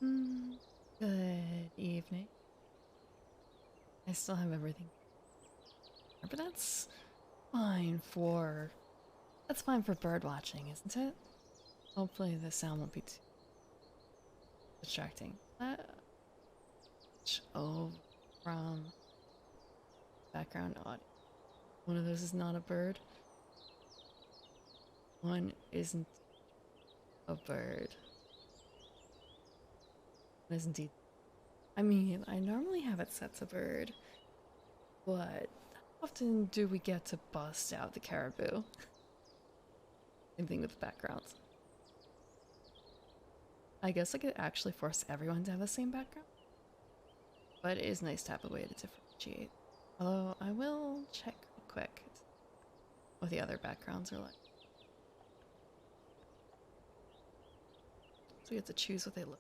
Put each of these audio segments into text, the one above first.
Mm, Good evening. I still have everything, but that's fine for bird watching, isn't it? Hopefully the sound won't be too distracting. Oh, from background audio. One of those is not a bird. One isn't a bird. One is indeed. I mean, I normally have it set to bird, but how often do we get to bust out the caribou? Same thing with the backgrounds. I guess I could actually force everyone to have the same background, but it is nice to have a way to differentiate. Although I will check real quick what the other backgrounds are like. So we have to choose what they look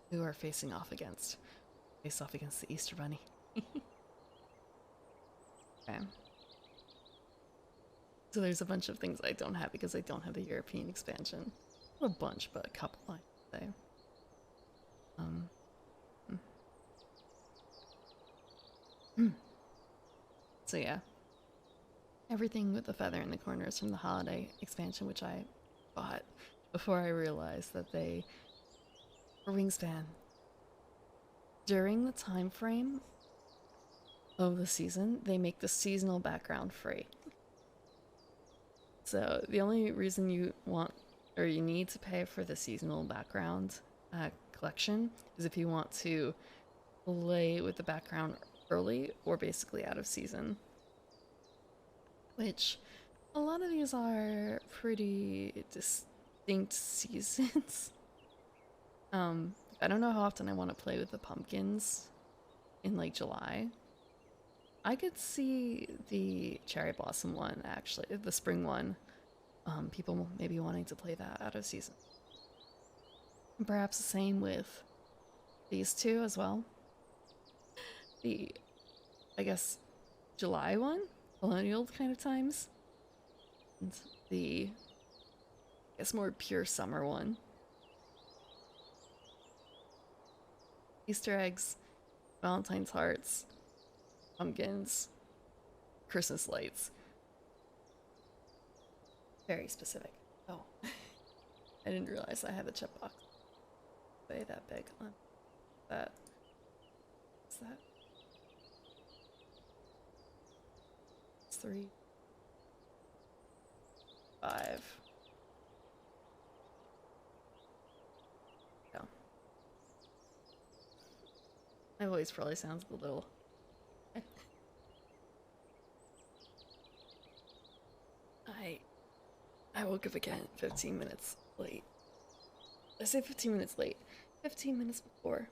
who are facing off against. Face off against the Easter Bunny. Okay. So there's a bunch of things I don't have because I don't have the European expansion. Not a bunch, but a couple I say. Um. So yeah. Everything with the feather in the corners from the holiday expansion, which I bought before I realized that they for Wingspan. During the time frame of the season, they make the seasonal background free. So the only reason you want or you need to pay for the seasonal background collection is if you want to play with the background early or basically out of season. Which a lot of these are pretty distinct seasons. I don't know how often I want to play with the pumpkins in like July. I could see the cherry blossom one actually, the spring one. People maybe wanting to play that out of season. And perhaps the same with these two as well. The, I guess, July one, colonial kind of times, and the, I guess, more pure summer one. Easter eggs, Valentine's hearts, pumpkins, Christmas lights. Very specific. Oh, I didn't realize I had the checkbox way that big on that. What's that? It's 3, 5. Yeah. My voice probably sounds a little. I I woke up again 15 minutes late. I say 15 minutes late. 15 minutes before.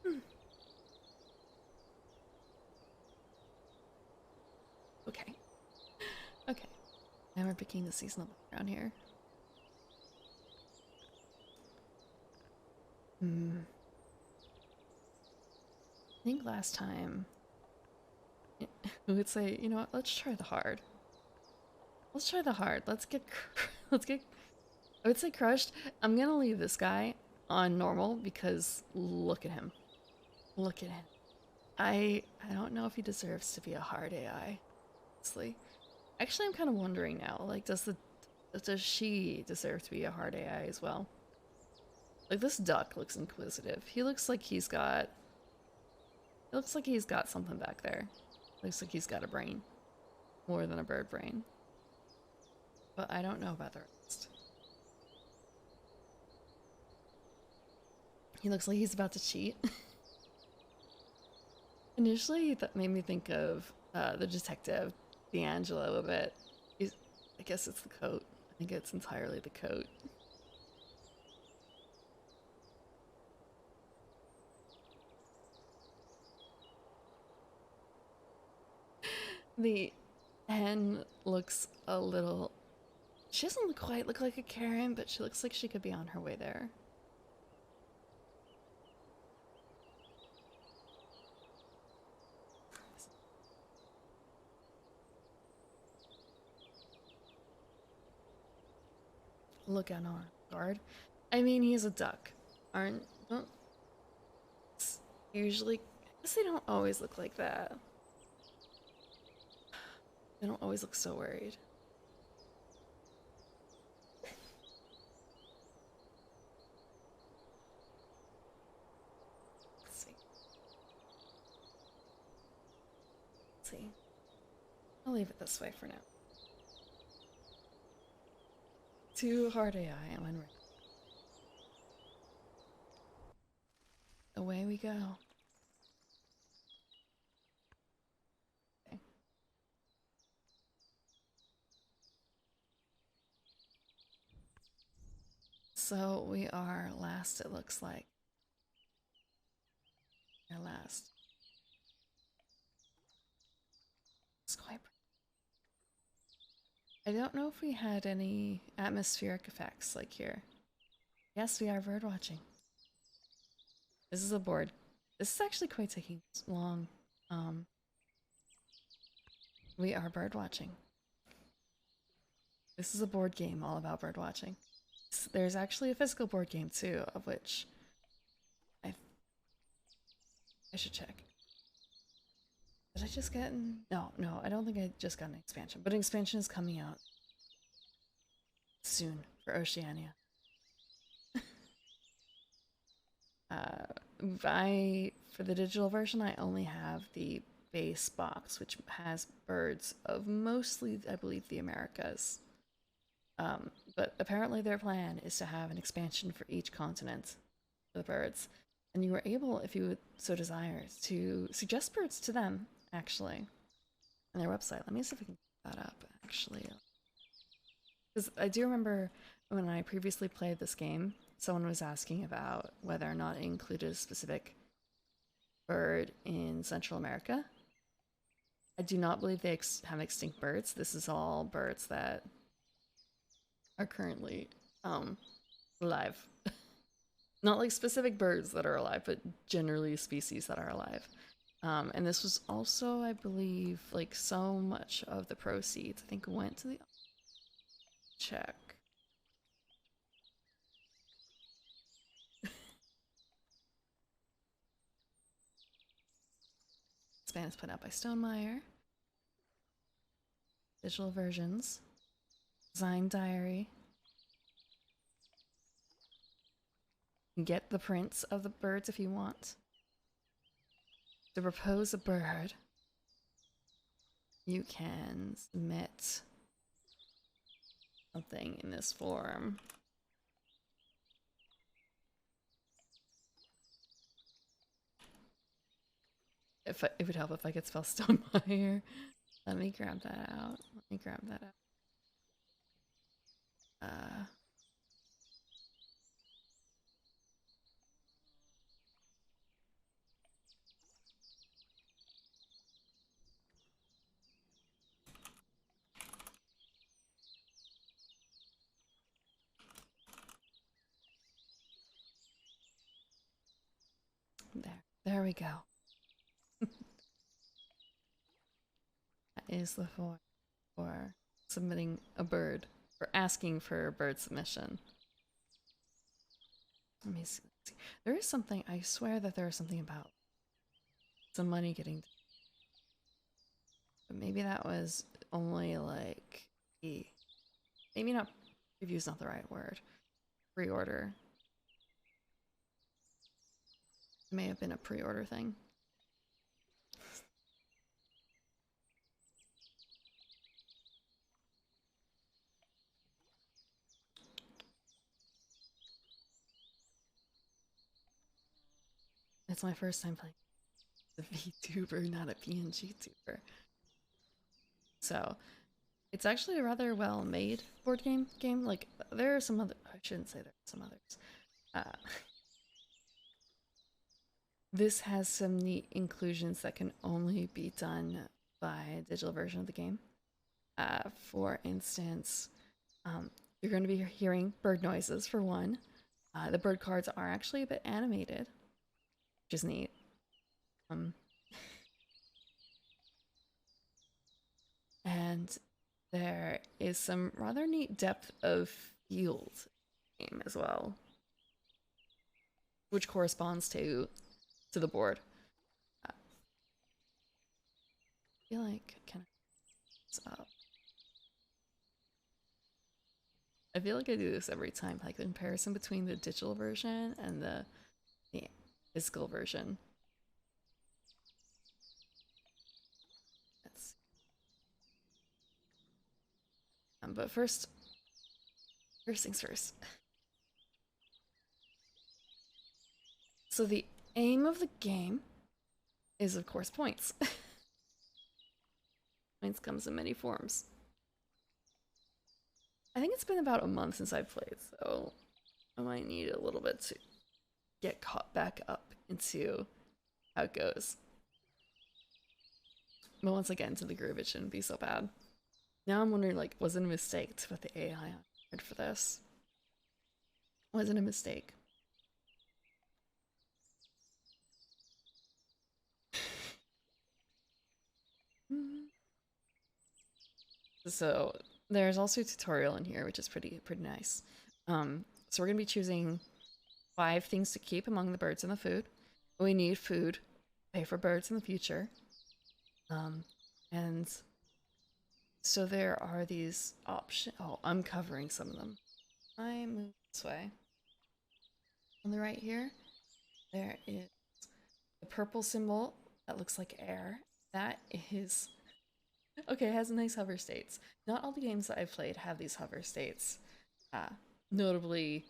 Hmm. Okay. Okay. Now we're picking the seasonal background here. I think last time we would say, you know what, let's try the hard. Let's try the hard. Let's get I would say crushed. I'm gonna leave this guy on normal because look at him. Look at him. I don't know if he deserves to be a hard AI. Honestly. Actually I'm kind of wondering now, like does she deserve to be a hard AI as well? Like this duck looks inquisitive. He looks like he's got something back there. Looks like he's got a brain. More than a bird brain. But I don't know about the rest. He looks like he's about to cheat. Initially, that made me think of the detective, D'Angelo, a bit. I guess it's the coat. I think it's entirely the coat. The hen looks a little. She doesn't quite look like a Karen, but she looks like she could be on her way there. Look out on guard. I mean, he's a duck. Aren't don't usually? I guess they don't always look like that. They don't always look so worried. Let's see. Let's see. I'll leave it this way for now. Too hard AI when we're away we go. Okay. So we are last, it looks like. Our last. It's quite I don't know if we had any atmospheric effects like here. Yes, we are bird watching. This is a board. This is actually quite taking long. We are bird watching. This is a board game all about bird watching. There's actually a physical board game too, of which I should check. Did I just get an... No, I don't think I just got an expansion, but an expansion is coming out soon for Oceania. For the digital version, I only have the base box, which has birds of mostly, I believe, the Americas. But apparently their plan is to have an expansion for each continent for the birds. And you were able, if you would so desire, to suggest birds to them, actually, on their website. Let me see if I can get that up, actually. Because I do remember when I previously played this game, someone was asking about whether or not it included a specific bird in Central America. I do not believe they have extinct birds. This is all birds that are currently alive. Not like specific birds that are alive, but generally species that are alive. And this was also, I believe, like so much of the proceeds, I think, went to the... Check. Span is put out by Stonemeyer. Digital versions. Design diary. Get the prints of the birds if you want. To propose a bird, you can submit something in this form. It would help if I could spell Stonemeyer. Let me grab that out. There we go. That is the form for submitting a bird, for asking for a bird submission. Let me see. There is something, I swear that there is something about some money getting... But maybe that was only like maybe not, preview is not the right word. Pre-order. It may have been a pre-order thing. It's my first time playing a VTuber, not a PNG tuber. So it's actually a rather well-made board game. Like, there are some other... I shouldn't say there are some others. This has some neat inclusions that can only be done by a digital version of the game. For instance, you're going to be hearing bird noises, for one. The bird cards are actually a bit animated, which is neat. And there is some rather neat depth of field game as well. which corresponds to the board. I feel like I feel like I do this every time, like the comparison between the digital version and the physical version. That's, but first things first. So the aim of the game is, of course, points. Points comes in many forms. I think it's been about a month since I've played, so I might need a little bit to get caught back up into how it goes. But once I get into the groove, it shouldn't be so bad. Now I'm wondering, like, was it a mistake to put the AI on board for this? Was it a mistake? So there's also a tutorial in here, which is pretty nice. So we're gonna be choosing 5 things to keep among the birds and the food. We need food, pay for birds in the future. And so there are these options. Oh, I'm covering some of them. I move this way. On the right here, there is the purple symbol that looks like air. That is okay. It has nice hover states. Not all the games that I've played have these hover states. Notably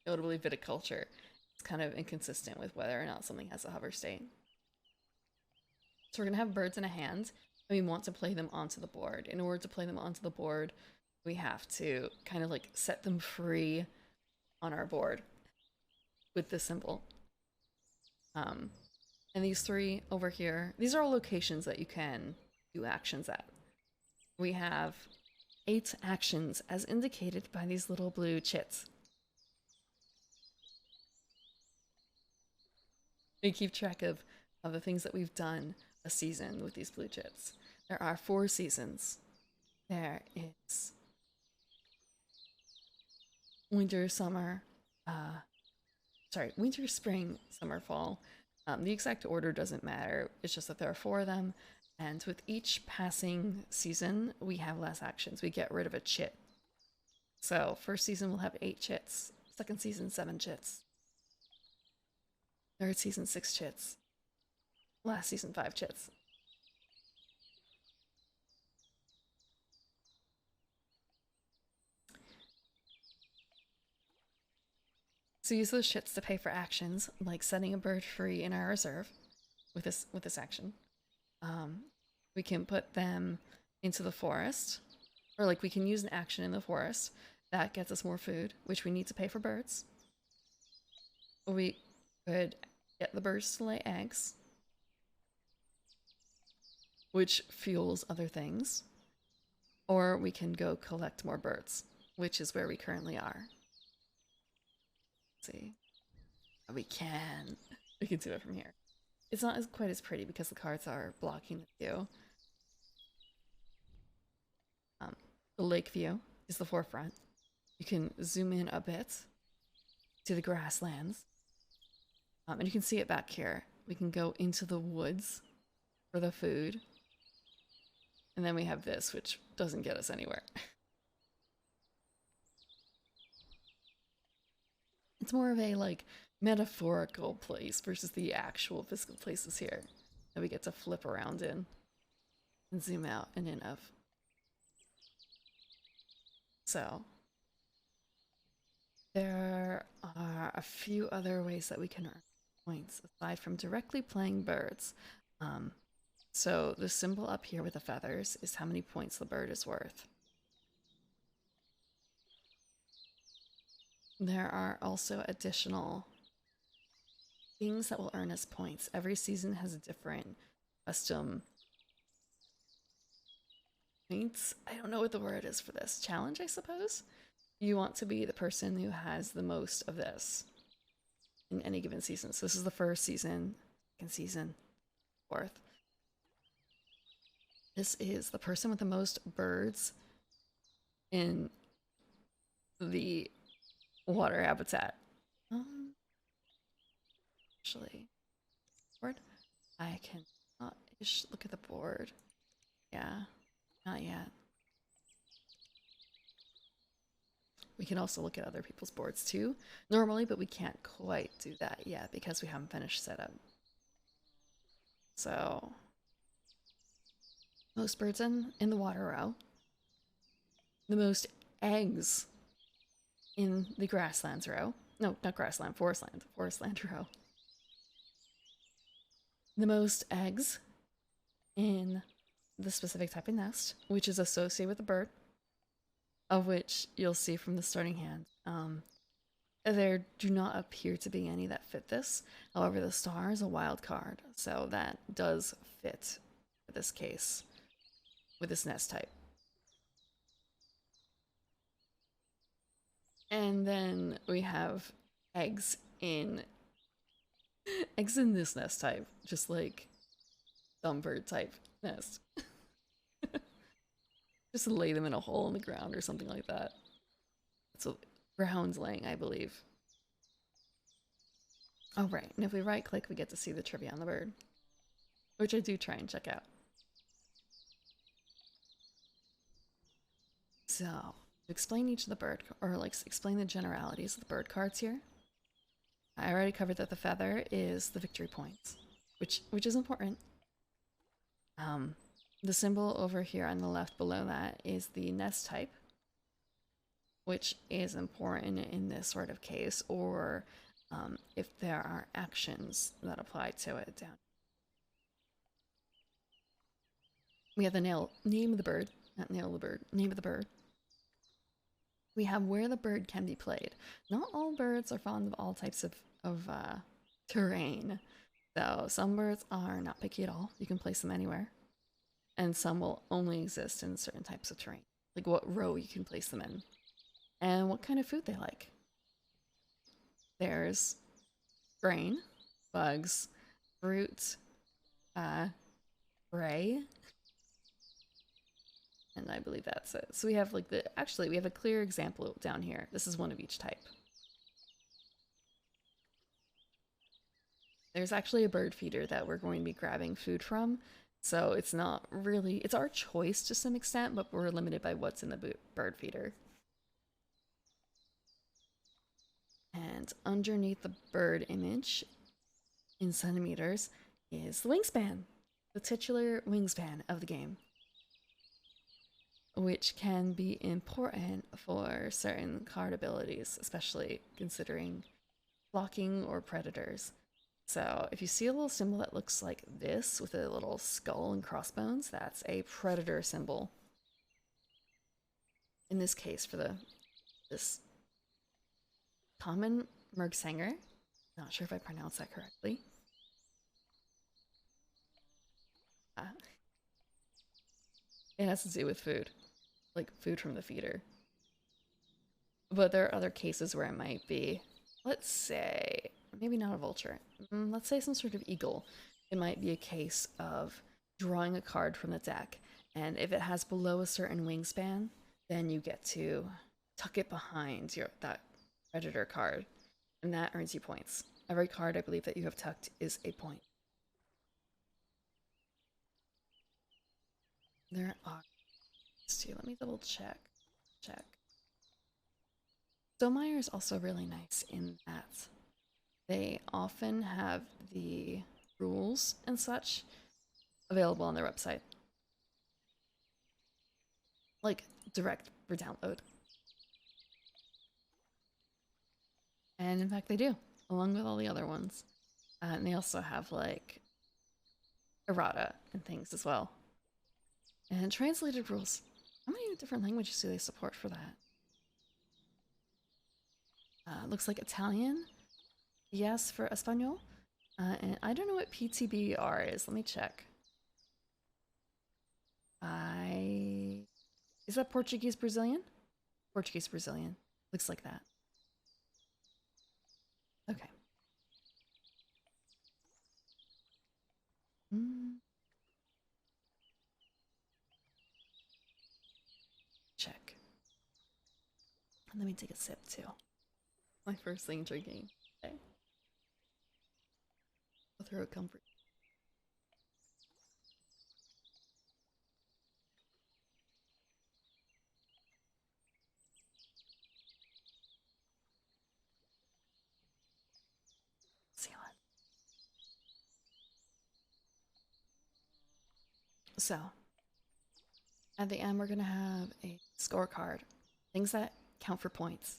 viticulture. It's kind of inconsistent with whether or not something has a hover state. So we're gonna have birds in a hand, and we want to play them onto the board. In order to play them onto the board, we have to kind of like set them free on our board with this symbol. And these 3 over here, these are all locations that you can do actions at. We have 8 actions as indicated by these little blue chits. We keep track of the things that we've done a season with these blue chits. There are 4 seasons. There is winter, summer, winter, spring, summer, fall. The exact order doesn't matter. It's just that there are 4 of them. And with each passing season, we have less actions. We get rid of a chit. So first season we'll have 8 chits. Second season, 7 chits. Third season, 6 chits. Last season, 5 chits. So use those chits to pay for actions, like setting a bird free in our reserve with this action. We can put them into the forest, or like we can use an action in the forest that gets us more food, which we need to pay for birds. We could get the birds to lay eggs, which fuels other things, or we can go collect more birds, which is where we currently are. Let's see, we can do it from here. It's not quite as pretty because the cards are blocking the view. The lake view is the forefront. You can zoom in a bit to the grasslands. And you can see it back here. We can go into the woods for the food. And then we have this, which doesn't get us anywhere. It's more of a like metaphorical place versus the actual physical places here that we get to flip around in and zoom out and in of. So there are a few other ways that we can earn points aside from directly playing birds. So the symbol up here with the feathers is how many points the bird is worth. There are also additional things that will earn us points. Every season has a different custom points. I don't know what the word is for this. Challenge, I suppose? You want to be the person who has the most of this in any given season. So this is the first season, second season, fourth. This is the person with the most birds in the water habitat. actually. Board? I can not look at the board. Yeah, not yet. We can also look at other people's boards too, normally, but we can't quite do that yet because we haven't finished setup. So, most birds in the water row. The most eggs in the grasslands row. No, not grassland, forestland. Forestland row. The most eggs in the specific type of nest, which is associated with the bird, of which you'll see from the starting hand. There do not appear to be any that fit this. However, the star is a wild card, so that does fit for this case with this nest type. And then we have eggs in this nest type, just like some bird type nest. Just lay them in a hole in the ground or something like that. That's what ground's laying, I believe. Oh, right. And if we right click, we get to see the trivia on the bird, which I do try and check out. So, to explain each of the bird, or like explain the generalities of the bird cards here. I already covered that the feather is the victory points, which is important. The symbol over here on the left below that is the nest type, which is important in this sort of case, or if there are actions that apply to it down. We have the name of the bird, not nail the bird, name of the bird. We have where the bird can be played. Not all birds are fond of all types of terrain. So some birds are not picky at all. You can place them anywhere. And some will only exist in certain types of terrain. Like what row you can place them in. And what kind of food they like. There's grain, bugs, fruit, prey. And I believe that's it. So we have like actually we have a clear example down here. This is one of each type. There's actually a bird feeder that we're going to be grabbing food from. So it's not really, it's our choice to some extent, but we're limited by what's in the bird feeder. And underneath the bird image, in centimeters, is the wingspan, the titular wingspan of the game, which can be important for certain card abilities, especially considering blocking or predators. So if you see a little symbol that looks like this with a little skull and crossbones, that's a predator symbol. In this case, for this common Mergsanger, not sure if I pronounced that correctly. It has to do with food, like food from the feeder. But there are other cases where it might be, let's say, maybe not a vulture. Let's say some sort of eagle. It might be a case of drawing a card from the deck, and if it has below a certain wingspan, then you get to tuck it behind that predator card, and that earns you points. Every card I believe that you have tucked is a point. There are two. Let me double check. Stonemaier is also really nice in that they often have the rules and such available on their website. Like direct for download. And in fact they do, along with all the other ones. And they also have like errata and things as well. And translated rules. How many different languages do they support for that? Looks like Italian. Yes, for Espanol. And I don't know what PTBR is. Let me check. Is that Portuguese Brazilian? Portuguese Brazilian. Looks like that. Okay. Check. And let me take a sip too. My first thing drinking. Okay. I'll throw a comfort. Seal it. So, at the end, we're gonna have a scorecard. Things that count for points.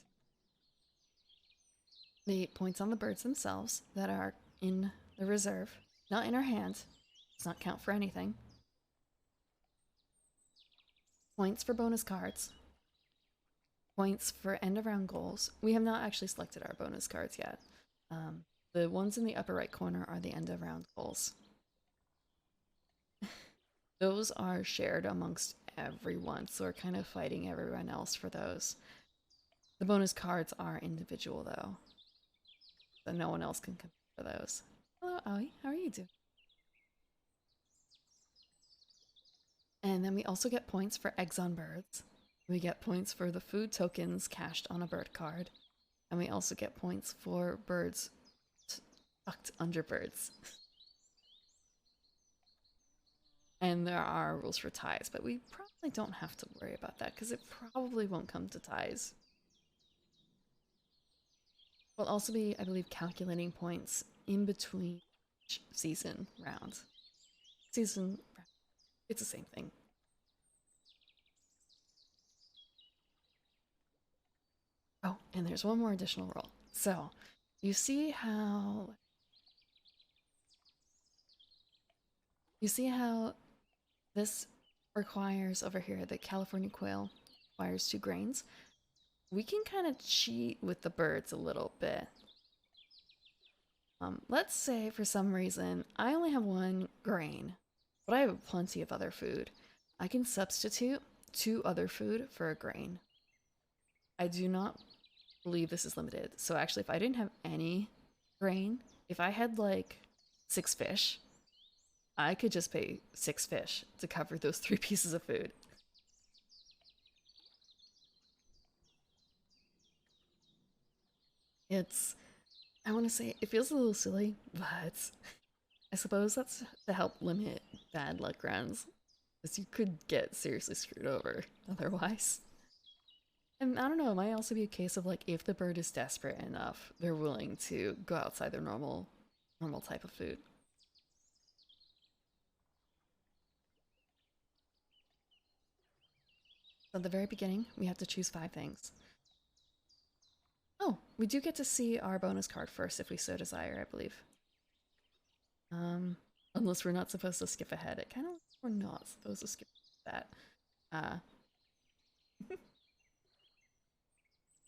The points on the birds themselves that are in the reserve, not in our hand, does not count for anything. Points for bonus cards. Points for end of round goals. We have not actually selected our bonus cards yet. The ones in the upper right corner are the end of round goals. Those are shared amongst everyone, so we're kind of fighting everyone else for those. The bonus cards are individual though, so no one else can compete for those. Hello, Aoi. How are you doing? And then we also get points for eggs on birds. We get points for the food tokens cached on a bird card. And we also get points for birds tucked under birds. And there are rules for ties, but we probably don't have to worry about that because it probably won't come to ties. We'll also be, I believe, calculating points in between each season round. Season round. It's the same thing. Oh, and there's one more additional rule. So, you see how this requires over here, the California quail requires 2 grains. We can kind of cheat with the birds a little bit. Let's say for some reason I only have 1 grain, but I have plenty of other food. I can substitute 2 other food for a grain. I do not believe this is limited. So actually, if I didn't have any grain, if I had like 6 fish, I could just pay 6 fish to cover those 3 pieces of food. It's, I want to say, it feels a little silly, but I suppose that's to help limit bad luck rounds, because you could get seriously screwed over otherwise. And I don't know, it might also be a case of like if the bird is desperate enough, they're willing to go outside their normal type of food. So at the very beginning, we have to choose 5 things. Oh, we do get to see our bonus card first if we so desire, I believe. Unless we're not supposed to skip ahead. It kind of we're not supposed to skip that. Uh,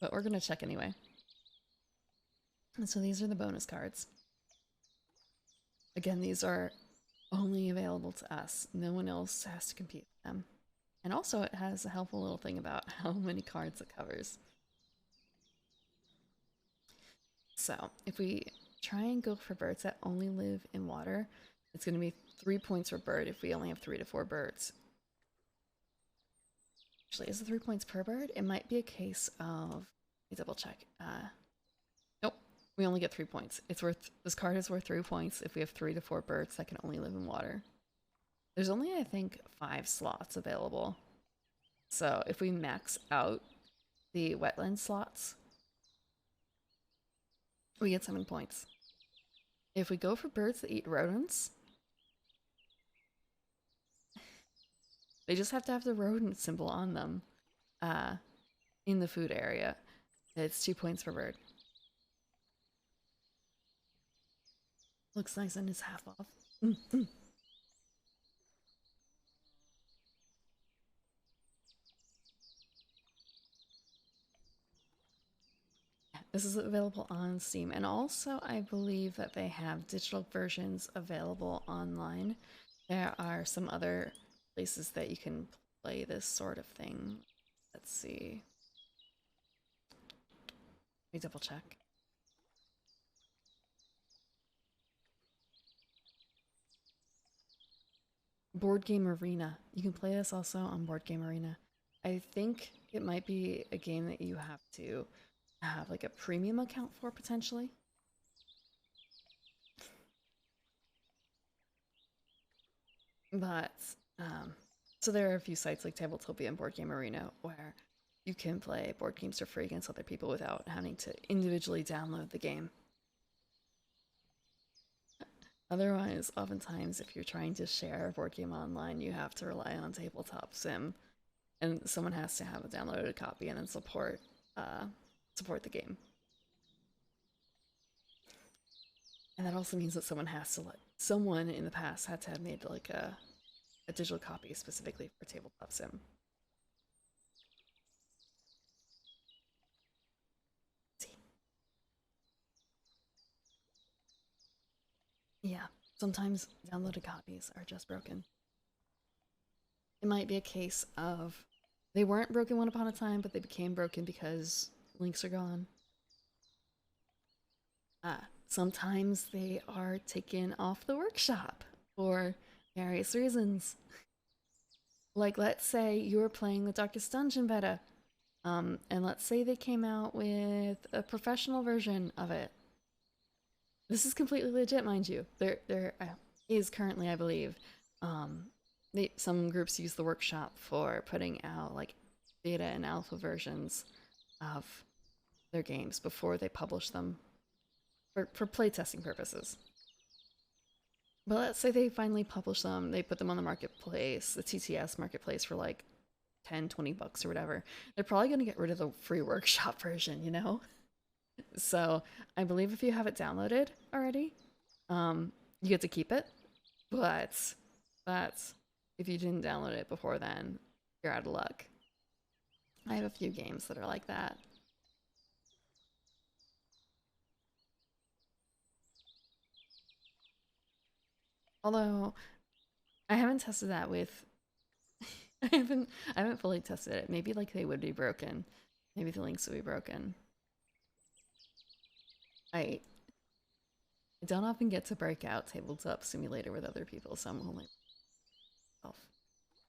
but we're gonna check anyway. And so these are the bonus cards. Again, these are only available to us. No one else has to compete with them. And also it has a helpful little thing about how many cards it covers. So if we try and go for birds that only live in water, it's going to be 3 points per bird if we only have 3 to 4 birds. Actually, is it 3 points per bird? It might be a case of, let me double check. Nope, we only get 3 points. This card is worth 3 points if we have 3 to 4 birds that can only live in water. There's only, I think, 5 slots available. So if we max out the wetland slots, we get 7 points. If we go for birds that eat rodents, they just have to have the rodent symbol on them in the food area. It's 2 points per bird. Looks nice and it's half off. This is available on Steam, and also I believe that they have digital versions available online. There are some other places that you can play this sort of thing. Let's see. Let me double check. Board Game Arena. You can play this also on Board Game Arena. I think it might be a game that you have to have like a premium account for potentially. But so there are a few sites like Tabletopia and Board Game Arena where you can play board games for free against other people without having to individually download the game. Otherwise, oftentimes, if you're trying to share a board game online, you have to rely on Tabletop Sim, and someone has to have a downloaded copy and then support the game. And that also means that someone in the past had to have made like a digital copy specifically for Tabletop Sim. Yeah, sometimes downloaded copies are just broken. It might be a case of they weren't broken one upon a time, but they became broken because links are gone. Sometimes they are taken off the workshop for various reasons. Like, let's say you were playing the Darkest Dungeon beta, and let's say they came out with a professional version of it. This is completely legit, mind you. There is currently, I believe, some groups use the workshop for putting out like beta and alpha versions of their games before they publish them for playtesting purposes. But let's say they finally publish them, they put them on the marketplace, the TTS marketplace for like 10, 20 bucks or whatever. They're probably going to get rid of the free workshop version, you know? So I believe if you have it downloaded already, you get to keep it. But that's if you didn't download it before then, you're out of luck. I have a few games that are like that. Although I haven't tested that with I haven't fully tested it. Maybe like they would be broken. Maybe the links would be broken. I don't often get to break out Tabletop Simulator with other people, so I'm only myself.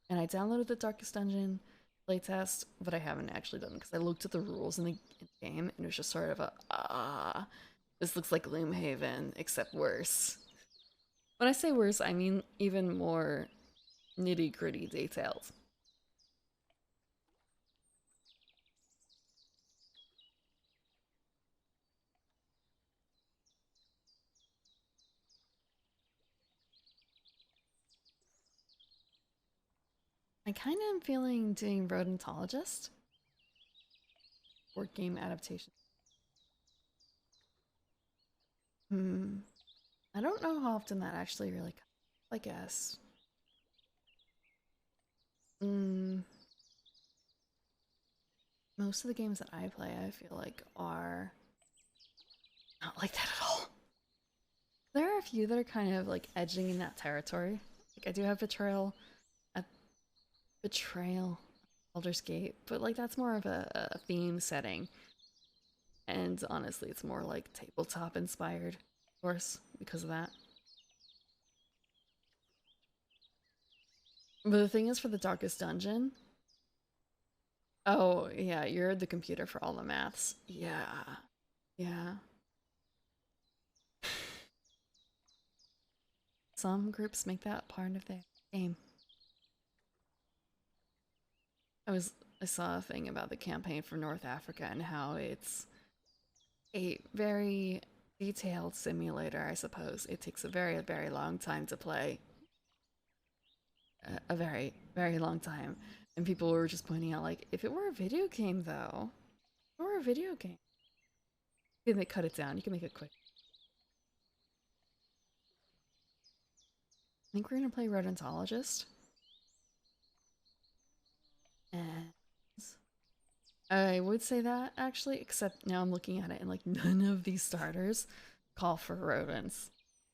And I downloaded the Darkest Dungeon playtest, but I haven't actually done it because I looked at the rules in the game and it was just sort of this looks like Gloomhaven, except worse. When I say worse, I mean even more nitty-gritty detailed. I kind of am feeling doing Rodentologist, board game adaptation. I don't know how often that actually really comes, I guess. Most of the games that I play, I feel like, are not like that at all. There are a few that are kind of like edging in that territory. Like I do have Betrayal, Baldur's Gate, but like that's more of a theme setting. And honestly, it's more like tabletop inspired, of course, because of that. But the thing is, for the Darkest Dungeon, oh yeah, you're the computer for all the maths. Yeah, yeah. Some groups make that part of their game. I saw a thing about the campaign for North Africa and how it's a very detailed simulator, I suppose. It takes a very, very long time to play. A very, very long time. And people were just pointing out, like, if it were a video game, though, if it were a video game, you can cut it down. You can make it quick. I think we're gonna play Rodentologist. And I would say that actually, except now I'm looking at it and like none of these starters call for rodents.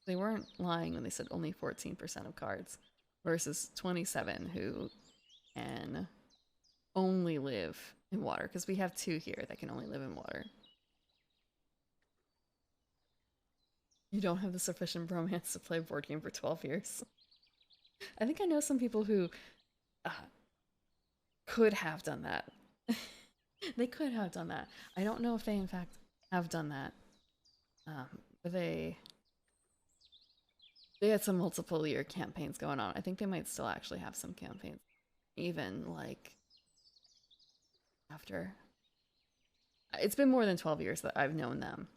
They weren't lying when they said only 14% of cards versus 27 who can only live in water because we have two here that can only live in water. You don't have the sufficient bromance to play a board game for 12 years. I think I know some people who uh, could have done that. They could have done that. I don't know if they, in fact, have done that. But they. They had some multiple year campaigns going on. I think they might still actually have some campaigns, even like after. It's been more than 12 years that I've known them,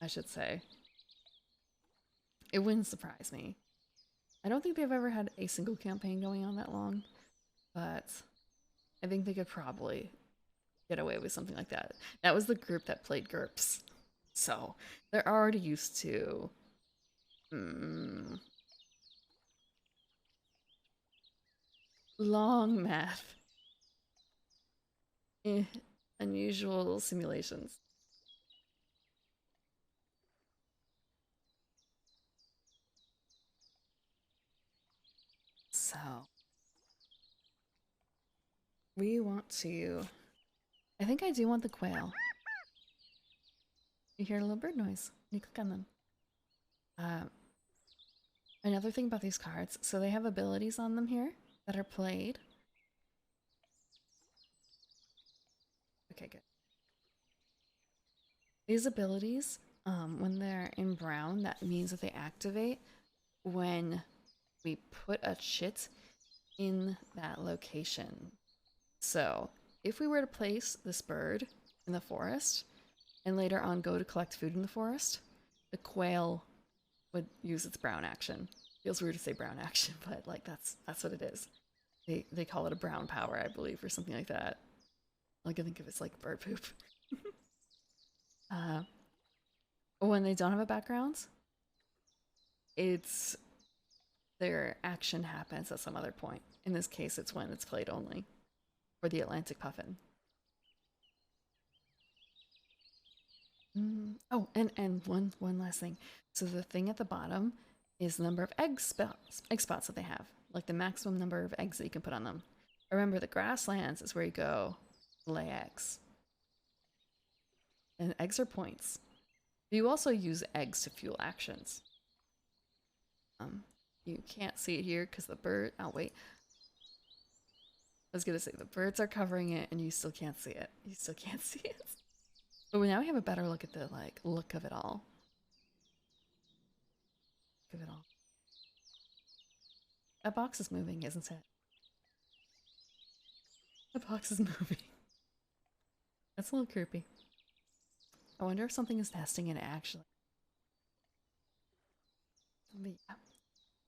I should say. It wouldn't surprise me. I don't think they've ever had a single campaign going on that long, but I think they could probably get away with something like that. That was the group that played GURPS. So they're already used to long math, eh, unusual simulations. So we want to. I think I do want the quail. You hear a little bird noise. You click on them. Another thing about these cards, so they have abilities on them here that are played. Okay, good. These abilities, when they're in brown, that means that they activate when we put a chit in that location. So if we were to place this bird in the forest and later on go to collect food in the forest, the quail would use its brown action. Feels weird to say brown action, but like that's what it is. They call it a brown power, I believe, or something like that. Like I think of it's like bird poop. When they don't have a background, it's their action happens at some other point. In this case, it's when it's played only for the Atlantic puffin. Oh, and one last thing. So the thing at the bottom is the number of egg spots that they have, like the maximum number of eggs that you can put on them. Remember, the grasslands is where you go lay eggs, and eggs are points. You also use eggs to fuel actions. You can't see it here because the bird. Oh wait, I was gonna say the birds are covering it, and you still can't see it. You still can't see it. But now we have a better look at the look of it all. Look of it all. That box is moving, isn't it? The box is moving. That's a little creepy. I wonder if something is nesting in it actually. But yeah.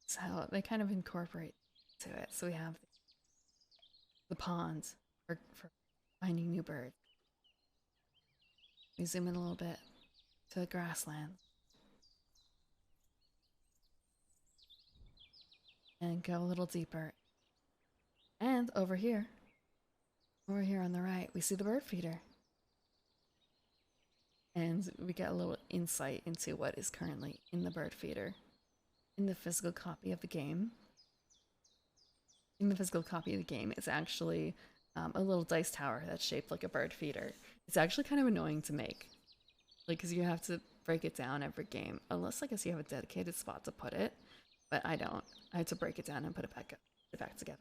So they kind of incorporate to it. So we have the pond for finding new birds. We zoom in a little bit to the grassland. And go a little deeper. And over here on the right, we see the bird feeder. And we get a little insight into what is currently in the bird feeder. In the physical copy of the game. It's actually a little dice tower that's shaped like a bird feeder. It's actually kind of annoying to make. Like, because you have to break it down every game. Unless, I guess, you have a dedicated spot to put it. But I don't. I have to break it down and put it back together.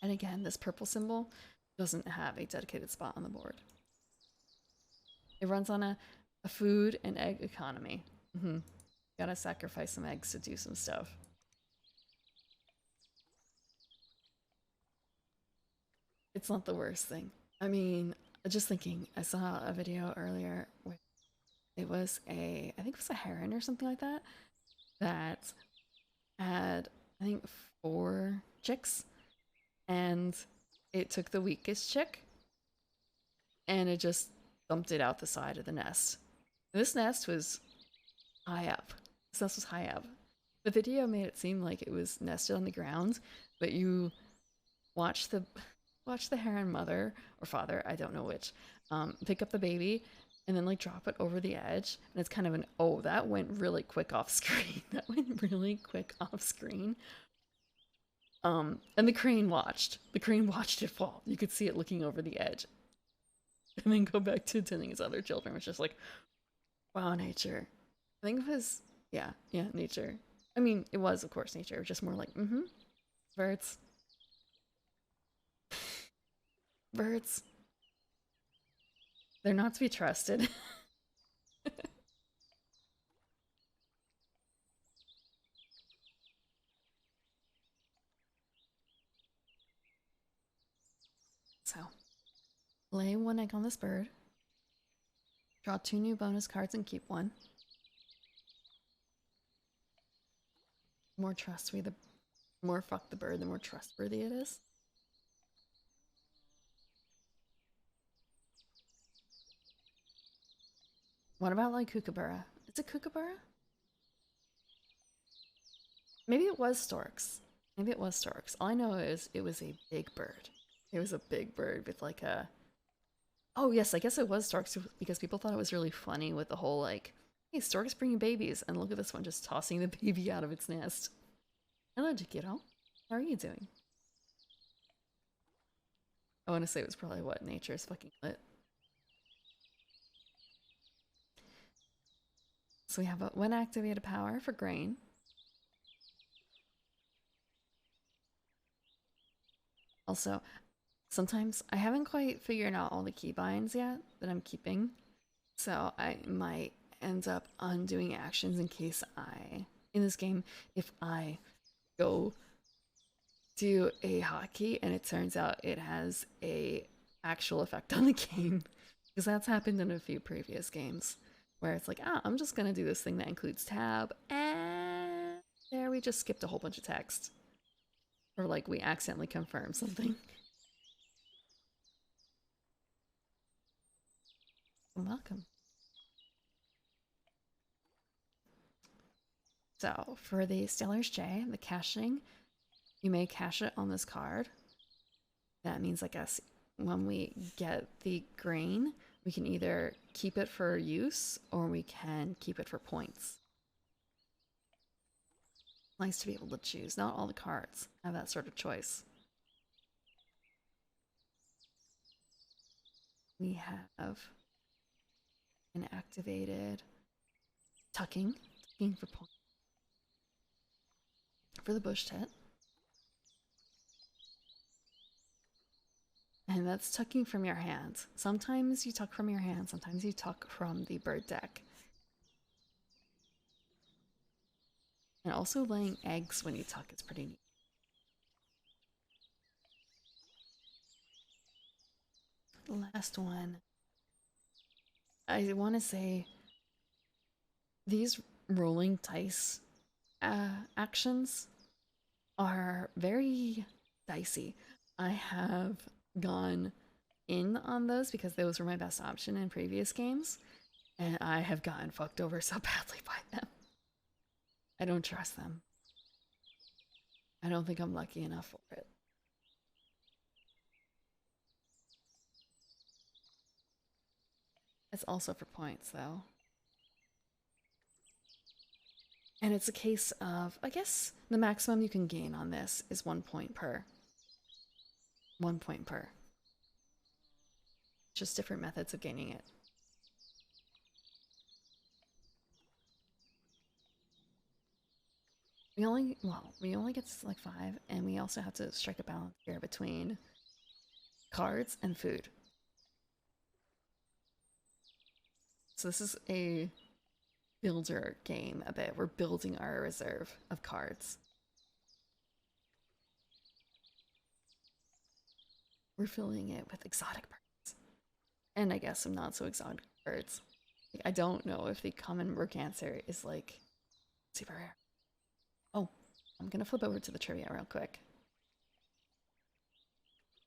And again, this purple symbol doesn't have a dedicated spot on the board. It runs on a food and egg economy. Gotta sacrifice some eggs to do some stuff. It's not the worst thing. I mean, just thinking, I saw a video earlier where it was I think it was a heron or something like that, that had, I think, 4 chicks, and it took the weakest chick, and it just dumped it out the side of the nest. This nest was high up. This nest was high up. The video made it seem like it was nested on the ground, but you watch the heron mother or father, I don't know which, pick up the baby and then like drop it over the edge, and it's kind of that went really quick off screen. That went really quick off screen. And the crane watched it fall. You could see it looking over the edge and then go back to tending his other children. It was just like, wow, nature. I think it was, yeah, nature. I mean, it was, of course, nature. It was just more like, birds. Birds. They're not to be trusted. Lay one egg on this bird. Draw 2 new bonus cards and keep one. The more trustworthy, the more fuck the bird, the more trustworthy it is. What about like kookaburra? Is it kookaburra? Maybe it was storks. Maybe it was storks. All I know is it was a big bird. It was a big bird with like a... Oh yes, I guess it was storks because people thought it was really funny with the whole like, hey, storks bringing babies, and look at this one just tossing the baby out of its nest. Hello, Chiquito. How are you doing? I want to say it was probably what nature's fucking lit. So we have a when activated power for grain. Also, sometimes I haven't quite figured out all the keybinds yet that I'm keeping, so I might end up undoing actions in case in this game, if I go do a hotkey and it turns out it has a actual effect on the game, because that's happened in a few previous games where it's like, I'm just gonna do this thing that includes tab, and there we just skipped a whole bunch of text. Or like we accidentally confirmed something. Welcome. So for the Stellar's J, the caching, you may cache it on this card. That means, I guess, when we get the grain, we can either keep it for use or we can keep it for points. Nice to be able to choose. Not all the cards have that sort of choice. We have an activated tucking for points. For the bush tit. And that's tucking from your hand. Sometimes you tuck from your hand, sometimes you tuck from the bird deck. And also laying eggs when you tuck is pretty neat. The last one. I want to say these rolling dice actions are very dicey. I have gone in on those because those were my best option in previous games, and I have gotten fucked over so badly by them. I don't trust them. I don't think I'm lucky enough for it. It's also for points, though. And it's a case of, I guess, the maximum you can gain on this is 1 point per. 1 point per. Just different methods of gaining it. We only get like 5, and we also have to strike a balance here between cards and food. So this is a builder game a bit. We're building our reserve of cards. We're filling it with exotic birds. And I guess some not so exotic birds. Like, I don't know if the common mercancer is like super rare. Oh, I'm gonna flip over to the trivia real quick.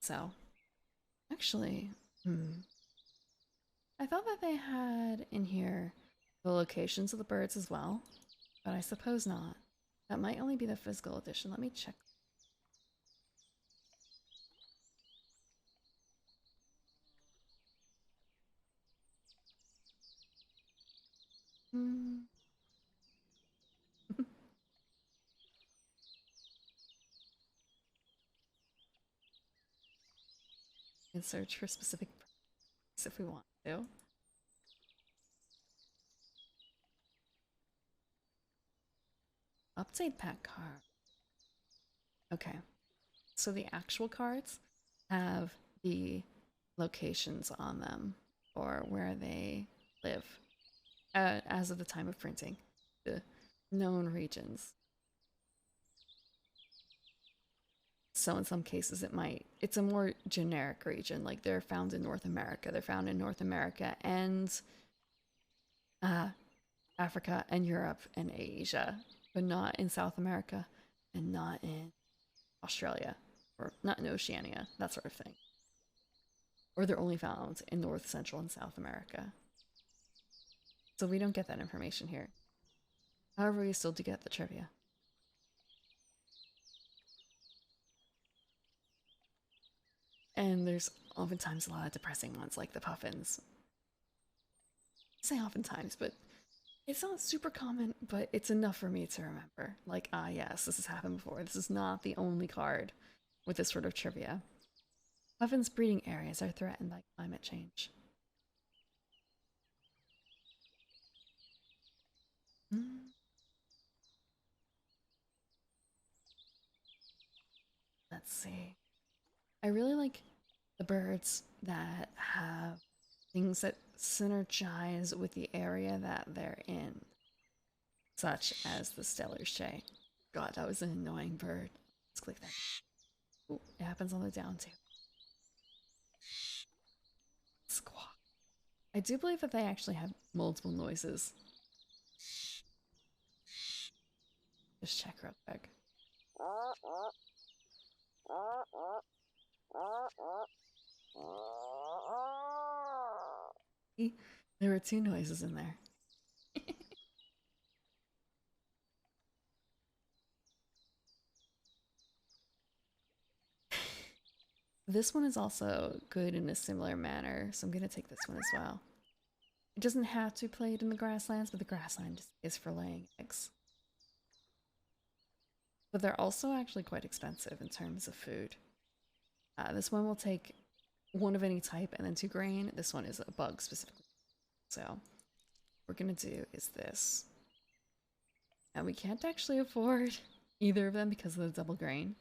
So, actually, I thought that they had in here the locations of the birds as well, but I suppose not. That might only be the physical edition. Let me check. We can search for specific birds if we want to. Update pack card. Okay, so the actual cards have the locations on them or where they live as of the time of printing, the known regions. So in some cases it's a more generic region, like they're found in North America. They're found in North America and uh, Africa and Europe and Asia, but not in South America and not in Australia or not in Oceania, that sort of thing. Or they're only found in North, Central, and South America. So we don't get that information here. However, we still do get the trivia. And there's oftentimes a lot of depressing ones like the puffins. I say oftentimes, but it's not super common, but it's enough for me to remember. Like, ah, yes, this has happened before. This is not the only card with this sort of trivia. Puffins' breeding areas are threatened by climate change. Mm. Let's see. I really like the birds that have things that synergize with the area that they're in, such as the Stellar Jay. God, that was an annoying bird. Let's click that. Ooh, it happens on the down too. Squawk. I do believe that they actually have multiple noises. Just check real quick. There were two noises in there. This one is also good in a similar manner, so I'm going to take this one as well. It doesn't have to be played in the grasslands, but the grassland is for laying eggs. But they're also actually quite expensive in terms of food. This one will take one of any type and then 2 grain. This one is a bug specifically. So what we're going to do is this. And we can't actually afford either of them because of the double grain.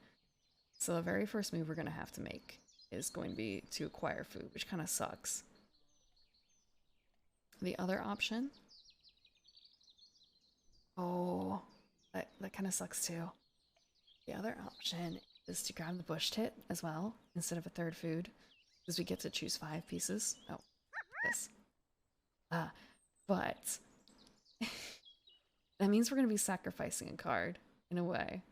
So the very first move we're going to have to make is going to be to acquire food, which kind of sucks. The other option... Oh, that kind of sucks too. The other option is to grab the bush tit as well, instead of a third food, because we get to choose 5 pieces. Oh, this. But that means we're going to be sacrificing a card, in a way.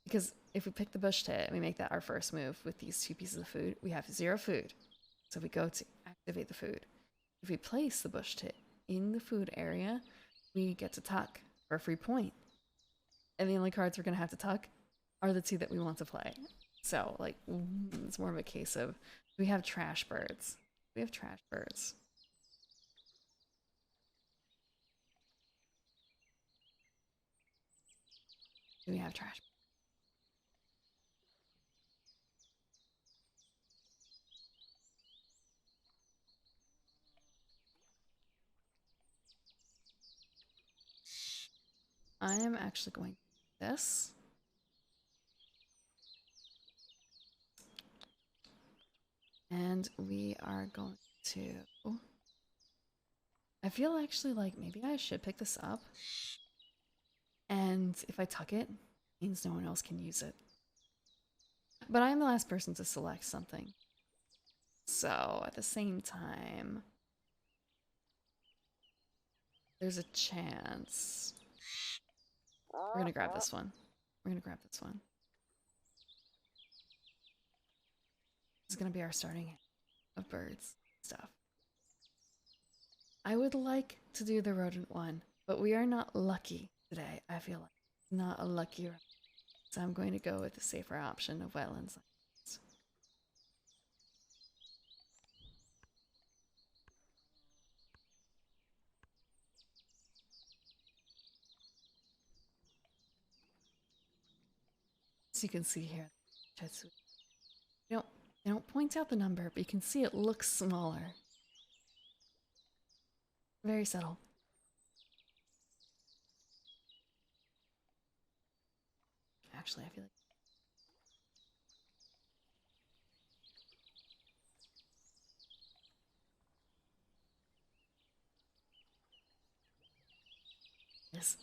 Because if we pick the bush tit and we make that our first move with these 2 pieces of food, we have 0 food. So we go to activate the food. If we place the bush tit in the food area, we get to tuck for a free point. And the only cards we're going to have to tuck are the 2 that we want to play. So, like, it's more of a case of, we have trash birds. We have trash birds. Do we have trash birds? I am actually going to do this. And we are going to... I feel actually like maybe I should pick this up. And if I tuck it, it means no one else can use it. But I'm the last person to select something. So at the same time, there's a chance. We're gonna grab this one. We're gonna grab this one. This is gonna be our starting of birds stuff. I would like to do the rodent one, but we are not lucky today. I feel like not a lucky round. So I'm going to go with the safer option of wetlands. As you can see here, they don't point out the number, but you can see it looks smaller. Very subtle. Actually, I feel like this.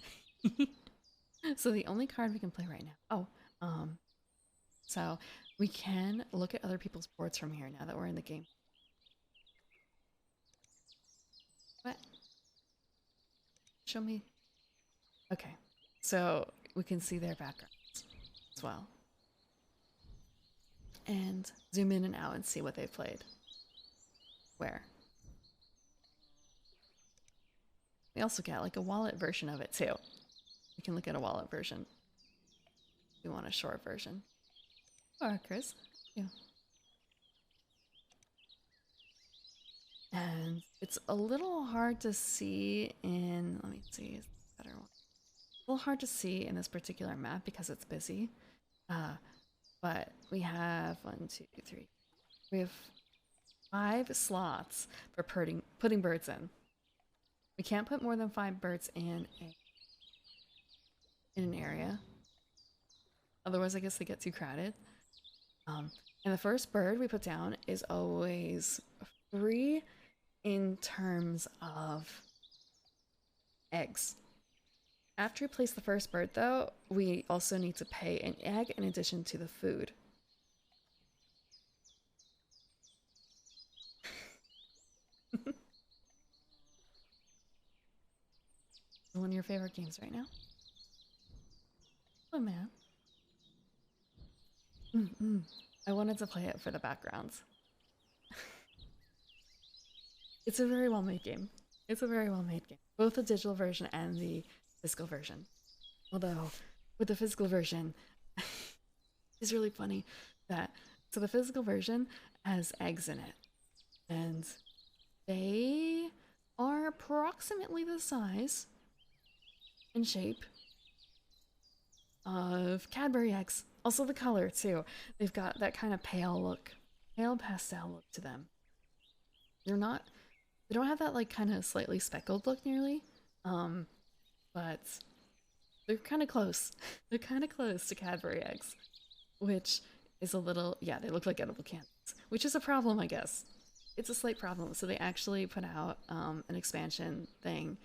So the only card we can play right now. Oh, so We can look at other people's boards from here now that we're in the game. What? Show me. Okay, so we can see their backgrounds as well. And zoom in and out and see what they've played. Where? We also get like a wallet version of it too. We can look at a wallet version. We want a short version. Or Chris. Yeah. And it's a little hard to see in, let me see, is this a better one? A little hard to see in this particular map because it's busy. But we have 1, 2, 3. We have 5 slots for putting birds in. We can't put more than 5 birds in an area. Otherwise, I guess they get too crowded. And the first bird we put down is always free in terms of eggs. After we place the first bird, though, we also need to pay an egg in addition to the food. One of your favorite games right now? Oh man. I wanted to play it for the backgrounds. It's a very well made game. It's a very well made game. Both the digital version and the physical version. Although, with the physical version, it's really funny that, so the physical version has eggs in it. And they are approximately the size and shape of Cadbury eggs. Also the color too. They've got that kind of pale look, pale pastel look to them. They don't have that like kind of slightly speckled look nearly, but they're kind of close. They're kind of close to Cadbury eggs, which is a little, yeah, they look like edible candies, which is a problem, I guess. It's a slight problem. So they actually put out an expansion thing,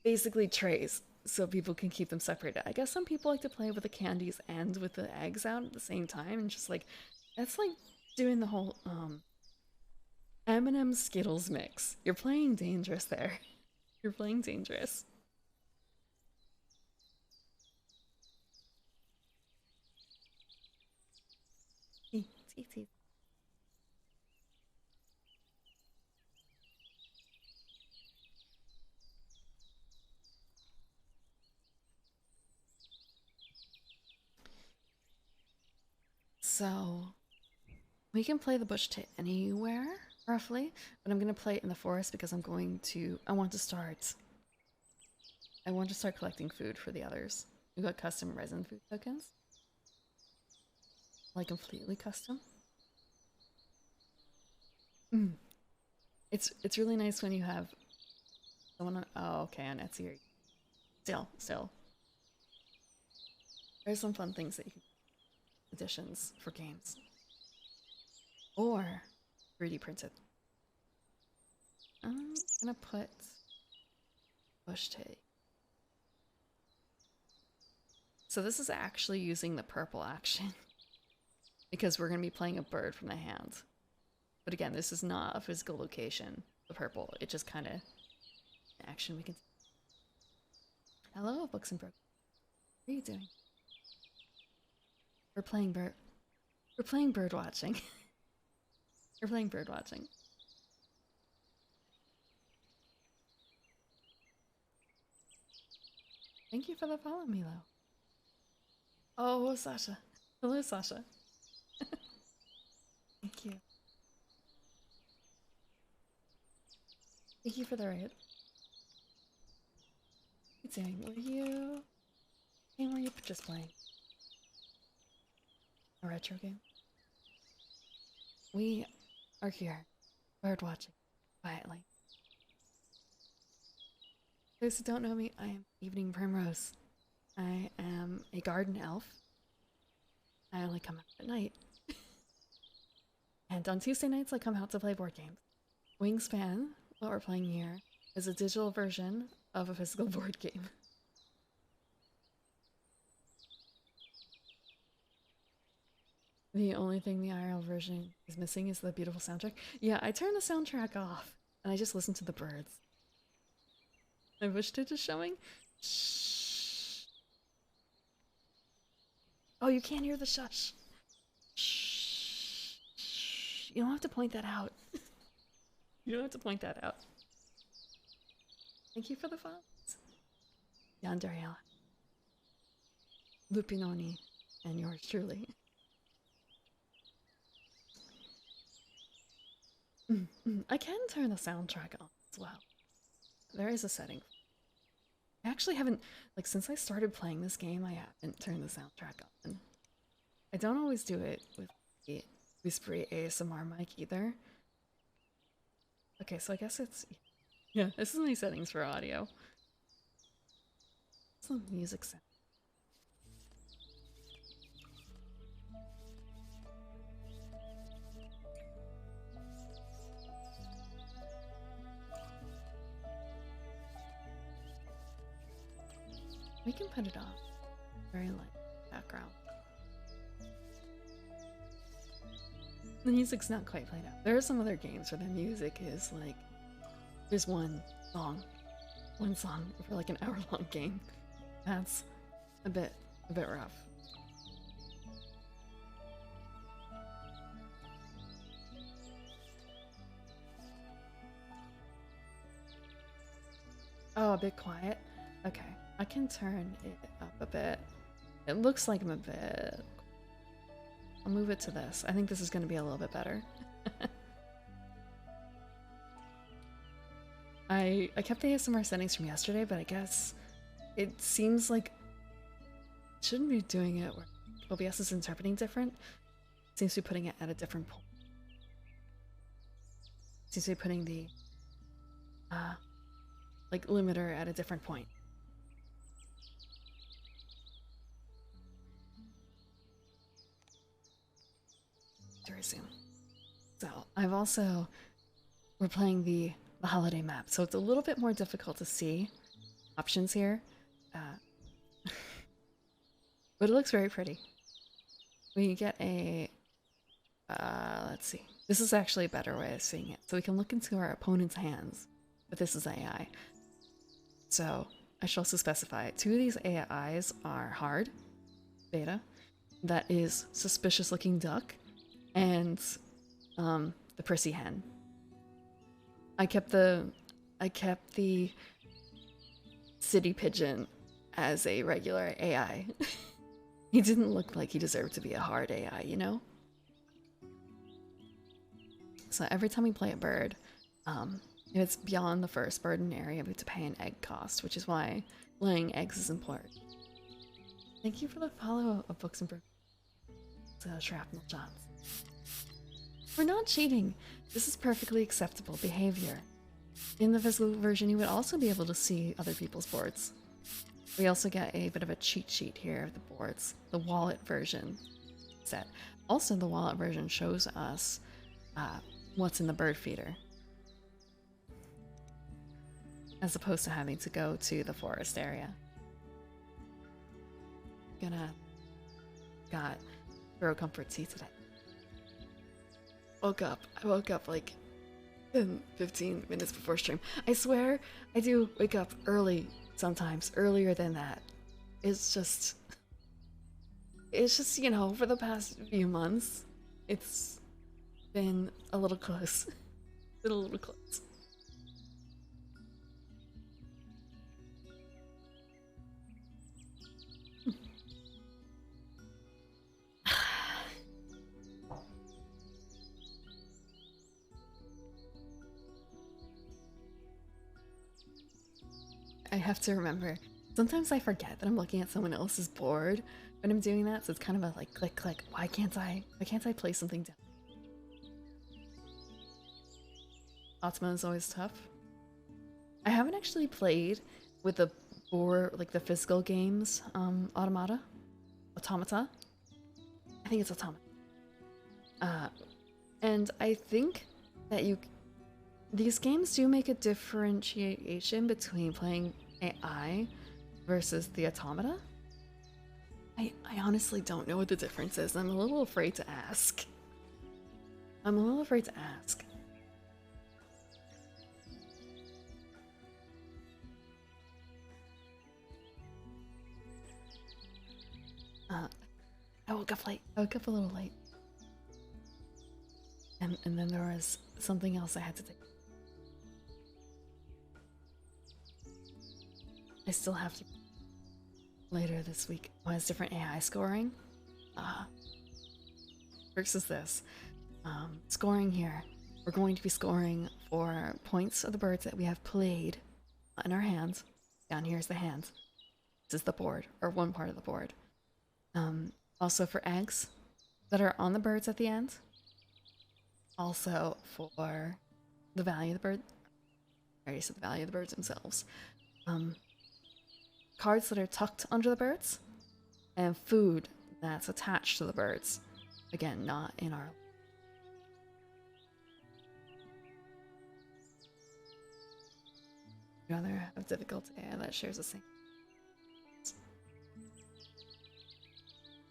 basically trays so people can keep them separated. I guess some people like to play with the candies and with the eggs out at the same time, and just like, that's like doing the whole M&M Skittles mix. You're playing dangerous there. You're playing dangerous. So we can play the bush to anywhere, roughly, but I'm gonna play it in the forest because I want to start collecting food for the others. We got custom resin food tokens. Like completely custom. It's really nice when you have someone on, oh okay, on Etsy. Still. There's some fun things that you can editions for games. Or 3D printed. I'm gonna put bush tea. So this is actually using the purple action because we're gonna be playing a bird from the hand. But again, this is not a physical location, the purple. It just kind of action we can. Hello, Books and Broken. What are you doing? We're playing bird watching. We're playing bird watching. Thank you for the follow, Milo. Oh, Sasha. Hello, Sasha. Thank you. Thank you for the raid. What are you doing? Were you just playing? A retro game? We are here, bird watching, quietly. Those who don't know me, I am Evening Primrose. I am a garden elf. I only come out at night. And on Tuesday nights, I come out to play board games. Wingspan, what we're playing here, is a digital version of a physical board game. The only thing the IRL version is missing is the beautiful soundtrack. Yeah, I turned the soundtrack off and I just listened to the birds. I wished it was showing. Shh. Oh, you can't hear the shush. Shh. Shh. You don't have to point that out. You don't have to point that out. Thank you for the follows. Yandariela. Lupinoni. And yours truly. I can turn the soundtrack on as well. There is a setting. I actually haven't, like, since I started playing this game, I haven't turned the soundtrack on. I don't always do it with the whispery ASMR mic either. Okay, so I guess it's, yeah, this is my settings for audio. Some music sound. We can put it on. Very light background. The music's not quite played out. There are some other games where the music is like, there's one song for like an hour-long game. That's a bit rough. Oh, a bit quiet? Okay. I can turn it up a bit. It looks like I'm a bit... I'll move it to this. I think this is going to be a little bit better. I kept the ASMR settings from yesterday, but I guess it seems like it shouldn't be doing it where OBS is interpreting different. It seems to be putting it at a different point. It seems to be putting the like limiter at a different point. Very soon. So I've also, we're playing the holiday map, so it's a little bit more difficult to see options here, but it looks very pretty. We get a let's see, this is actually a better way of seeing it, so we can look into our opponent's hands, but this is AI. So I should also specify 2 of these AIs are hard beta, that is suspicious looking duck, and the prissy hen. I kept the city pigeon as a regular AI. He didn't look like he deserved to be a hard AI, you know? So every time we play a bird, if it's beyond the first bird in an area, we have to pay an egg cost, which is why laying eggs is important. Thank you for the follow of Books and Shrapnel Shots. We're not cheating. This is perfectly acceptable behavior. In the physical version, you would also be able to see other people's boards. We also get a bit of a cheat sheet here of the boards, the wallet version set. Also, the wallet version shows us what's in the bird feeder, as opposed to having to go to the forest area. Got throw comfort tea today. I woke up like 10-15 minutes before stream. I swear I do wake up early sometimes, earlier than that. It's just, you know, for the past few months, it's been a little close. Been a little close. I have to remember. Sometimes I forget that I'm looking at someone else's board when I'm doing that, so it's kind of a like click click. Why can't I play something down? Automata is always tough. I haven't actually played with the board, like the physical games, Automata. I think it's Automata. And I think that these games do make a differentiation between playing AI versus the automata. I honestly don't know what the difference is. I'm a little afraid to ask. I'm a little afraid to ask. I woke up late. I woke up a little late. And then there was something else I had to take. I still have to later this week. Oh, it's different AI scoring. First is this. Scoring here. We're going to be scoring for points of the birds that we have played in our hands. Down here is the hands. This is the board, or one part of the board. Also for eggs that are on the birds at the end. Also for the value of the bird. I already said the value of the birds themselves. Cards that are tucked under the birds. And food that's attached to the birds. Again, not in our... You'd rather have difficulty. Yeah, that shares the same.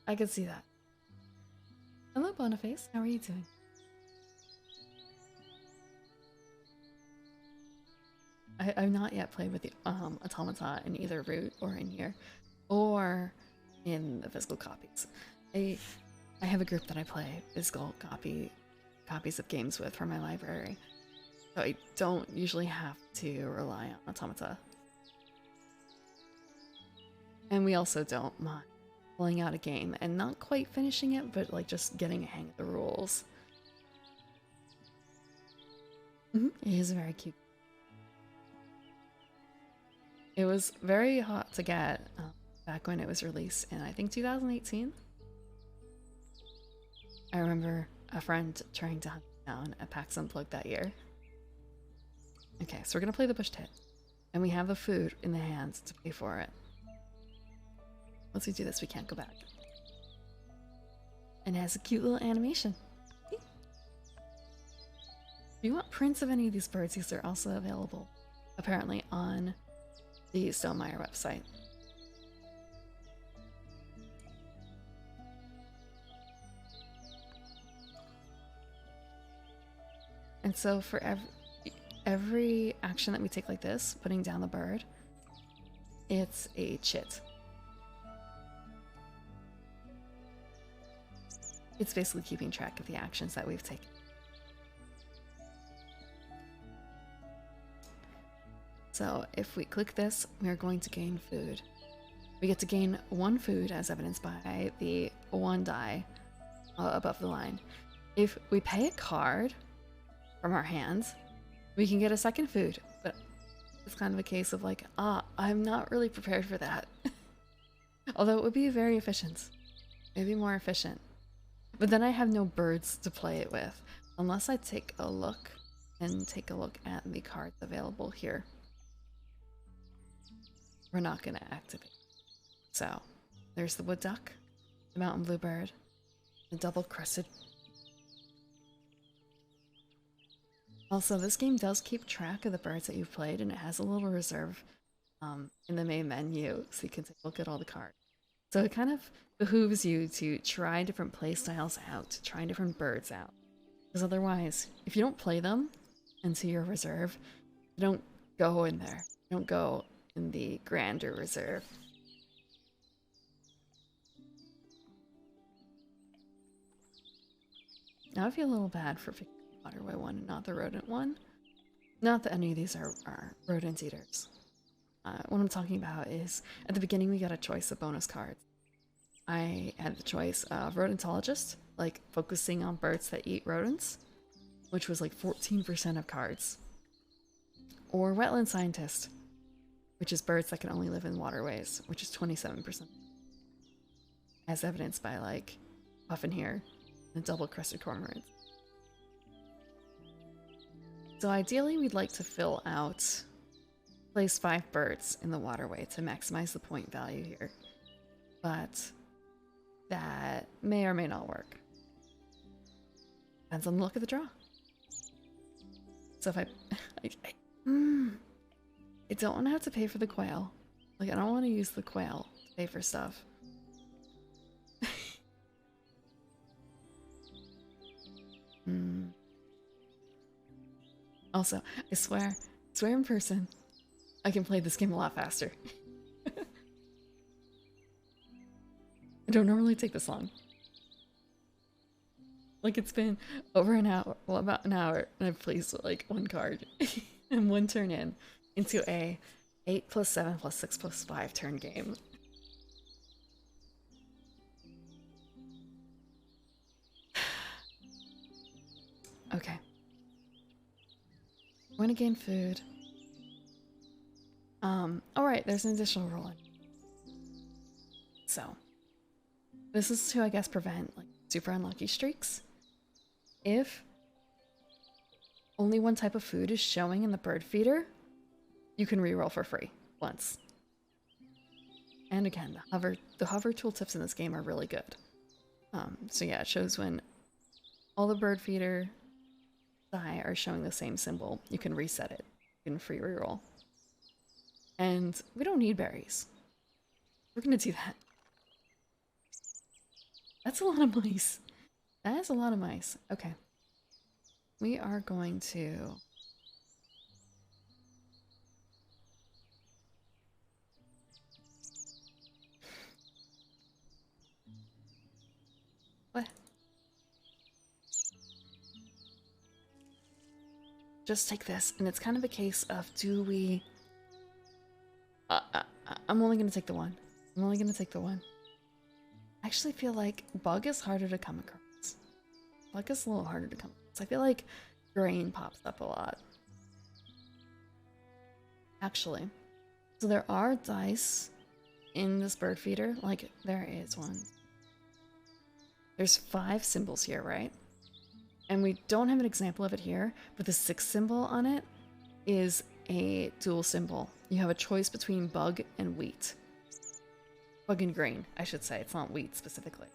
I could see that. Hello, Boniface. How are you doing? I've not yet played with the automata in either route or in here, or in the physical copies. I have a group that I play physical copies of games with from my library, so I don't usually have to rely on automata. And we also don't mind pulling out a game and not quite finishing it, but like just getting a hang of the rules. It is very cute. It was very hot to get back when it was released in, I think, 2018. I remember a friend trying to hunt it down at PAX Unplugged that year. Okay, so we're gonna play the bush tit. And we have the food in the hands to pay for it. Once we do this, we can't go back. And it has a cute little animation. If you want prints of any of these birds, these are also available, apparently, on the Stonemaier website. And so for every action that we take like this, putting down the bird, it's a chit. It's basically keeping track of the actions that we've taken. So if we click this, we are going to gain food. We get to gain 1 food as evidenced by the 1 die above the line. If we pay a card from our hands, we can get a 2nd food, but it's kind of a case of like, I'm not really prepared for that. Although it would be very efficient. It'd be more efficient. But then I have no birds to play it with, unless I take a look at the cards available here. We're not going to activate. So, there's the wood duck, the mountain bluebird, the double-crested. Also, this game does keep track of the birds that you've played, and it has a little reserve in the main menu, so you can take a look at all the cards. So it kind of behooves you to try different play styles out, try different birds out. Because otherwise, if you don't play them into your reserve, you don't go in there. You don't go in the grander reserve. Now I feel a little bad for picking the waterway one and not the rodent one. Not that any of these are rodent eaters. What I'm talking about is, at the beginning we got a choice of bonus cards. I had the choice of rodentologist, like focusing on birds that eat rodents, which was like 14% of cards. Or wetland scientist, which is birds that can only live in waterways, which is 27%. As evidenced by like puffin here and double-crested cormorants. So ideally we'd like to fill out, place 5 birds in the waterway to maximize the point value here. But that may or may not work. Depends on the look of the draw. So if I don't want to have to pay for the quail. Like, I don't want to use the quail to pay for stuff. Also, I swear in person, I can play this game a lot faster. I don't normally take this long. Like, it's been over an hour, well, about an hour, and I've placed like one card and one turn into a 8 plus 7 plus 6 plus 5 turn game. Okay. I'm gonna gain food. Alright, there's an additional rule. So, this is to, I guess, prevent like super unlucky streaks. If only one type of food is showing in the bird feeder, you can reroll for free once. And again, the hover tooltips in this game are really good. So yeah, it shows when all the bird feeder die are showing the same symbol, you can reset it. You can free reroll. And we don't need berries. We're gonna do that. That's a lot of mice. That is a lot of mice. Okay. We are going to... What? Just take this, and it's kind of a case of, do we... I'm only gonna take the one. I'm only gonna take the one. I actually feel like bug is harder to come across. Bug is a little harder to come across. I feel like grain pops up a lot. Actually. So there are dice in this bird feeder. Like, there is one. There's 5 symbols here, right? And we don't have an example of it here, but the 6th symbol on it is a dual symbol. You have a choice between bug and wheat. Bug and grain, I should say. It's not wheat specifically.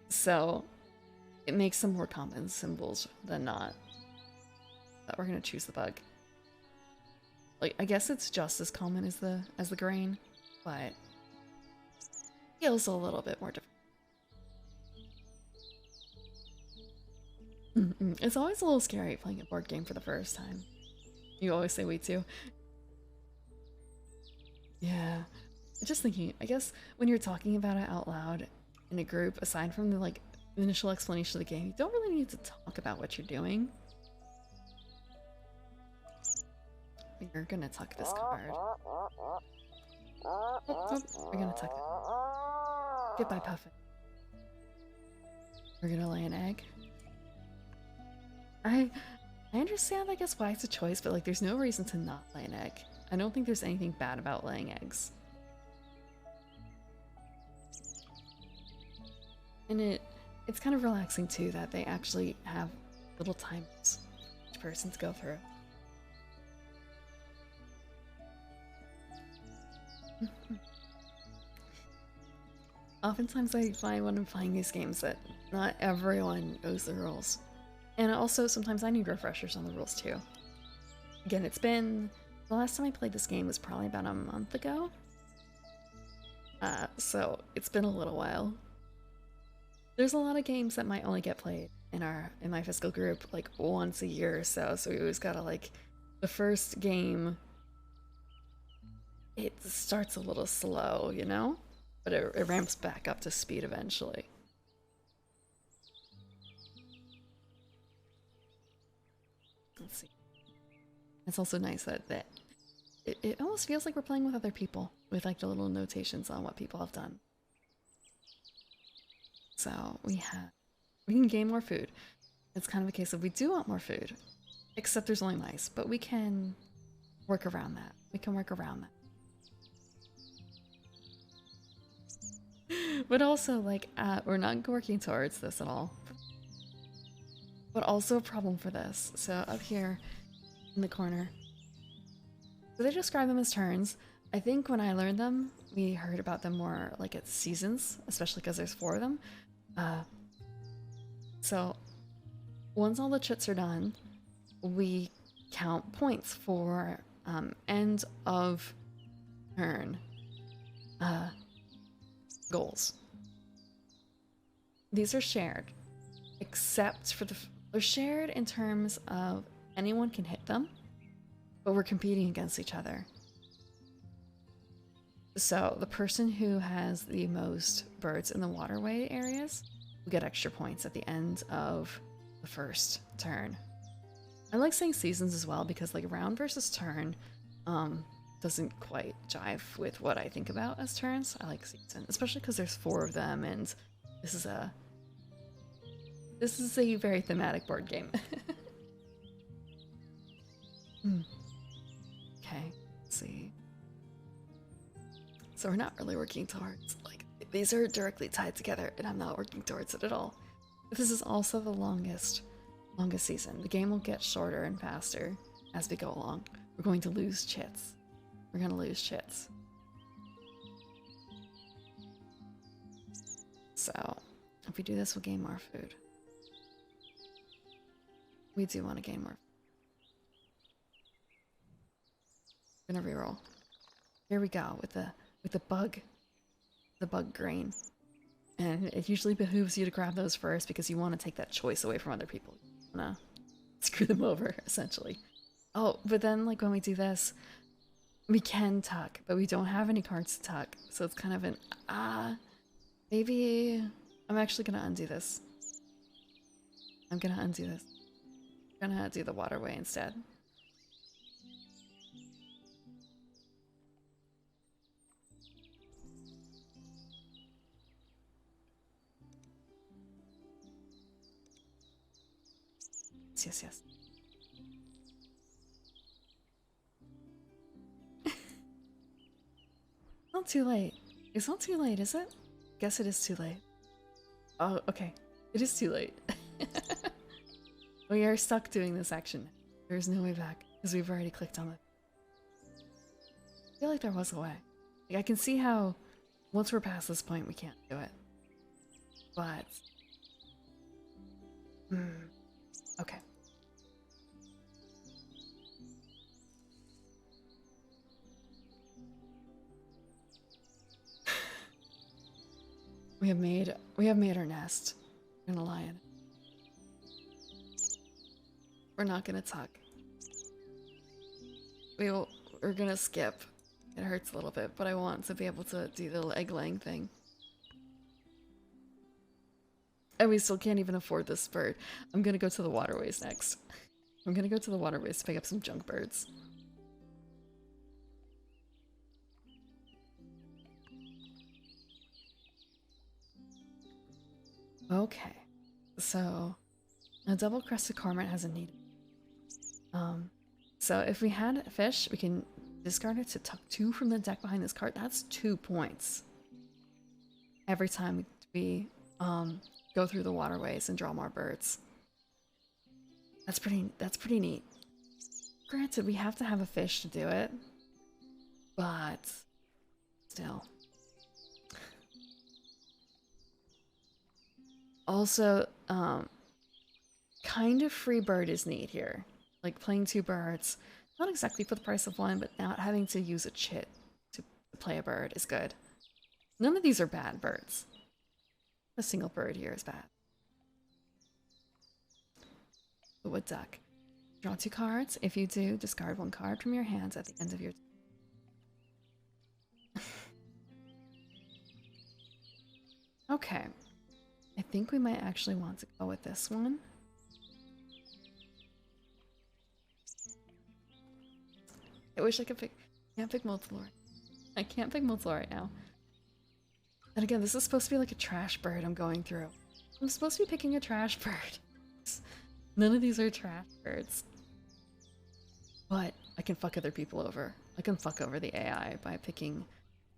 So it makes some more common symbols than not. But we're gonna choose the bug. Like, I guess it's just as common as the grain, but feels a little bit more different. It's always a little scary playing a board game for the first time. You always say wait too. Yeah. Just thinking, I guess when you're talking about it out loud in a group, aside from the like initial explanation of the game, you don't really need to talk about what you're doing. We're gonna tuck this card. Oh, we're gonna tuck it. Goodbye, Puffin. We're gonna lay an egg. I understand, I guess, why it's a choice, but like there's no reason to not lay an egg. I don't think there's anything bad about laying eggs. And it's kind of relaxing too that they actually have little timers for each person to go through. Oftentimes I find when I'm playing these games that not everyone knows the rules. And also sometimes I need refreshers on the rules too. Again, it's been... The last time I played this game was probably about a month ago. So it's been a little while. There's a lot of games that might only get played in my fiscal group like once a year or so, so we always gotta like... The first game... It starts a little slow, you know? But it ramps back up to speed eventually. Let's see. It's also nice that it almost feels like we're playing with other people, with like the little notations on what people have done. So we can gain more food. It's kind of a case of we do want more food, except there's only mice, but we can work around that. We can work around that. But also, like, we're not working towards this at all. But also a problem for this. So up here in the corner, so they describe them as turns. I think when I learned them, we heard about them more like at seasons, especially because there's 4 of them. So once all the chits are done, we count points for end of turn goals. These are shared, except for They're shared in terms of anyone can hit them, but we're competing against each other. So the person who has the most birds in the waterway areas will get extra points at the end of the first turn. I like saying seasons as well because like round versus turn doesn't quite jive with what I think about as turns. I like season, especially because there's 4 of them and this is a very thematic board game. Okay, let's see. So we're not really working towards, like, these are directly tied together and I'm not working towards it at all. This is also the longest season. The game will get shorter and faster as we go along. We're going to lose chits. We're gonna lose chits. So, if we do this, we'll gain more food. We do want to gain more. I'm gonna reroll. Here we go with the bug grain. And it usually behooves you to grab those first because you want to take that choice away from other people. You wanna screw them over, essentially. Oh, but then like when we do this, we can tuck, but we don't have any cards to tuck. So it's kind of an, maybe I'm actually gonna undo this. I'm gonna undo this. I'm gonna do the waterway instead. Yes, yes. Not too late. It's not too late, is it? Guess it is too late. Oh, okay. It is too late. We are stuck doing this action. There's no way back, because we've already clicked on it. I feel like there was a way. Like, I can see how, once we're past this point, we can't do it. But... okay. We have made our nest. We're gonna lie in it. We're not gonna tuck. We're gonna skip. It hurts a little bit, but I want to be able to do the egg laying thing. And we still can't even afford this bird. I'm gonna go to the waterways next. I'm gonna go to the waterways to pick up some junk birds. Okay, so a double-crested cormorant has a need. So if we had a fish, we can discard it to tuck 2 from the deck behind this card. That's 2 points every time we go through the waterways and draw more birds. That's pretty neat. Granted, we have to have a fish to do it, but still. Also, kind of free bird is neat here. Like playing 2 birds, not exactly for the price of 1, but not having to use a chit to play a bird is good. None of these are bad birds. A single bird here is bad. The wood duck. Draw 2 cards. If you do, discard 1 card from your hands at the end of your Okay. I think we might actually want to go with this one. I wish I could pick. I can't pick multiple. I can't pick multiple right now. And again, this is supposed to be like a trash bird I'm going through. I'm supposed to be picking a trash bird. None of these are trash birds. But I can fuck other people over. I can fuck over the AI by picking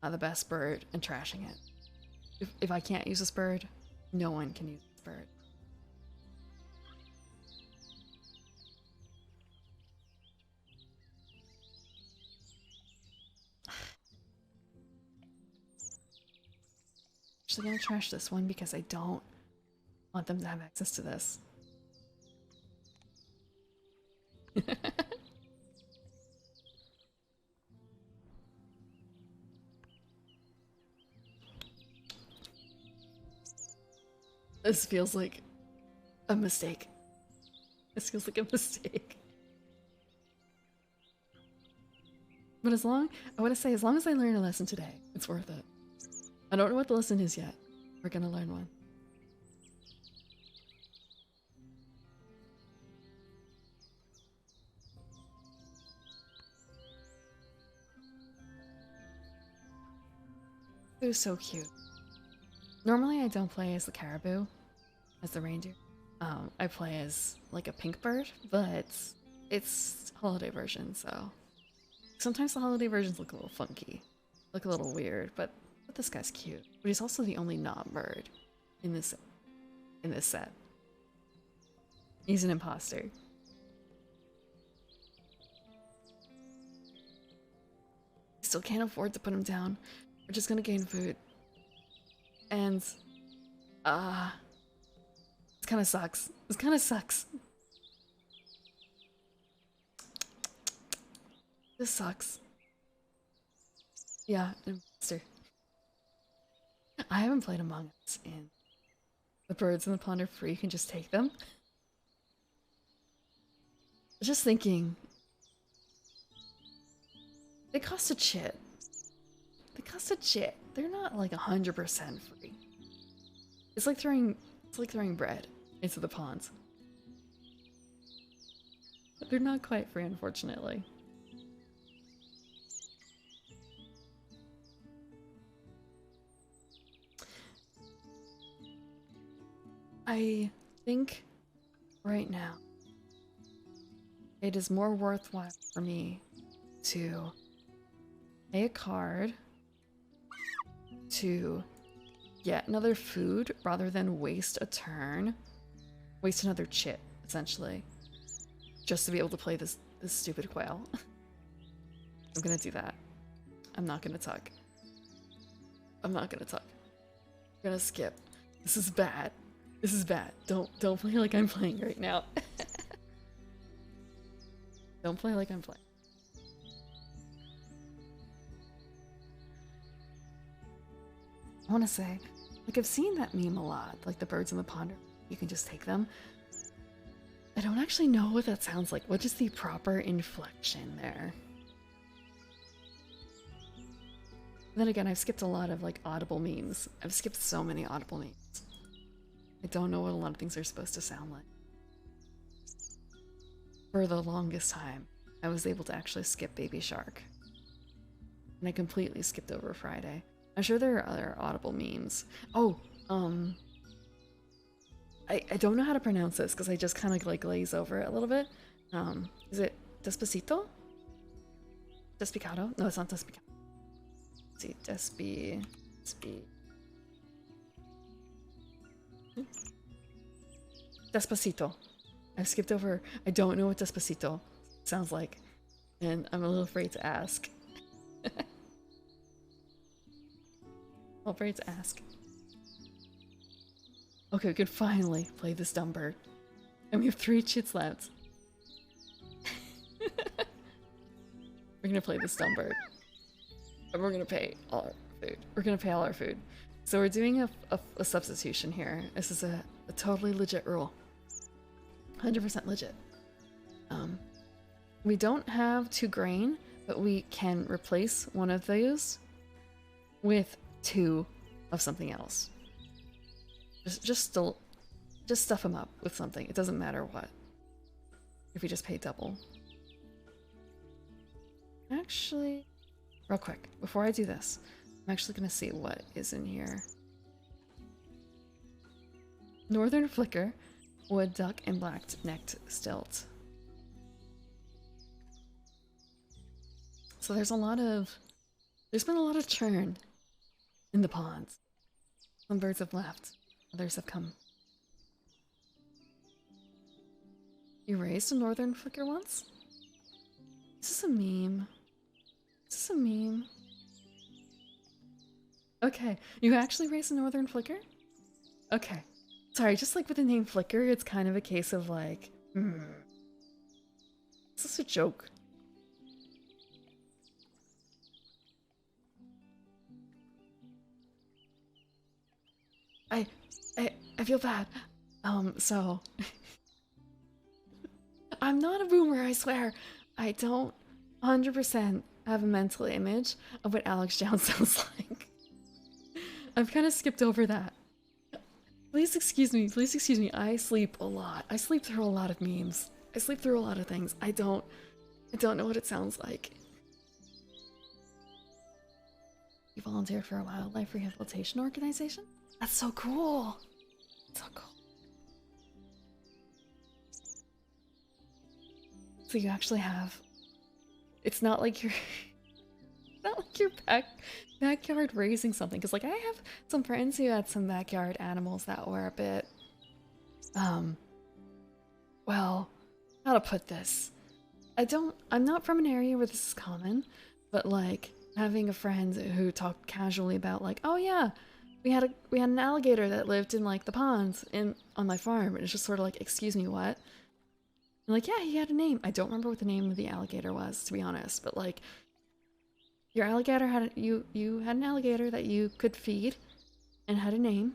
the best bird and trashing it. If I can't use this bird, no one can use this bird. Actually gonna trash this one because I don't want them to have access to this. This feels like a mistake. This feels like a mistake. But I want to say, as long as I learn a lesson today, it's worth it. I don't know what the lesson is yet. We're gonna learn one. It was so cute. Normally I don't play as the caribou, as the reindeer. I play as like a pink bird, but it's holiday version, so sometimes the holiday versions look a little funky, look a little weird, but this guy's cute. But he's also the only non-bird in this set. He's an imposter. Still can't afford to put him down. We're just gonna gain food. And this kinda sucks. This kinda sucks. This sucks. Yeah, imposter. I haven't played Among Us in the birds in the pond are free, you can just take them. Just thinking. They cost a chit. They cost a chit. They're not like 100% free. It's like throwing bread into the ponds. But they're not quite free, unfortunately. I think right now it is more worthwhile for me to pay a card to get another food rather than waste a turn, waste another chit, essentially, just to be able to play this stupid quail. I'm gonna do that. I'm not gonna tug. I'm not gonna tug. I'm gonna skip. This is bad. This is bad. Don't play like I'm playing right now. Don't play like I'm playing. I want to say, like, I've seen that meme a lot, like the birds in the pond, you can just take them. I don't actually know what that sounds like. What is the proper inflection there? Then again, I've skipped a lot of like audible memes. I've skipped so many audible memes. I don't know what a lot of things are supposed to sound like. For the longest time, I was able to actually skip Baby Shark. And I completely skipped over Friday. I'm sure there are other audible memes. Oh, I don't know how to pronounce this because I just kind of like glaze over it a little bit. Is it Despacito? Despicado? No, it's not Despicado. Let's see, Despacito. I've skipped over. I don't know what Despacito sounds like, and I'm a little afraid to ask. I'm afraid to ask. Okay, we could finally play this dumb bird. And we have 3 chits left. We're gonna play this dumb bird. And we're gonna pay all our food. We're gonna pay all our food. So we're doing a substitution here. This is a totally legit rule. 100% legit. We don't have 2 grain, but we can replace one of those with 2 of something else. Just stuff them up with something. It doesn't matter what. If we just pay double. Actually, real quick, before I do this, I'm actually gonna see what is in here. Northern Flicker, Wood Duck, and Black-necked Stilt. So there's been a lot of churn in the ponds. Some birds have left, others have come. You raised a Northern Flicker once? Is this a meme? Is this a meme? Okay, you actually raised a Northern Flicker? Okay. Sorry, just like with the name Flicker, it's kind of a case of like, is this a joke? I feel bad. So I'm not a boomer, I swear. I don't 100% have a mental image of what Alex Jones sounds like. I've kind of skipped over that. Please excuse me, please excuse me. I sleep a lot. I sleep through a lot of memes. I sleep through a lot of things. I don't know what it sounds like. You volunteer for a wildlife rehabilitation organization? That's so cool. So cool. So you actually have, it's not like you're not like your backyard raising something, because like I have some friends who had some backyard animals that were a bit well, how to put this, I'm not from an area where this is common, but like having a friend who talked casually about like, oh yeah, we had an alligator that lived in like the ponds on my farm, and it's just sort of like, excuse me, what? And like, yeah, he had a name. I don't remember what the name of the alligator was, to be honest, but like, your alligator had you had an alligator that you could feed and had a name,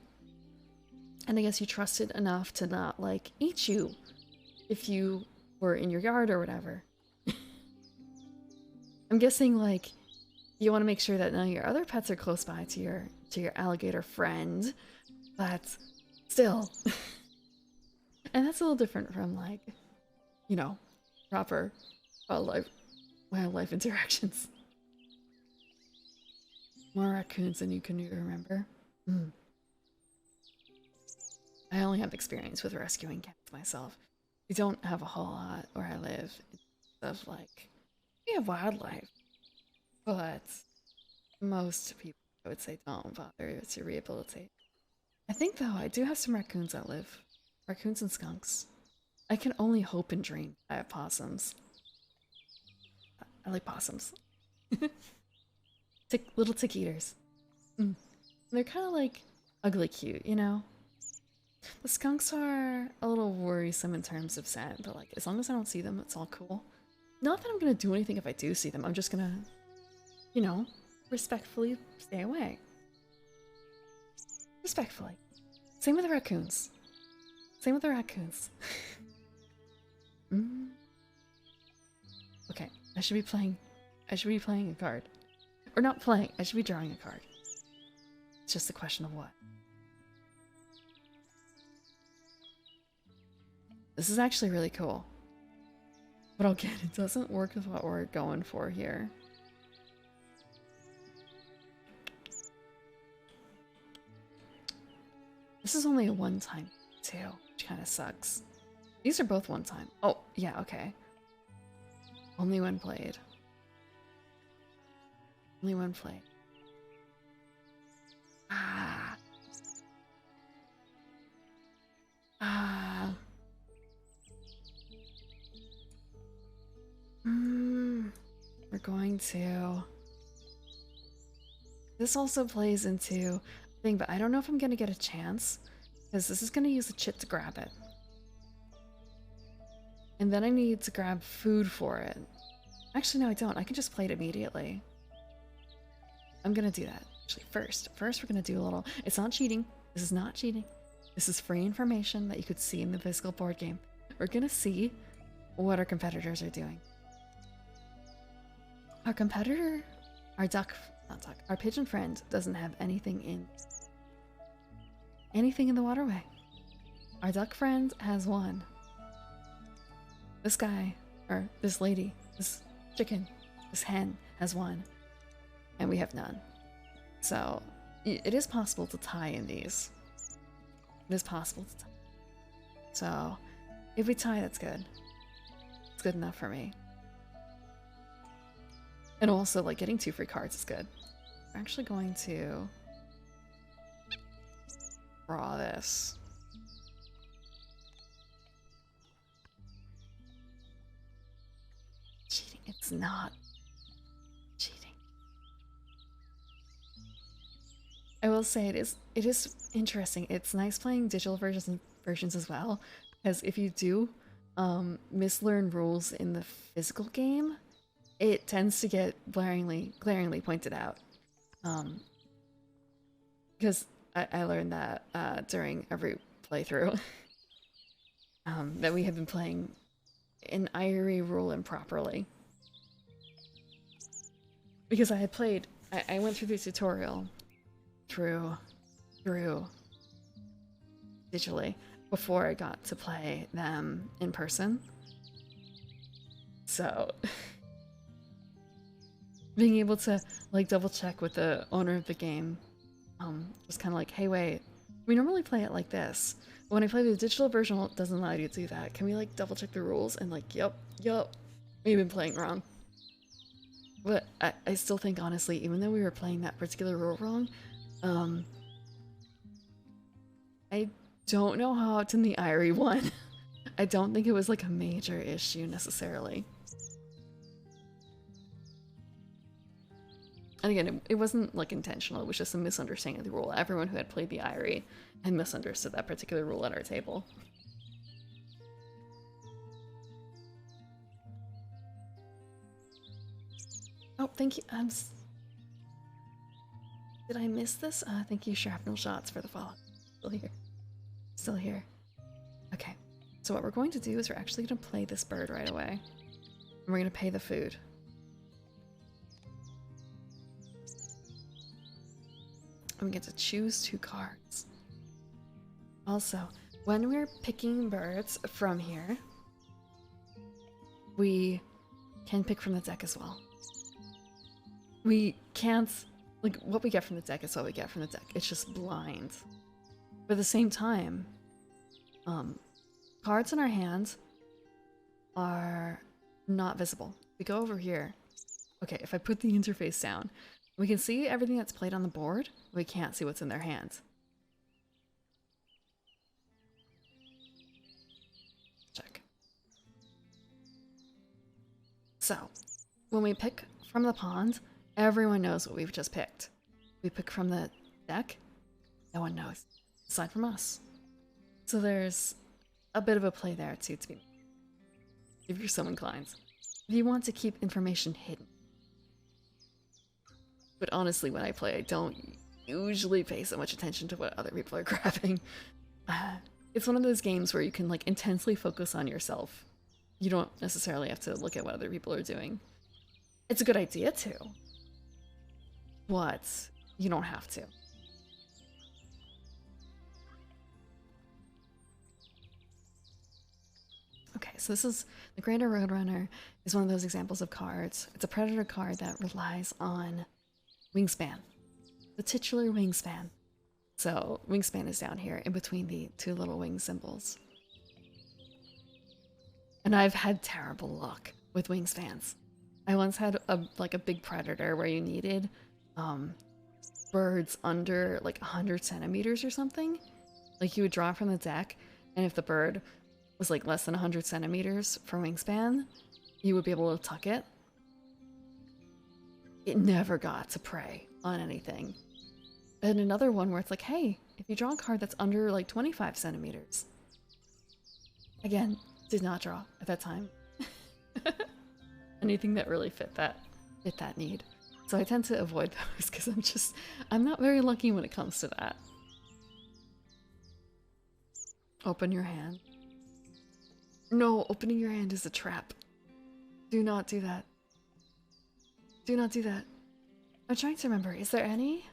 and I guess you trusted enough to not like eat you if you were in your yard or whatever. I'm guessing like you want to make sure that none of your other pets are close by to your alligator friend, but still. And that's a little different from like, you know, proper wildlife interactions. More raccoons than you can remember. I only have experience with rescuing cats myself. We don't have a whole lot where I live of like, we have wildlife, but most people, I would say, don't bother to rehabilitate. I think though, I do have some raccoons that live. Raccoons and skunks. I can only hope and dream I have possums. I like possums. Little tick eaters. They're kind of like ugly cute, you know? The skunks are a little worrisome in terms of scent, but like as long as I don't see them, it's all cool. Not that I'm gonna do anything if I do see them, I'm just gonna, you know, respectfully stay away. Respectfully. Same with the raccoons. Same with the raccoons. Okay, I should be playing a card. Or not playing, I should be drawing a card. It's just a question of what. This is actually really cool. But again, it doesn't work with what we're going for here. This is only a one-time too, which kind of sucks. These are both one-time. Oh, yeah, okay. Only when played. Only when played. Ah. We're going to... This also plays into thing, but I don't know if I'm gonna get a chance, because this is gonna use a chit to grab it. And then I need to grab food for it. Actually, no, I don't. I can just play it immediately. I'm gonna do that. Actually, first we're gonna do a little... It's not cheating. This is not cheating. This is free information that you could see in the physical board game. We're gonna see what our competitors are doing. Our competitor, our pigeon friend doesn't have anything in the waterway. Our duck friend has one. This guy, or this lady, this chicken, this hen has one, and we have none. So it is possible to tie in these. It is possible to tie. So if we tie, that's good. It's good enough for me. And also, like, getting 2 free cards is good. We're actually going to draw this. Cheating. It's not cheating. I will say it is interesting. It's nice playing digital versions as well, because if you do mislearn rules in the physical game, it tends to get glaringly pointed out. Because I learned that during every playthrough that we have been playing an Irie rule improperly. Because I had played, I went through the tutorial through digitally before I got to play them in person. So being able to like double check with the owner of the game was kind of like, hey, wait, we normally play it like this. But when I play the digital version, it doesn't allow you to do that. Can we like double check the rules? And like, yep, we've been playing wrong. But I still think, honestly, even though we were playing that particular rule wrong, I don't know how often the Irie won. I don't think it was like a major issue necessarily. And again, it wasn't like intentional, it was just a misunderstanding of the rule. Everyone who had played the Irie had misunderstood that particular rule at our table. Oh, thank you. Did I miss this? Thank you, Shrapnel Shots, for the follow. Still here. Still here. Okay. So what we're going to do is we're actually going to play this bird right away. And we're going to pay the food. And we get to choose 2 cards. Also, when we're picking birds from here, we can pick from the deck as well. We can't, like, what we get from the deck is what we get from the deck. It's just blind. But at the same time, cards in our hands are not visible. We go over here. Okay, if I put the interface down, we can see everything that's played on the board. We can't see what's in their hands. Check. So, when we pick from the pond, everyone knows what we've just picked. We pick from the deck, no one knows, aside from us. So there's a bit of a play there too, to be, if you're so inclined. If you want to keep information hidden. But honestly, when I play, I don't usually pay so much attention to what other people are grabbing. It's one of those games where you can like intensely focus on yourself. You don't necessarily have to look at what other people are doing. It's a good idea to, but you don't have to. Okay, so this is the Greater Roadrunner is one of those examples of cards. It's a predator card that relies on Wingspan, the titular Wingspan. So Wingspan is down here in between the 2 little wing symbols. And I've had terrible luck with Wingspans. I once had a big predator where you needed birds under like 100 centimeters or something. Like you would draw from the deck, and if the bird was like less than 100 centimeters for Wingspan, you would be able to tuck it. It never got to prey on anything. And another one where it's like, hey, if you draw a card that's under like 25 centimeters. Again, did not draw at that time. Anything that really fit that need. So I tend to avoid those because I'm not very lucky when it comes to that. Open your hand. No, opening your hand is a trap. Do not do that. Do not do that. I'm trying to remember, is there any?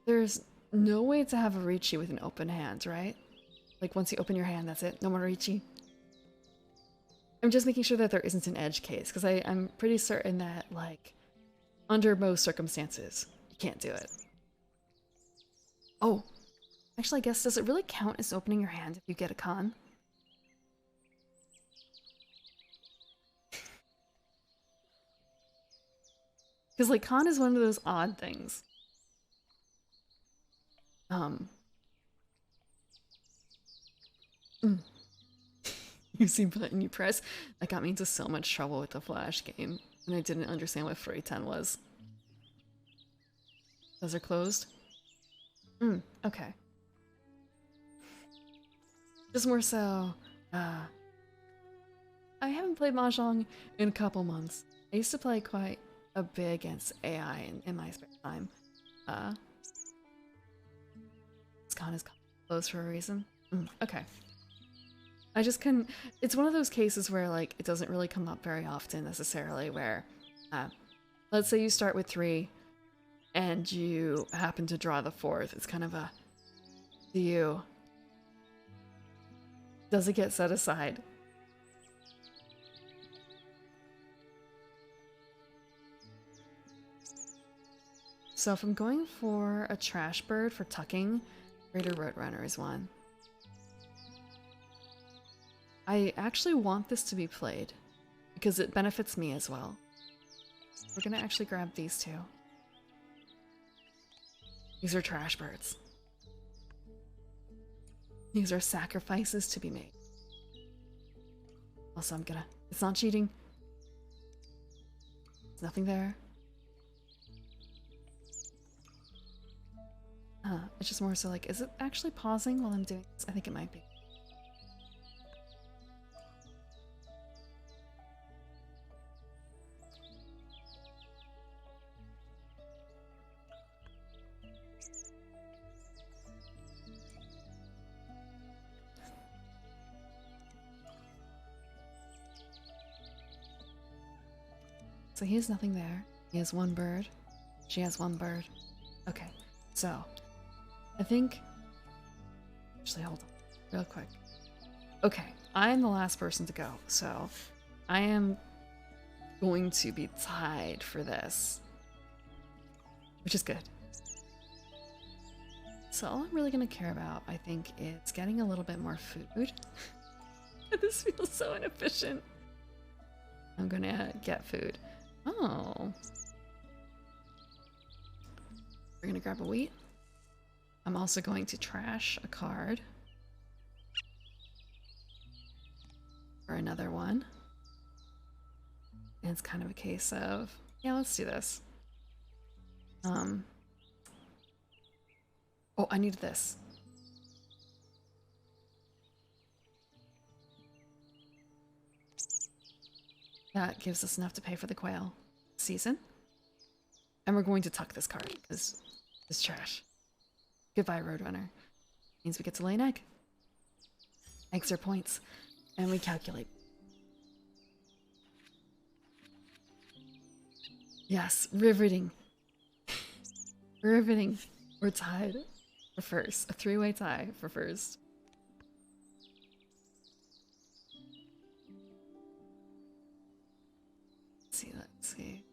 There's no way to have a Riichi with an open hand, right? Like once you open your hand, that's it. No more Riichi. I'm just making sure that there isn't an edge case, because I'm pretty certain that, like, under most circumstances, you can't do it. Oh, actually, I guess, does it really count as opening your hand if you get a con? Because, like, con is one of those odd things. You see button you press. That got me into so much trouble with the Flash game, and I didn't understand what Furry 10 was. Those are closed? Okay. Just more so, I haven't played Mahjong in a couple months. I used to play quite a bit against AI in my spare time. This con is closed for a reason. Okay. I just couldn't. It's one of those cases where like it doesn't really come up very often necessarily. Where, let's say you start with 3, and you happen to draw the 4th. It's kind of a, does it get set aside? So if I'm going for a trash bird for tucking, Raider Roadrunner is one. I actually want this to be played because it benefits me as well. We're gonna actually grab these 2. These are trash birds. These are sacrifices to be made. Also, it's not cheating. There's nothing there. It's just more so like, is it actually pausing while I'm doing this? I think it might be. So he has nothing there. He has 1 bird. She has 1 bird. Okay, so I think... Actually, hold on real quick. Okay, I'm the last person to go, so I am going to be tied for this, which is good. So all I'm really going to care about, I think, is getting a little bit more food. This feels so inefficient. I'm gonna get food. Oh. We're gonna grab a wheat. I'm also going to trash a card. Or another one. And it's kind of a case of, yeah, let's do this. Oh, I need this. That gives us enough to pay for the quail season. And we're going to tuck this card because it's trash. Goodbye, Roadrunner. Means we get to lay an egg. Eggs are points. And we calculate. Yes, riveting. Riveting. We're tied for first. A 3-way tie for first. Let's see.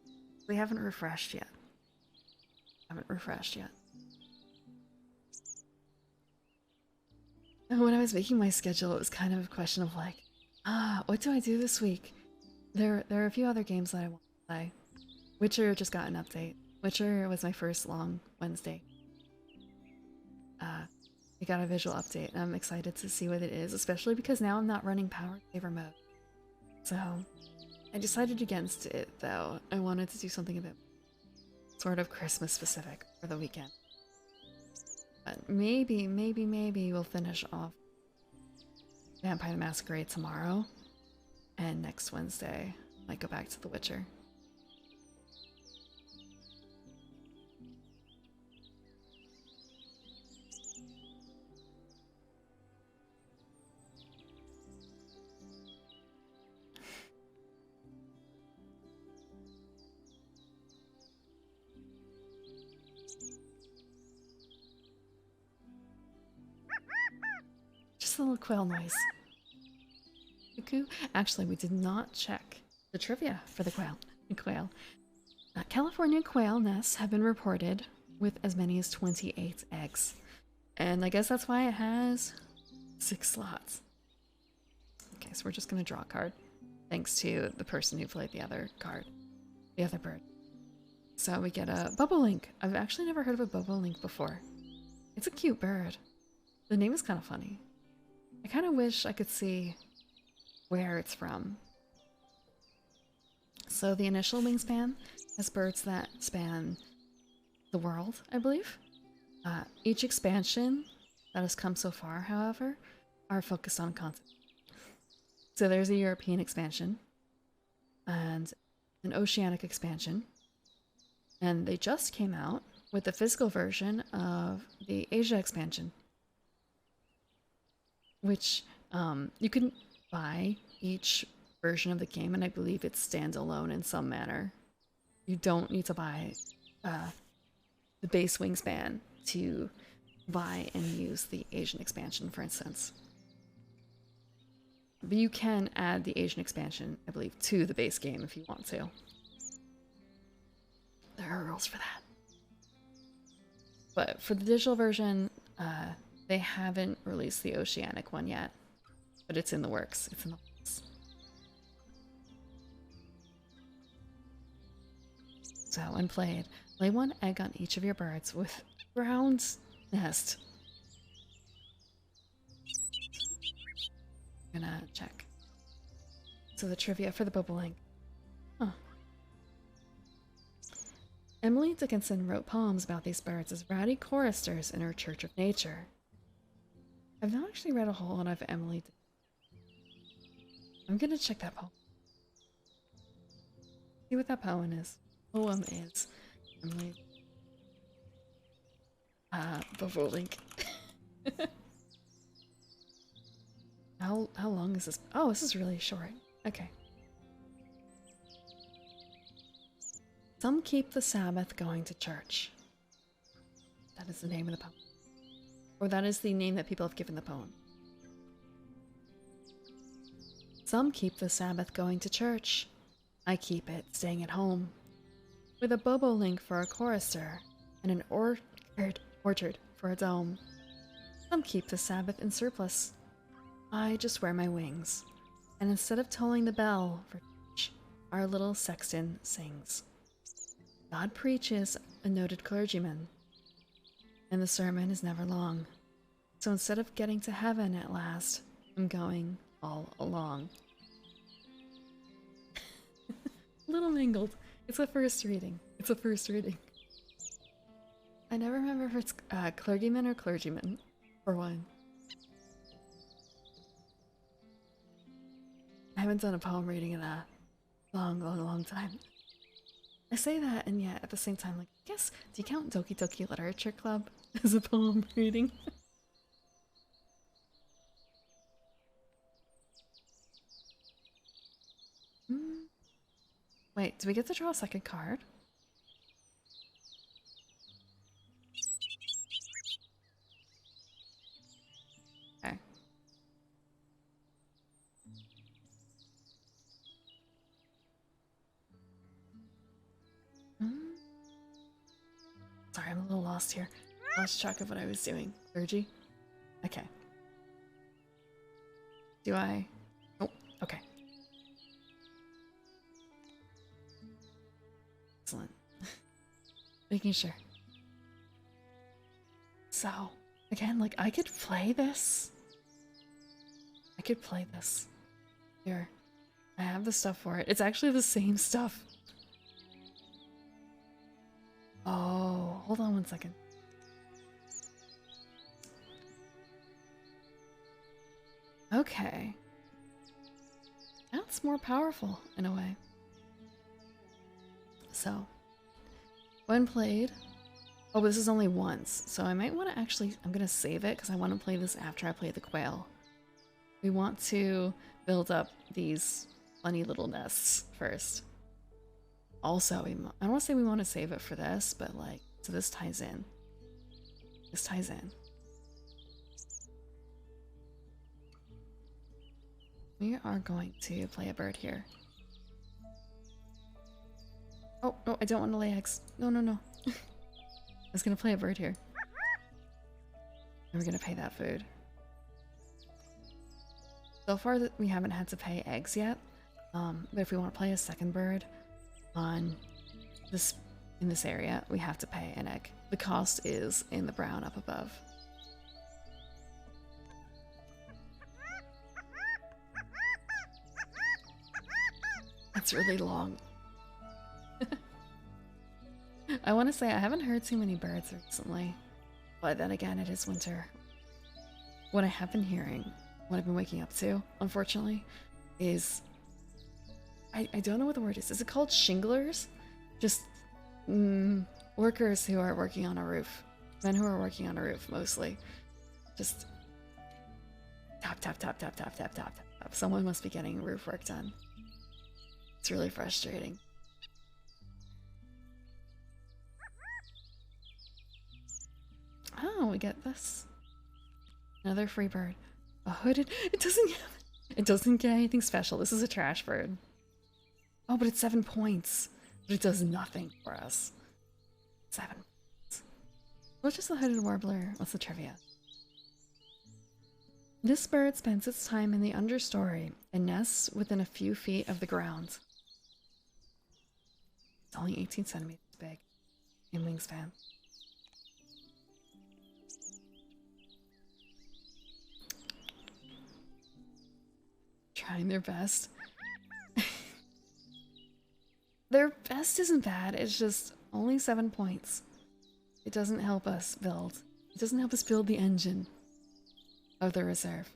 We haven't refreshed yet. And when I was making my schedule, it was kind of a question of like, what do I do this week? There are a few other games that I want to play. Witcher just got an update. Witcher was my first long Wednesday. It got a visual update, and I'm excited to see what it is, especially because now I'm not running power saver mode. So I decided against it, though. I wanted to do something a bit sort of Christmas specific for the weekend. But maybe we'll finish off Vampire the Masquerade tomorrow, and next Wednesday might go back to The Witcher. Just a little quail noise. Cuckoo. Actually, we did not check the trivia for the quail. California quail nests have been reported with as many as 28 eggs. And I guess that's why it has 6 slots. Okay, so we're just going to draw a card. Thanks to the person who played the other card. The other bird. So we get a Bobolink. I've actually never heard of a Bobolink before. It's a cute bird. The name is kind of funny. I kind of wish I could see where it's from. So the initial Wingspan has birds that span the world, I believe. Each expansion that has come so far, however, are focused on continent. So there's a European expansion and an Oceanic expansion. And they just came out with the physical version of the Asia expansion, which You can buy each version of the game, and I believe it's standalone in some manner. You don't need to buy the base Wingspan to buy and use the Asian expansion, for instance. But you can add the Asian expansion, I believe, to the base game if you want to. There are rules for that. But for the digital version, they haven't released the Oceanic one yet. But it's in the works. It's in the works. So, when played, lay one egg on each of your birds with ground nest. I'm gonna check. So the trivia for the Bobolink. Huh. Emily Dickinson wrote poems about these birds as rowdy choristers in her Church of Nature. I've not actually read a whole lot of Emily. I'm gonna check that poem. See what that poem is. Emily. Bobolink. How long is this? Oh, this is really short. Okay. Some keep the Sabbath going to church. That is the name of the poem. Or that is the name that people have given the poem. Some keep the Sabbath going to church. I keep it staying at home. With a bobolink for a chorister and an orchard for a dome. Some keep the Sabbath in surplus. I just wear my wings, and instead of tolling the bell for church, our little sexton sings. God preaches, a noted clergyman, and the sermon is never long. So instead of getting to heaven at last, I'm going all along. Little mangled. It's a first reading. It's a first reading. I never remember if it's clergyman or clergyman, for one. I haven't done a poem reading in a long time. I say that, and yet at the same time, like, I guess, do you count Doki Doki Literature Club as a poem reading? Wait, do we get to draw a second card? Okay. Sorry, I'm a little lost here. Lost track of what I was doing. Clergy? Okay. Do I? Oh, okay. Excellent. Making sure. So, again, like, I could play this. I could play this. Here. I have the stuff for it. It's actually the same stuff. Oh, hold on one second. Okay. That's more powerful, in a way. So, when played... Oh, this is only once, so I might want to actually... I'm going to save it, because I want to play this after I play the quail. We want to build up these funny little nests first. Also, I don't want to say we want to save it for this, but like, so this ties in. This ties in. We are going to play a bird here. Oh, no, I don't want to lay eggs. No. I was going to play a bird here. And we're going to pay that food. So far, we haven't had to pay eggs yet. But if we want to play a second bird on this in this area, we have to pay an egg. The cost is in the brown up above. That's really long. I want to say I haven't heard too many birds recently, but then again, it is winter. What I have been hearing, what I've been waking up to, unfortunately, is I don't know what the word is. Is it called shinglers? Just workers who are working on a roof. Men who are working on a roof, mostly. Just... tap, tap, tap, tap, tap, tap, tap, tap. Someone must be getting roof work done. It's really frustrating. Oh, we get this. Another free bird. A hooded. It doesn't get anything special. This is a trash bird. Oh, but it's 7 points. But it does nothing for us. 7 points. What's just the hooded warbler? What's the trivia? This bird spends its time in the understory and nests within a few feet of the ground. It's only 18 centimeters big in wingspan. Trying their best. Their best isn't bad, it's just only 7 points. It doesn't help us build. It doesn't help us build the engine of the reserve.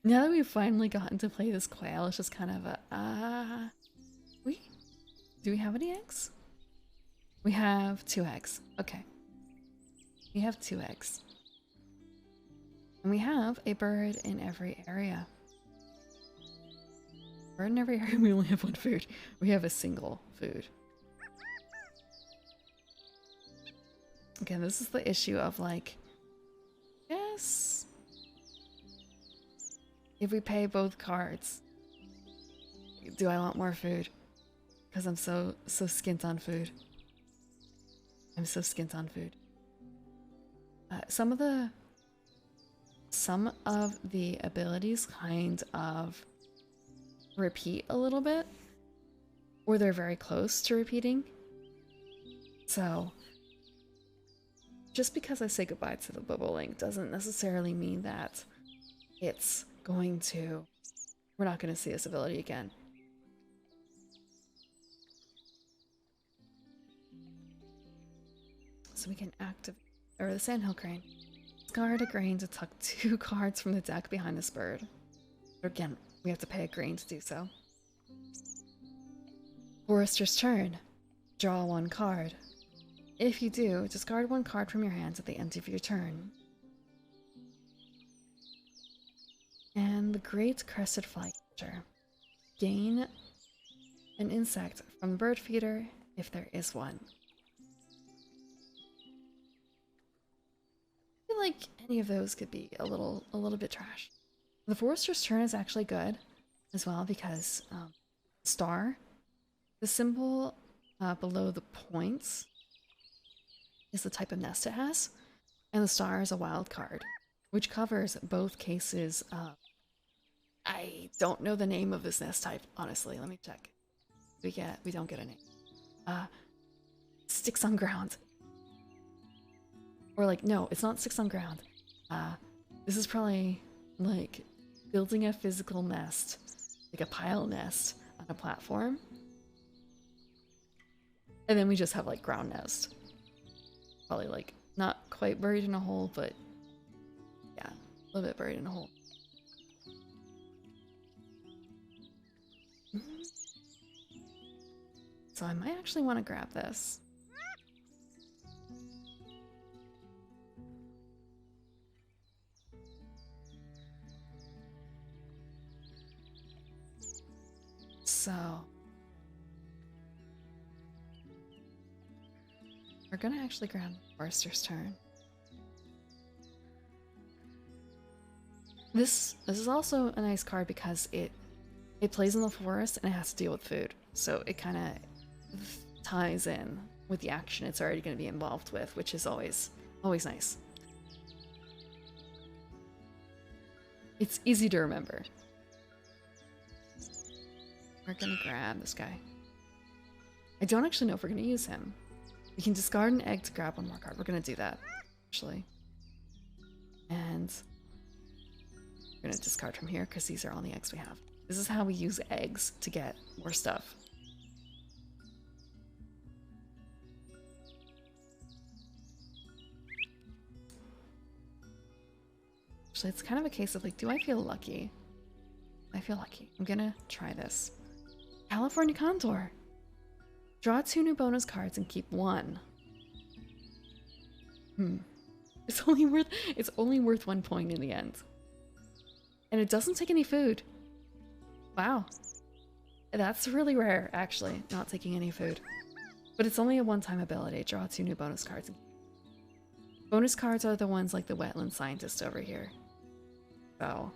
Now that we've finally gotten to play this quail, it's just kind of a, do we have any eggs? We have 2 eggs. Okay. We have 2 eggs. And we have a bird in every area. Bird in every area, we only have 1 food. We have a single food. Again, this is the issue of like, yes. If we pay both cards, do I want more food? Because I'm so skint on food. I'm so skint on food. Some of the abilities kind of repeat a little bit, or they're very close to repeating. So just because I say goodbye to the bubble link doesn't necessarily mean that it's going to, we're not going to see this ability again. So we can activate, or the sandhill crane. Discard a grain to tuck 2 cards from the deck behind this bird. But again, we have to pay a grain to do so. Forester's turn. Draw 1 card. If you do, discard 1 card from your hands at the end of your turn. And the Great Crested Flycatcher. Gain an insect from the bird feeder if there is one. I feel like any of those could be a little bit trash. The Forester's turn is actually good as well because star, the symbol below the points, is the type of nest it has, and the star is a wild card, which covers both cases. I don't know the name of this nest type, honestly. Let me check. We don't get a name. Sticks on ground. Or like, no, it's not sticks on ground. This is probably like building a physical nest, like a pile nest on a platform. And then we just have like ground nest. Probably like not quite buried in a hole, but yeah, a little bit buried in a hole. So I might actually want to grab this. So we're gonna actually grab Forester's turn. This is also a nice card because it plays in the forest and it has to deal with food. So it kind of ties in with the action it's already going to be involved with, which is always nice. It's easy to remember. We're gonna grab this guy. I don't actually know if we're gonna use him. We can discard an egg to grab 1 more card. We're gonna do that, actually. And we're gonna discard from here because these are all the eggs we have. This is how we use eggs to get more stuff. Actually, it's kind of a case of like, do I feel lucky? I feel lucky. I'm gonna try this. California Condor. Draw 2 new bonus cards and keep 1. It's only worth 1 point in the end. And it doesn't take any food. Wow. That's really rare, actually, not taking any food. But it's only a one-time ability. Draw 2 new bonus cards. Bonus cards are the ones like the wetland scientist over here. So.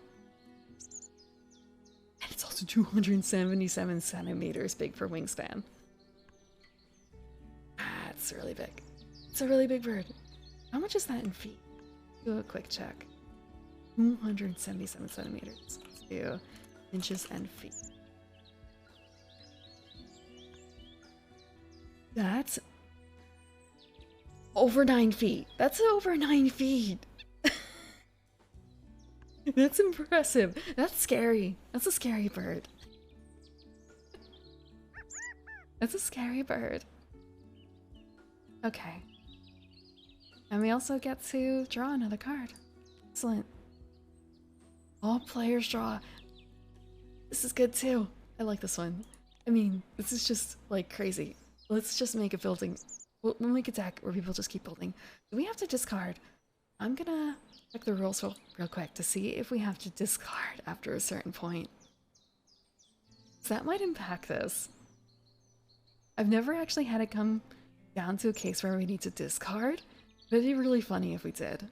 And it's also 277 centimeters big for wingspan. Ah, it's really big. It's a really big bird. How much is that in feet? Do a quick check. 277 centimeters. Let's do inches and feet. That's over 9 feet. That's over 9 feet. That's impressive. That's scary. That's a scary bird. That's a scary bird. Okay. And we also get to draw another card. Excellent. All players draw. This is good too. I like this one. I mean, this is just like crazy. Let's just make a building. We'll make a deck where people just keep building. Do we have to discard? I'm gonna check the rules real quick to see if we have to discard after a certain point. So that might impact this. I've never actually had it come down to a case where we need to discard, but it'd be really funny if we did.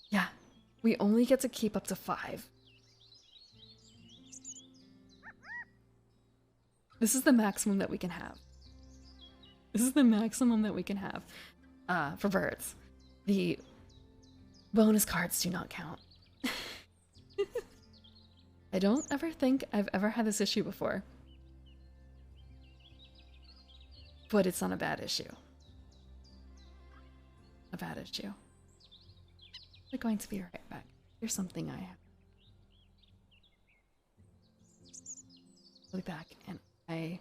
Yeah, we only get to keep up to 5. This is the maximum that we can have. This is the maximum that we can have for birds. The bonus cards do not count. I don't ever think I've ever had this issue before. But it's not a bad issue. A bad issue. We're going to be right back. Here's something I have. I'll be back and I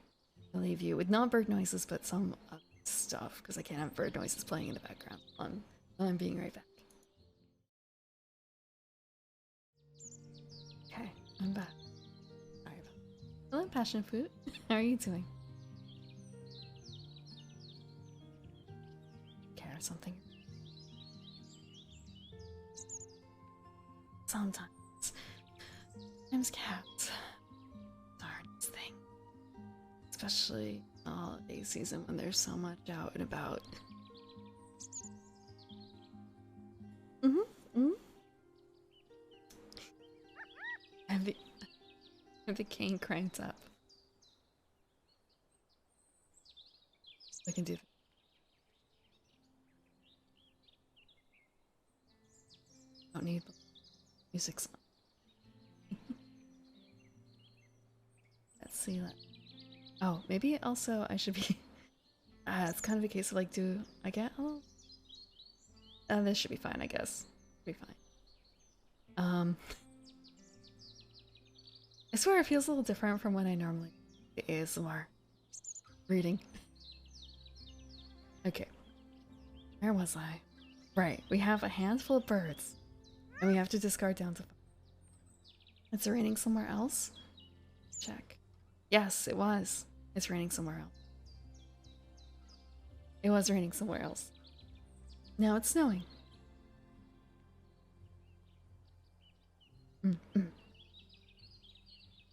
leave you with not bird noises, but some stuff, because I can't have bird noises playing in the background. I'm being right back. Okay, I'm back. Alright. Hello, Passion Fruit. How are you doing? Care something? Sometimes cats. Darnest thing. Especially holiday season when there's so much out and about. And the cane cranked up. I can do that. Don't need music song. Let's see that. Oh, maybe also I should be. It's kind of a case of like, do I get? Oh, this should be fine, I guess. Be fine. I swear it feels a little different from when I normally do ASMR reading. Okay, where was I? Right, we have a handful of birds, and we have to discard down to 5. It's raining somewhere else? Check. Yes, it was. It's raining somewhere else. It was raining somewhere else. Now it's snowing.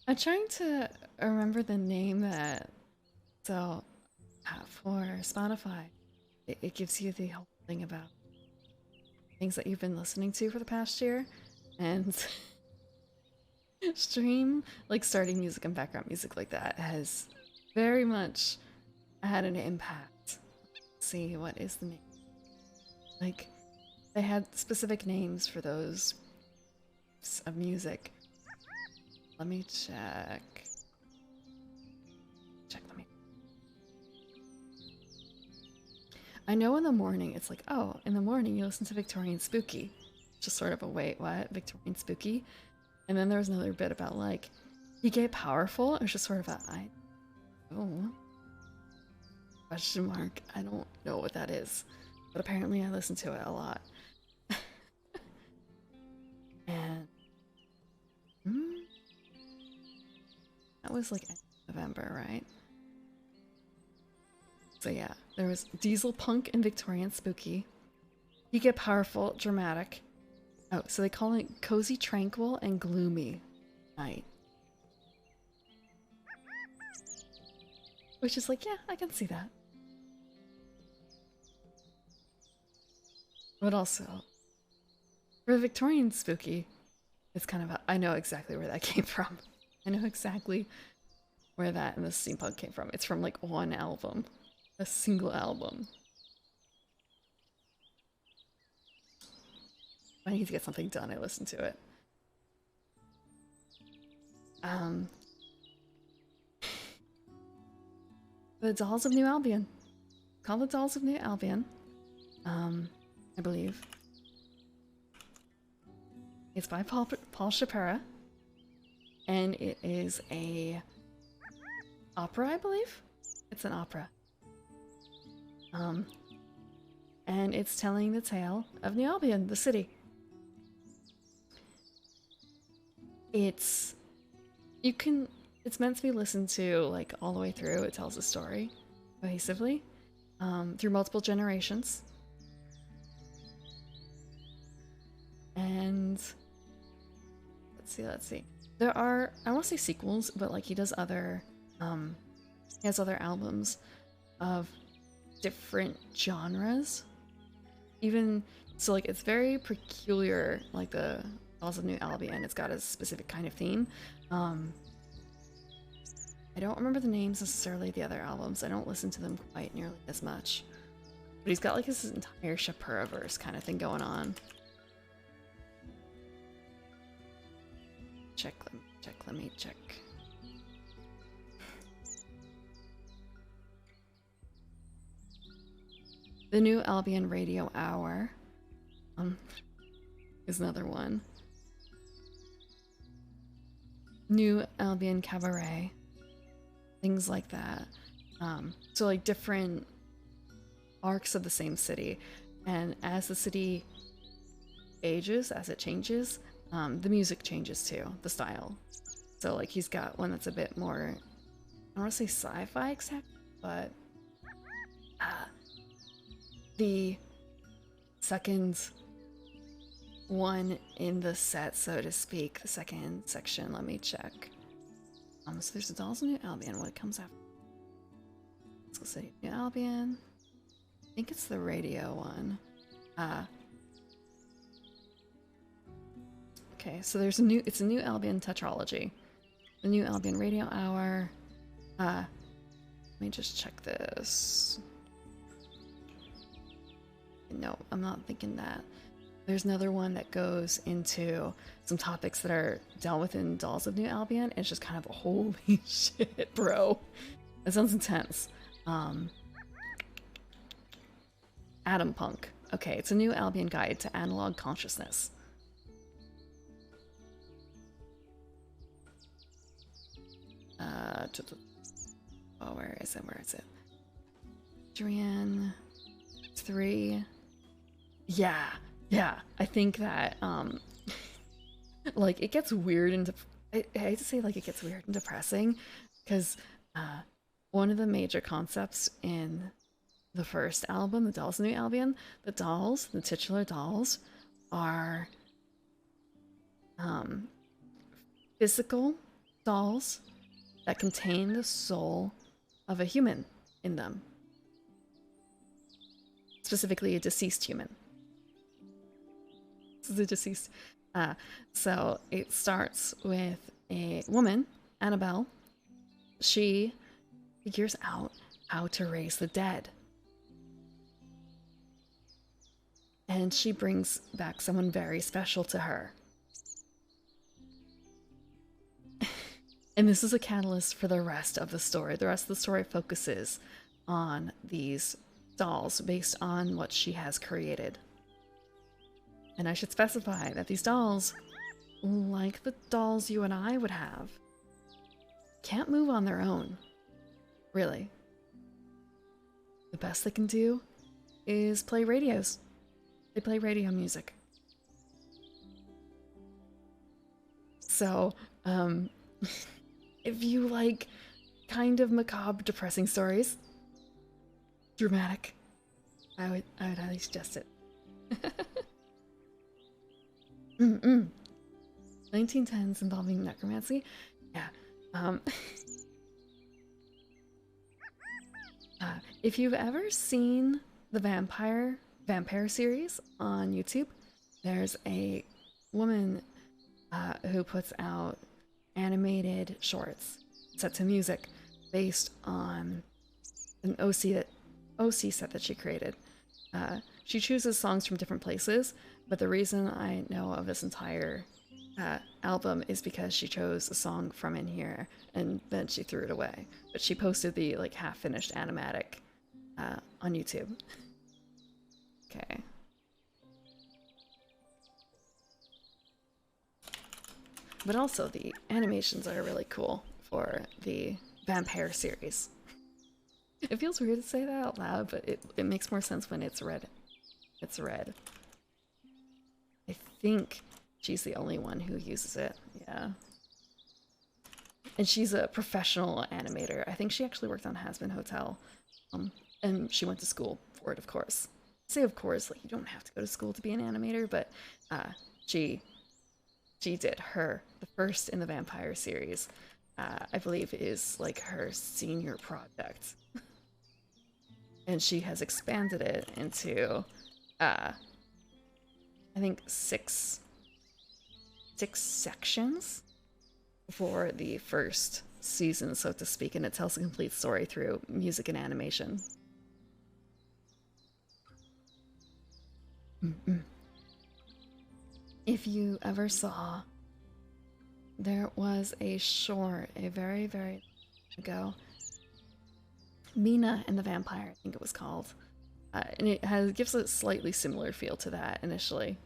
I'm trying to remember the name that so for Spotify. It gives you the whole thing about things that you've been listening to for the past year, and stream like starting music and background music like that has very much had an impact. Let's see, what is the name? Like, they had specific names for those of music. Let me check. Let me. I know in the morning it's like, oh, in the morning you listen to Victorian Spooky. Just sort of a wait, what? Victorian Spooky? And then there was another bit about like, he get powerful. It was just sort of a, question mark. I don't know what that is. But apparently I listen to it a lot. And That was like November, right? So yeah, there was diesel punk and Victorian spooky. You get powerful, dramatic. Oh, so they call it cozy, tranquil, and gloomy night. Which is like, yeah, I can see that. But also, for the Victorian spooky, it's kind of, I know exactly where that came from. I know exactly where that and the steampunk came from. It's from like one album, a single album. I need to get something done, I listen to it. The Dolls of New Albion. Called the Dolls of New Albion. I believe. It's by Paul Shapira. And it is a opera, I believe? It's an opera. And it's telling the tale of New Albion, the city. It's meant to be listened to like all the way through. It tells a story cohesively through multiple generations. And let's see. There are, I won't say sequels, but like he has other albums of different genres. Even so, like it's very peculiar, like the Dolls of New Albion. It's got a specific kind of theme. I don't remember the names necessarily of the other albums. I don't listen to them quite nearly as much. But he's got like this entire Shapira-verse kind of thing going on. Let me check. The New Albion Radio Hour is another one. New Albion Cabaret. Things like that. So like different arcs of the same city. And as the city ages, as it changes, the music changes too, the style. So like he's got one that's a bit more, I don't want to say sci-fi exactly, but the second one in the set, so to speak, the second section, let me check. So there's the Dolls of New Albion, what comes after? Let's go say New Albion. I think it's the radio one. Okay, so there's it's a New Albion tetralogy. The New Albion Radio Hour. Let me just check this. No, I'm not thinking that. There's another one that goes into some topics that are dealt with in Dolls of New Albion. It's just kind of a holy shit, bro. That sounds intense. Atom Punk. Okay, it's a New Albion guide to analog consciousness. Oh, where is it? Adrian 3. Yeah. I think that like it gets weird and I hate to say like it gets weird and depressing because one of the major concepts in the first album, the Dolls of New Albion, the titular dolls, are physical dolls that contain the soul of a human in them. Specifically a deceased human. This is a deceased. So it starts with a woman, Annabelle. She figures out how to raise the dead. And she brings back someone very special to her. And this is a catalyst for the rest of the story. The rest of the story focuses on these dolls based on what she has created. And I should specify that these dolls, like the dolls you and I would have, can't move on their own. Really. The best they can do is play radios. They play radio music. if you like kind of macabre, depressing stories, dramatic, I would highly suggest it. 1910s involving necromancy. Yeah. If you've ever seen the vampire series on YouTube, there's a woman who puts out animated shorts set to music based on an OC set that she created. She chooses songs from different places, but the reason I know of this entire album is because she chose a song from in here and then she threw it away. But she posted the like half-finished animatic on YouTube. Okay. But also the animations are really cool for the vampire series. It feels weird to say that out loud, but it makes more sense when it's red. It's red. I think she's the only one who uses it, yeah. And she's a professional animator. I think she actually worked on Hazbin Hotel. And she went to school for it, of course. I say of course, like you don't have to go to school to be an animator, but she did the first in the vampire series, I believe is like her senior project. And she has expanded it into, I think six sections for the first season, so to speak, and it tells a complete story through music and animation. If you ever saw, there was a short, a very, very ago, Mina and the Vampire, I think it was called. And it gives a slightly similar feel to that initially.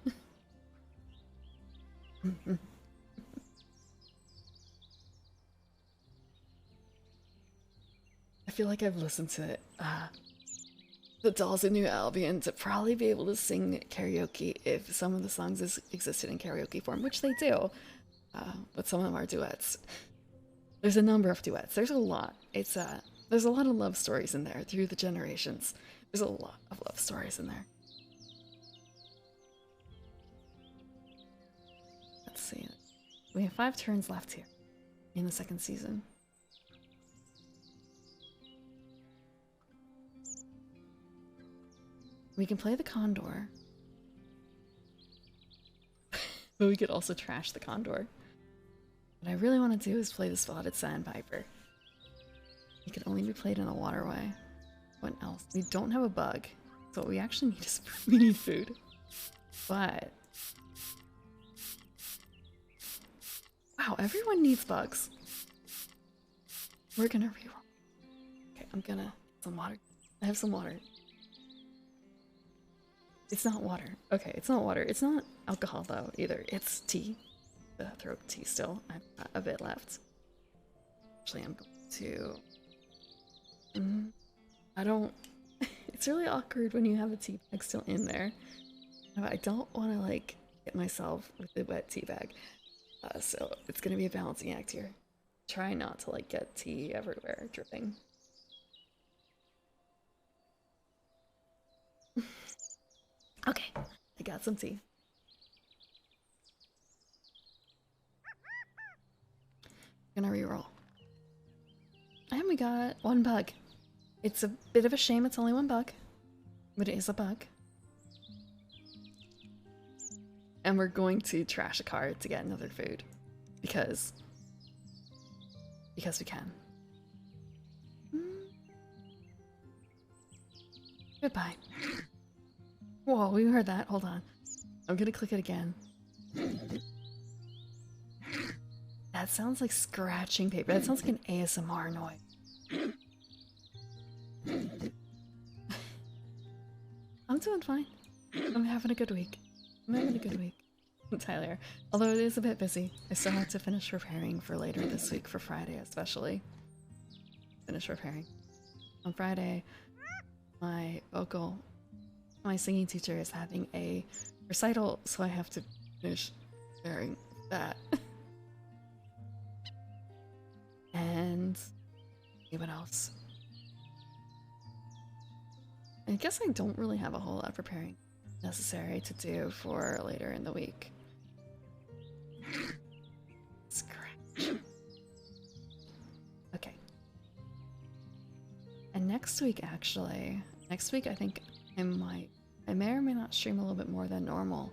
I feel like I've listened to the Dolls of New Albion to probably be able to sing karaoke if some of the songs existed in karaoke form, which they do. But some of them are duets. There's a number of duets. There's a lot. There's a lot of love stories in there through the generations. There's a lot of love stories in there. Let's see. We have 5 turns left here in the second season. We can play the Condor. But we could also trash the Condor. What I really want to do is play the Spotted Sandpiper. It can only be played in a waterway. What else? We don't have a bug. So what we actually need is we need food. But wow, everyone needs bugs. We're gonna reroll. Okay, I'm gonna get some water. I have some water. It's not water. Okay, it's not water. It's not alcohol though either. It's tea. The throat tea still. I've got a bit left. Actually, I'm going to... I don't... It's really awkward when you have a tea bag still in there. I don't want to like hit myself with the wet tea bag. So it's going to be a balancing act here. Try not to like get tea everywhere dripping. Okay, I got some tea. Gonna reroll. And we got 1 bug. It's a bit of a shame it's only 1 bug, but it is a bug. And we're going to trash a card to get another food. Because we can. Goodbye. Whoa, we heard that. Hold on. I'm gonna click it again. That sounds like scratching paper. That sounds like an ASMR noise. I'm doing fine. I'm having a good week. Tyler. Although it is a bit busy. I still have to finish preparing for later this week, for Friday especially. Finish preparing. On Friday, my singing teacher is having a recital, so I have to finish preparing that. see what else. I guess I don't really have a whole lot of preparing necessary to do for later in the week. Scratch. Okay. And next week, actually, next week I think I may or may not stream a little bit more than normal.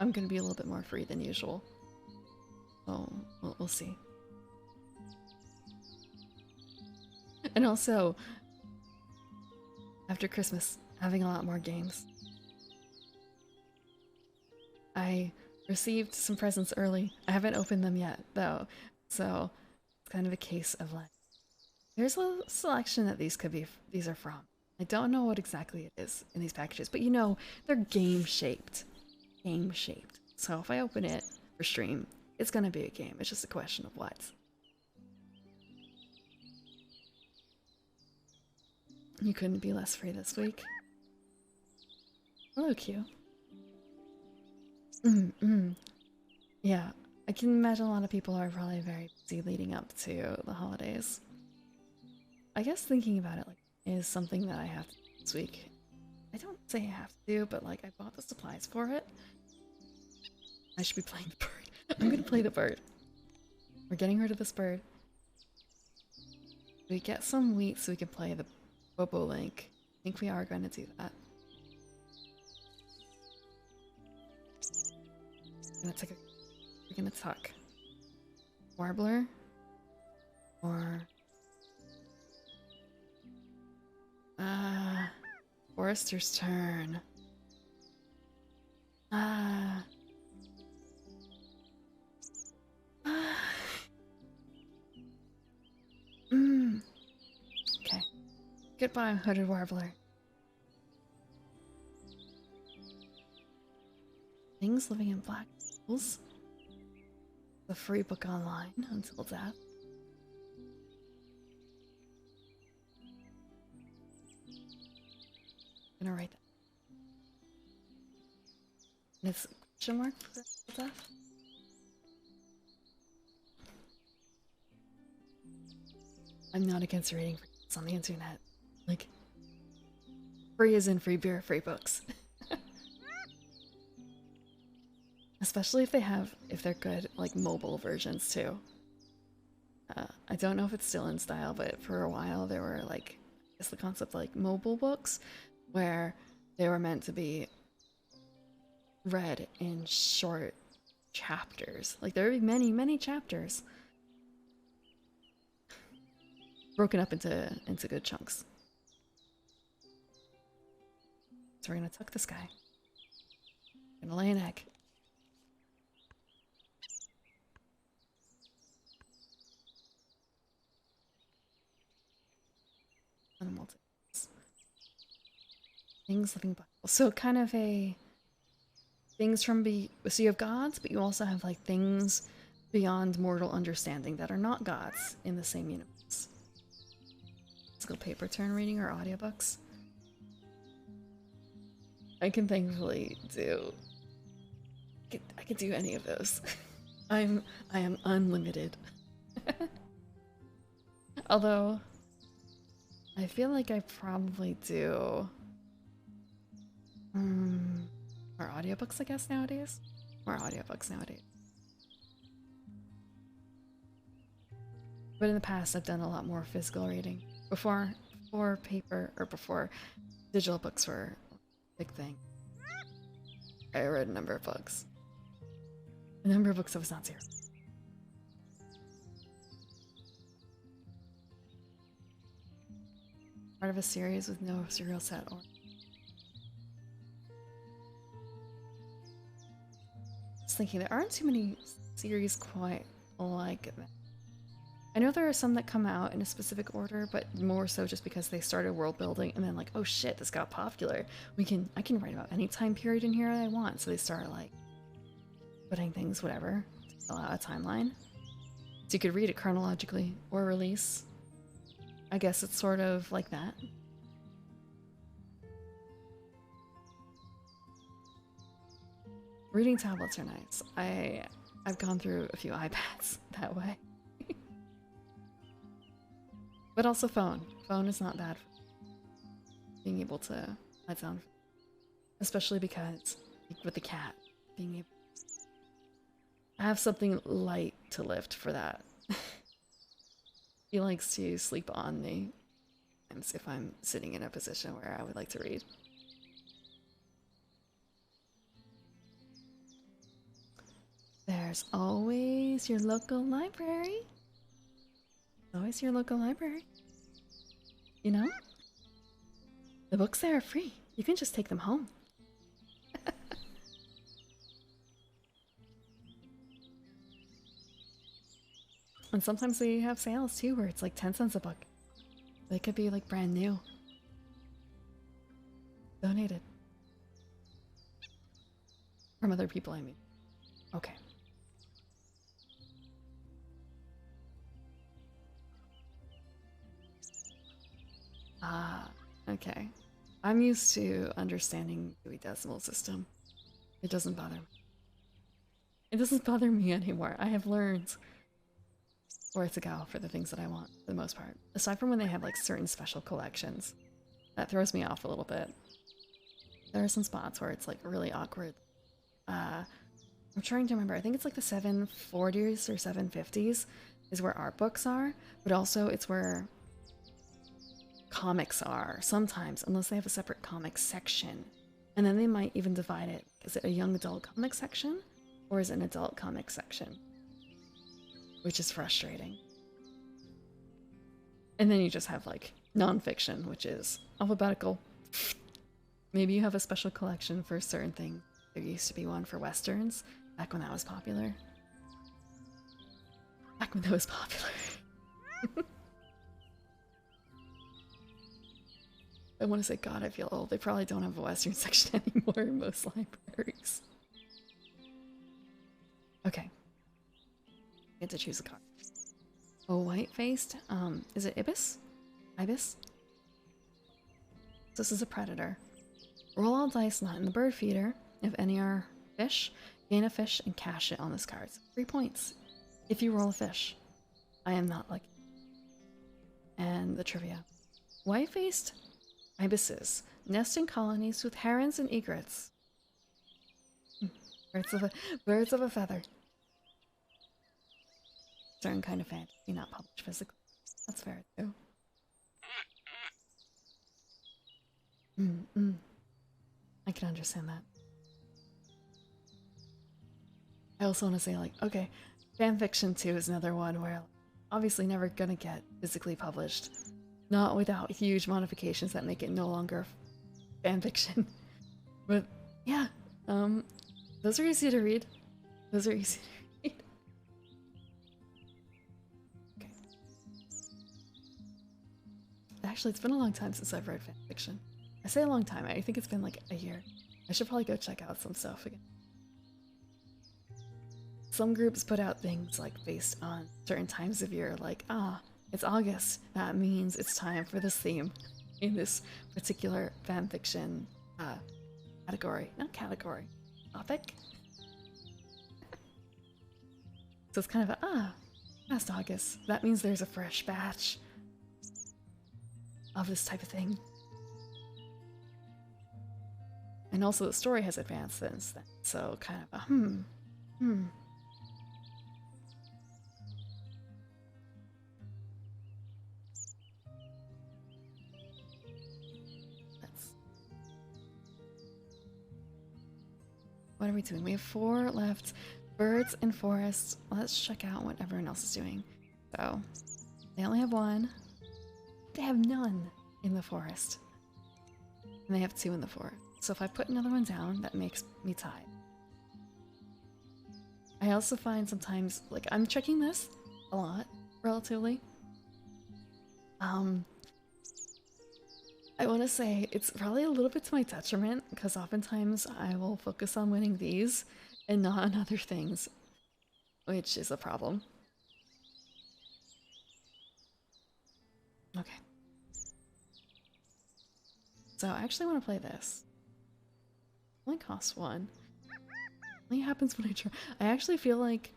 I'm gonna be a little bit more free than usual. So we'll see. And also, after Christmas, having a lot more games. I received some presents early. I haven't opened them yet, though. So it's kind of a case of like, there's a selection that these are from. I don't know what exactly it is in these packages, but you know, they're game shaped. Game shaped. So if I open it for stream, it's gonna be a game. It's just a question of what. You couldn't be less free this week. Hello, Q. Yeah, I can imagine a lot of people are probably very busy leading up to the holidays. I guess thinking about it like is something that I have to do this week. I don't say I have to do, but like I bought the supplies for it. I should be playing the bird. I'm gonna play the bird. We're getting rid of this bird. We get some wheat so we can play the Bobo Link. I think we are going to do that. We're gonna tuck Warbler or Forester's turn. Okay. Goodbye, Hooded Warbler. Things living in black holes. The free book online until death. I'm gonna write that. And it's a question mark for death. I'm not against reading on the internet. Like, free as in free beer, free books. Especially if they're good, like, mobile versions too. I don't know if it's still in style, but for a while there were, like, I guess the concept like mobile books, where they were meant to be read in short chapters. Like, there would be many, many chapters. Broken up into good chunks. So we're gonna tuck this guy. Gonna lay an egg. And we'll take this. Things living Bible. So kind of a things from so you have gods, but you also have like things beyond mortal understanding that are not gods in the same universe. Let's go paper turn reading or audiobooks. I can thankfully do. I can do any of those. I am unlimited. Although I feel like I probably do more audiobooks, I guess, nowadays. More audiobooks nowadays. But in the past I've done a lot more physical reading. Before paper or before digital books were a big thing. I read a number of books. A number of books that was not zero. Part of a series with no serial set or. I was thinking there aren't too many series quite like that. I know there are some that come out in a specific order, but more so just because they started world building and then like, oh shit, this got popular. I can write about any time period in here I want. So they start like putting things, whatever, to fill out a timeline. So you could read it chronologically or release. I guess it's sort of like that. Reading tablets are nice. I've gone through a few iPads that way. But also phone. Phone is not bad for being able to let down. Especially because, like, with the cat, being able to have something light to lift for that. He likes to sleep on me if I'm sitting in a position where I would like to read. There's always your local library. Always your local library. You know? The books there are free. You can just take them home. And sometimes they have sales too where it's like 10 cents a book. They could be like brand new. Donated. From other people, I mean. Okay. Ah, okay. I'm used to understanding the decimal system. It doesn't bother me. It doesn't bother me anymore. I have learned where to go for the things that I want, for the most part. Aside from when they have like certain special collections. That throws me off a little bit. There are some spots where it's like really awkward. I'm trying to remember. I think it's like the 740s or 750s is where art books are, but also it's where comics are sometimes, unless they have a separate comic section. And then they might even divide it. Is it a young adult comic section or is it an adult comic section? Which is frustrating. And then you just have like nonfiction, which is alphabetical. Maybe you have a special collection for certain things. There used to be one for westerns back when that was popular. Back when that was popular. I want to say, God, I feel old. They probably don't have a western section anymore in most libraries. Okay. Get to choose a card. Oh, white-faced. Is it Ibis? Ibis? This is a predator. Roll all dice not in the bird feeder. If any are fish, gain a fish and cash it on this card. 3 points. If you roll a fish. I am not lucky. And the trivia. White-faced ibises nest in colonies with herons and egrets. Birds of a feather. Certain kind of fantasy, not published physically. That's fair too. I can understand that. I also want to say, like, okay, fanfiction too is another one where obviously never gonna get physically published. Not without huge modifications that make it no longer fanfiction. But yeah, those are easy to read. Those are easy to read. Okay. Actually, it's been a long time since I've read fanfiction. I say a long time, I think it's been like a year. I should probably go check out some stuff again. Some groups put out things like based on certain times of year, like, it's August. That means it's time for this theme in this particular fanfiction category. Not category. Topic? So it's kind of past August. That means there's a fresh batch of this type of thing. And also the story has advanced since then. So kind of a What are we doing? We have 4 left. Birds and forests. Let's check out what everyone else is doing. So, they only have 1. They have none in the forest. And they have 2 in the forest. So if I put another one down, that makes me tied. I also find sometimes, like, I'm checking this a lot, relatively. I want to say it's probably a little bit to my detriment because oftentimes I will focus on winning these and not on other things, which is a problem. Okay. So I actually want to play this. It only costs 1. Only happens when I try. I actually feel like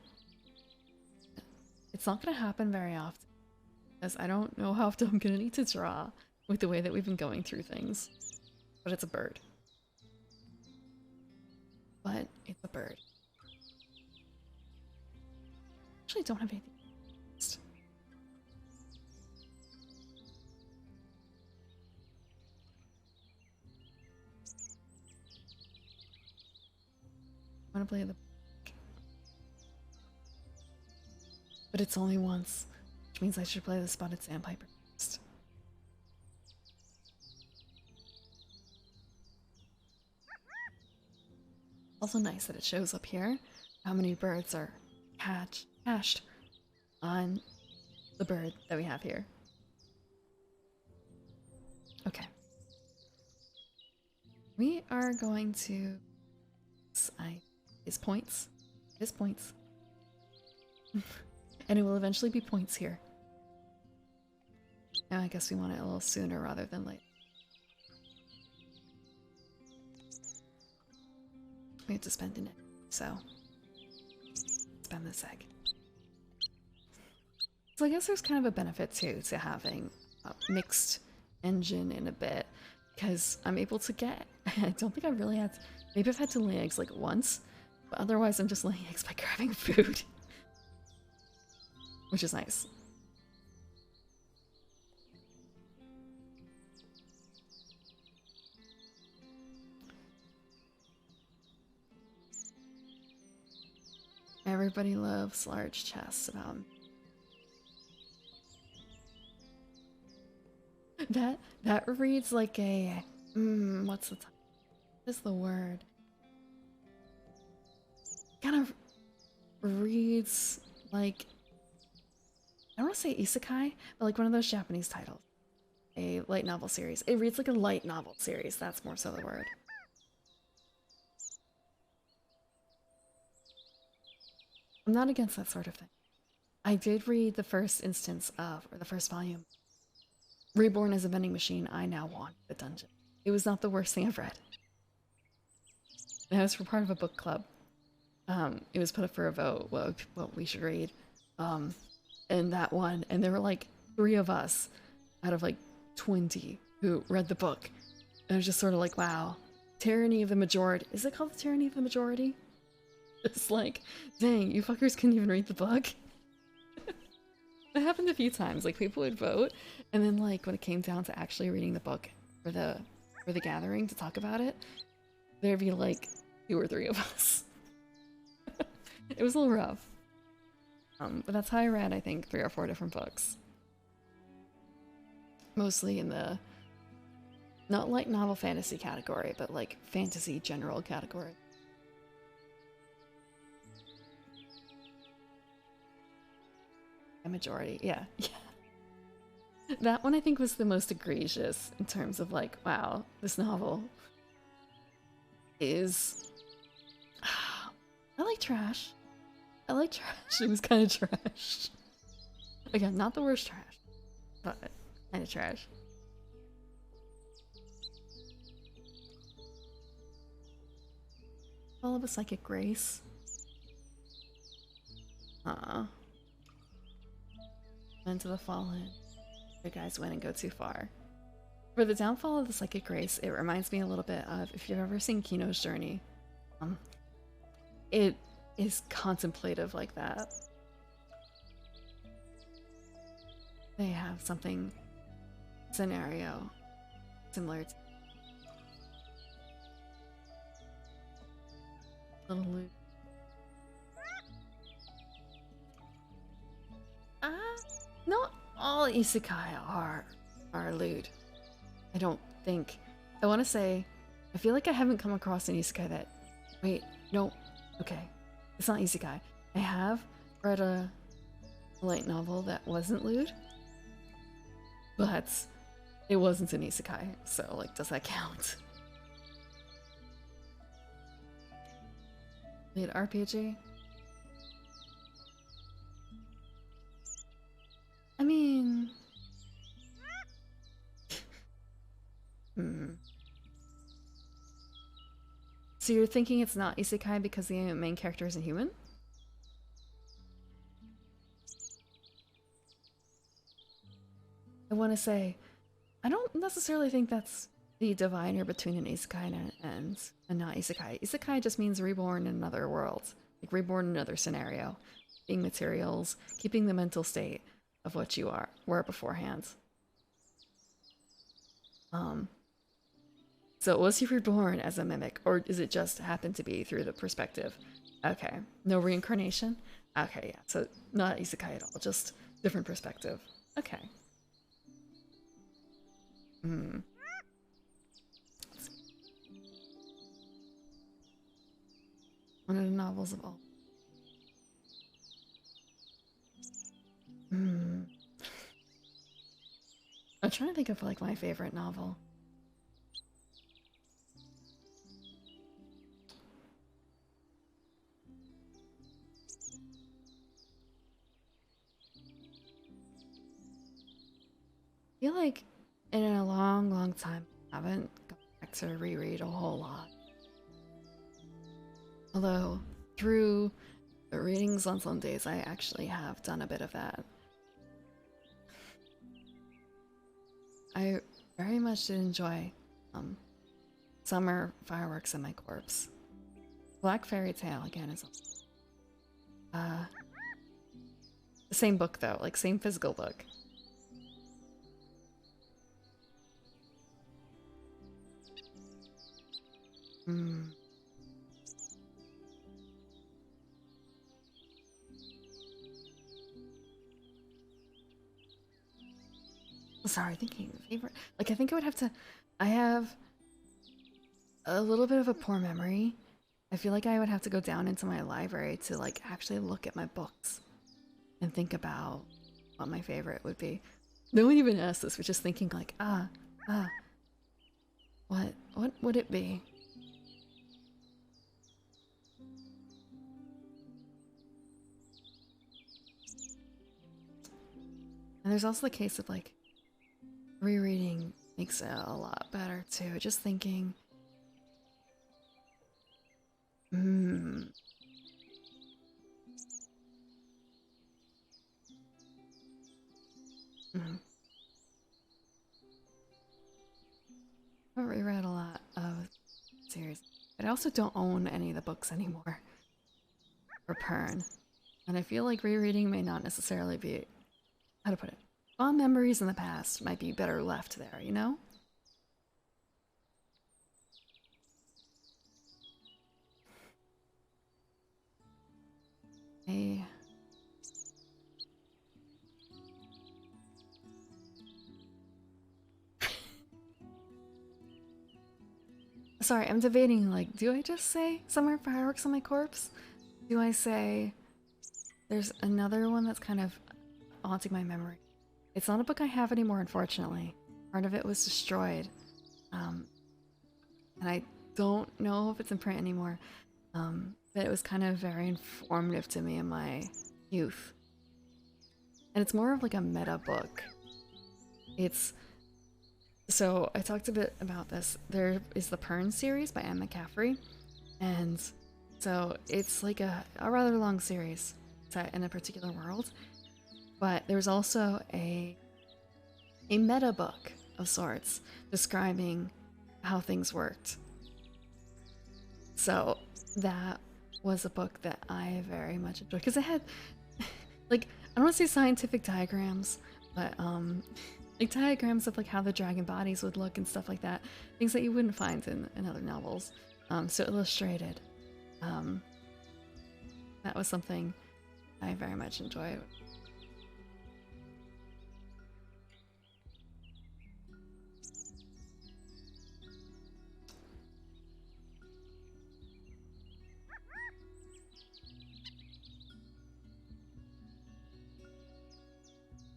it's not going to happen very often as I don't know how often I'm gonna need to draw with the way that we've been going through things. But it's a bird. But it's a bird. Actually, don't have anything. I want to play the. But it's only once, which means I should play the Spotted Sandpiper first. Also nice that it shows up here how many birds are hatched on the bird that we have here. Okay. We are going to... Is points. It is points. And it will eventually be points here. Now I guess we want it a little sooner rather than late. We have to spend an egg, so spend this egg. So I guess there's kind of a benefit too to having a mixed engine in a bit, because I'm able to get, I don't think I really had to, maybe I've had to lay eggs like once, but otherwise I'm just laying eggs by grabbing food. Which is nice. Everybody loves large chests about that reads like a what's the what is the word? Kind of reads like, I don't want to say isekai, but like one of those Japanese titles. A light novel series. It reads like a light novel series, that's more so the word. I'm not against that sort of thing. I did read the first instance of, or the first volume. Reborn as a vending machine, I now want the dungeon. It was not the worst thing I've read. And I was for part of a book club. It was put up for a vote, what we should read. And that one, and there were like 3 of us out of like 20 who read the book. And I was just sort of like, wow, tyranny of the majority. Is it called the tyranny of the majority? It's like, dang, you fuckers couldn't even read the book. It happened a few times. Like people would vote, and then like when it came down to actually reading the book for the gathering to talk about it, there'd be like 2 or 3 of us. It was a little rough. But that's how I read, I think, 3 or 4 different books. Mostly in the not light novel fantasy category, but like fantasy general category. A majority, yeah. That one I think was the most egregious in terms of like, wow, this novel is... I like trash. I like trash. It was kind of trash. Again, not the worst trash, but kind of trash. All of a Psychic Grace. Into the Fallen. You guys win and go too far. For the downfall of the Psychic Grace, it reminds me a little bit of, if you've ever seen Kino's Journey, it is contemplative like that. They have something, scenario, similar to little loot. Not all isekai are lewd. I don't think. I want to say, I feel like I haven't come across an isekai that... Wait, no. Okay. It's not isekai. I have read a light novel that wasn't lewd, but it wasn't an isekai, so like, does that count? Lead RPG? I mean... So you're thinking it's not isekai because the main character isn't human? I want to say, I don't necessarily think that's the divider between an isekai and a not isekai. Isekai just means reborn in another world, like reborn in another scenario, being materials, keeping the mental state of what you were beforehand. So was he reborn as a mimic, or is it just happen to be through the perspective? Okay, no reincarnation? Okay, yeah, so not isekai at all, just different perspective. Okay. Hmm. One of the novels of all. Hmm. I'm trying to think of like my favorite novel. I feel like in a long, long time, I haven't gone back to reread a whole lot. Although, through the readings on some days, I actually have done a bit of that. I very much did enjoy Summer Fireworks in My Corpse. Black Fairy Tale, again, is the same book, though, like, same physical book. Hmm. Sorry, thinking favorite. Like, I think I would have to. I have a little bit of a poor memory. I feel like I would have to go down into my library to, like, actually look at my books and think about what my favorite would be. No one even asked this, we're just thinking, like, what would it be? And there's also the case of, like, rereading makes it a lot better too. Just thinking, hmm. Mm. I reread a lot of series, but I also don't own any of the books anymore for Pern. And I feel like rereading may not necessarily be, how to put it, fond memories in the past might be better left there, you know? I Sorry, I'm debating, like, do I just say Summer Fireworks on My Corpse? Do I say there's another one that's kind of haunting my memory? It's not a book I have anymore, unfortunately. Part of it was destroyed. And I don't know if it's in print anymore. But it was kind of very informative to me in my youth. And it's more of like a meta book. It's So I talked a bit about this. There is the Pern series by Anne McCaffrey, and so it's like a rather long series set in a particular world. But there's also a meta book of sorts describing how things worked. So that was a book that I very much enjoyed because it had like, I don't want to say scientific diagrams, but like diagrams of like how the dragon bodies would look and stuff like that, things that you wouldn't find in other novels. So illustrated. That was something I very much enjoyed.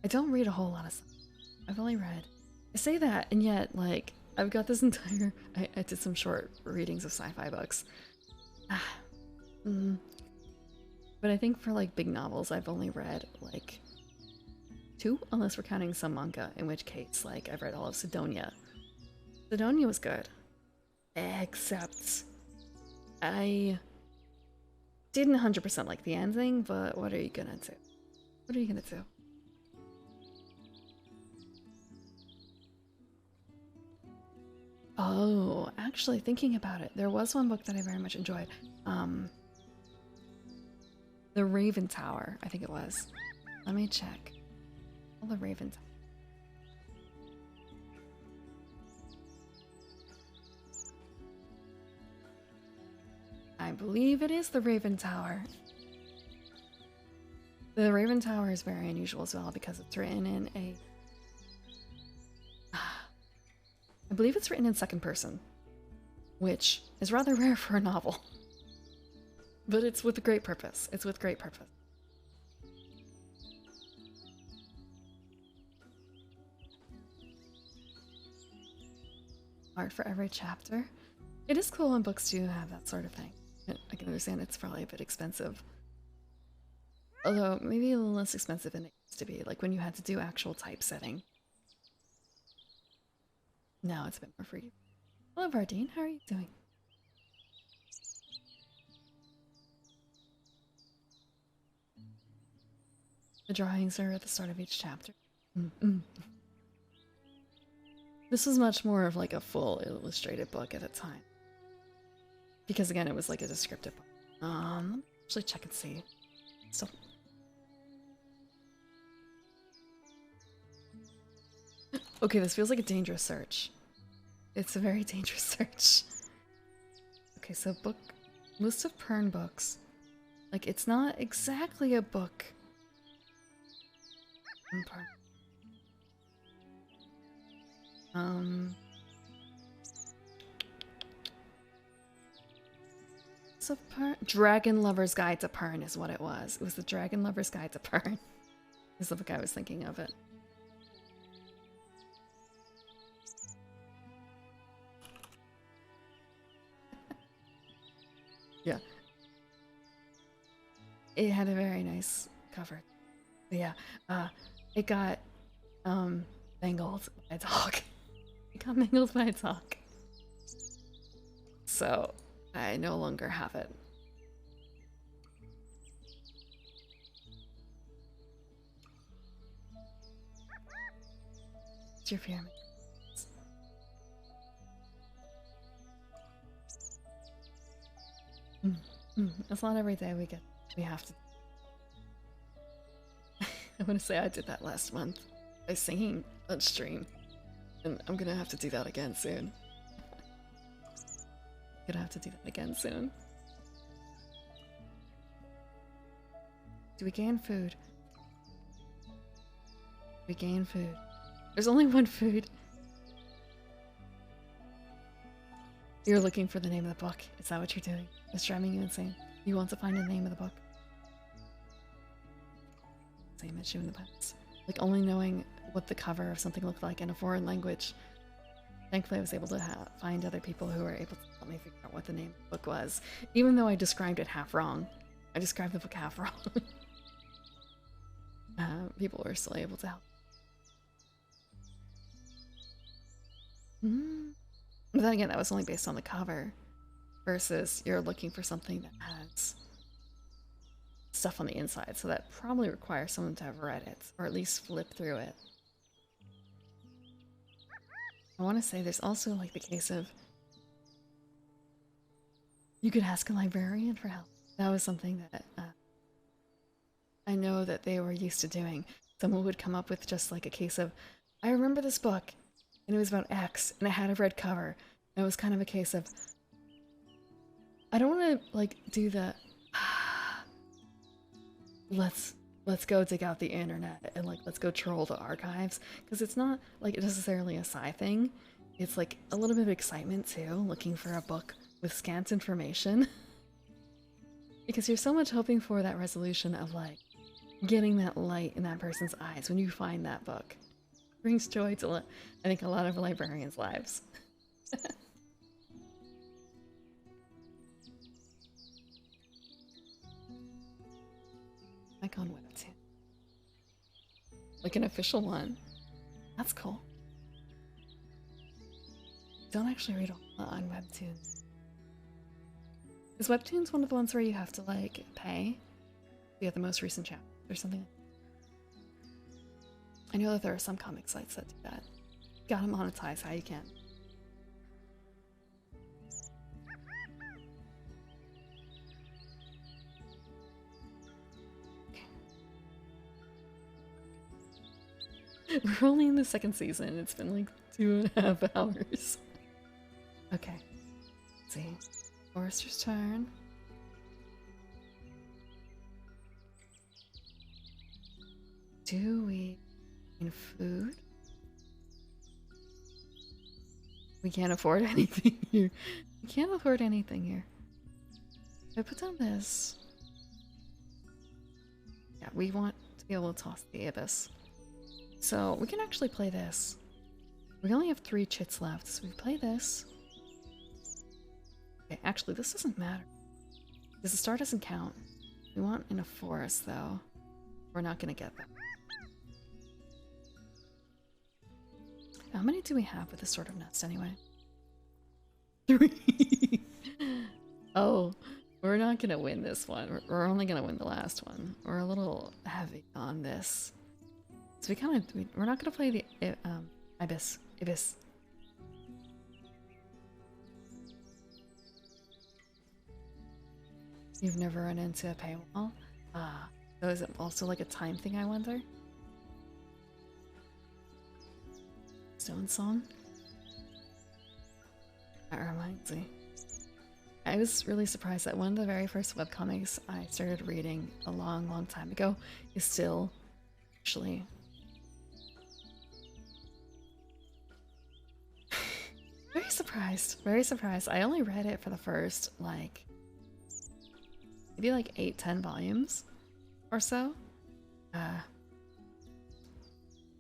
I don't read a whole lot of stuff. I've only read. I say that, and yet, like, I've got this entire. I did some short readings of sci-fi books. But I think for like big novels, I've only read like 2, unless we're counting some manga, in which case, like, I've read all of Sidonia. Sidonia was good. Except I didn't 100% like the ending, but what are you gonna do? What are you gonna do? Oh, actually, thinking about it, there was one book that I very much enjoyed. Um, The Raven Tower, I think it was. Let me check. Oh, The Raven Tower. I believe it is The Raven Tower. The Raven Tower is very unusual as well because it's written in a... I believe it's written in second person, which is rather rare for a novel. But it's with great purpose. It's with great purpose. Art for every chapter. It is cool when books do have that sort of thing. I can understand it's probably a bit expensive. Although, maybe a little less expensive than it used to be, like when you had to do actual typesetting. Now it's a bit more free. Hello, Vardine. How are you doing? The drawings are at the start of each chapter. This was much more of like a full illustrated book at the time. Because again, it was like a descriptive book. Let me actually check and see. So... Okay, this feels like a dangerous search. It's a very dangerous search. Okay, so book... List of Pern books. Like, it's not exactly a book. So Dragon Lover's Guide to Pern is what it was. It was the Dragon Lover's Guide to Pern. Is the book I was thinking of it. Yeah. It had a very nice cover. But yeah, it got mangled by a dog. It got mangled by a dog. So I no longer have it. It's your pyramid. It's not every day we have to. I want to say I did that last month by singing on stream, and I'm gonna have to do that again soon. Gonna have to do that again soon. Do we gain food? We gain food. There's only one food. You're looking for the name of the book. Is that what you're doing? It's driving you insane. You want to find the name of the book. Same issue in the past. Like only knowing what the cover of something looked like in a foreign language. Thankfully I was able to find other people who were able to help me figure out what the name of the book was. Even though I described it half wrong. I described the book half wrong. People were still able to help. But then again, that was only based on the cover. Versus you're looking for something that has stuff on the inside. So that probably requires someone to have read it. Or at least flip through it. I want to say there's also like the case of you could ask a librarian for help. That was something that I know that they were used to doing. Someone would come up with just like a case of, I remember this book and it was about X and it had a red cover. And it was kind of a case of, I don't want to like do the let's go dig out the internet and like let's go troll the archives, because it's not like necessarily a sci thing. It's like a little bit of excitement too, looking for a book with scant information. Because you're so much hoping for that resolution of like getting that light in that person's eyes when you find that book. It brings joy to I think a lot of librarians' lives. Like on Webtoon. Like an official one. That's cool. Don't actually read on Webtoon. Is Webtoons one of the ones where you have to like pay to get the most recent chapter or something? I know that there are some comic sites that do that. You gotta monetize how you can. We're only in the second season. It's been like 2.5 hours. Okay. Let's see. Forester's turn. Do we need food? We can't afford anything here. We can't afford anything here. If I put down this. Yeah, we want to be able to toss the abyss. So we can actually play this. We only have 3 chits left, so we play this. Okay, actually this doesn't matter. Because the star doesn't count. We want in a forest though. We're not gonna get that. How many do we have with this sort of nest anyway? 3! Oh, we're not gonna win this one. We're only gonna win the last one. We're a little heavy on this. So we're not gonna play the Ibis. You've never run into a paywall? Ah, so is it also like a time thing, I wonder? Stone Song? That reminds me. I was really surprised that one of the very first webcomics I started reading a long time ago is still actually very surprised. I only read it for the first like maybe like 8-10 volumes or so.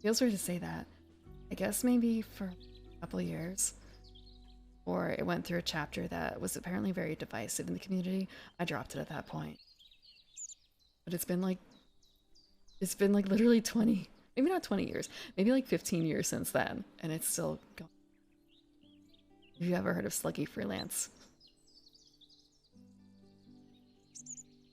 Feels weird to say that. I guess maybe for a couple years. Or it went through a chapter that was apparently very divisive in the community. I dropped it at that point. But it's been like literally 20, maybe not 20 years, maybe like 15 years since then, and it's still going. Have you ever heard of Sluggy Freelance?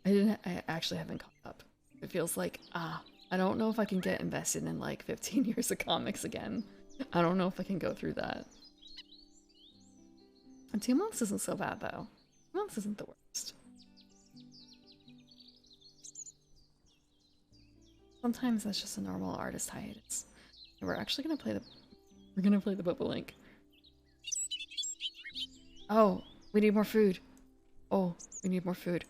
I actually haven't caught up. It feels like, I don't know if I can get invested in like 15 years of comics again. I don't know if I can go through that. And 2 months isn't so bad though. 2 months isn't the worst. Sometimes that's just a normal artist hiatus. And we're actually gonna play the Bubble Link. Oh, we need more food. Oh, we need more food.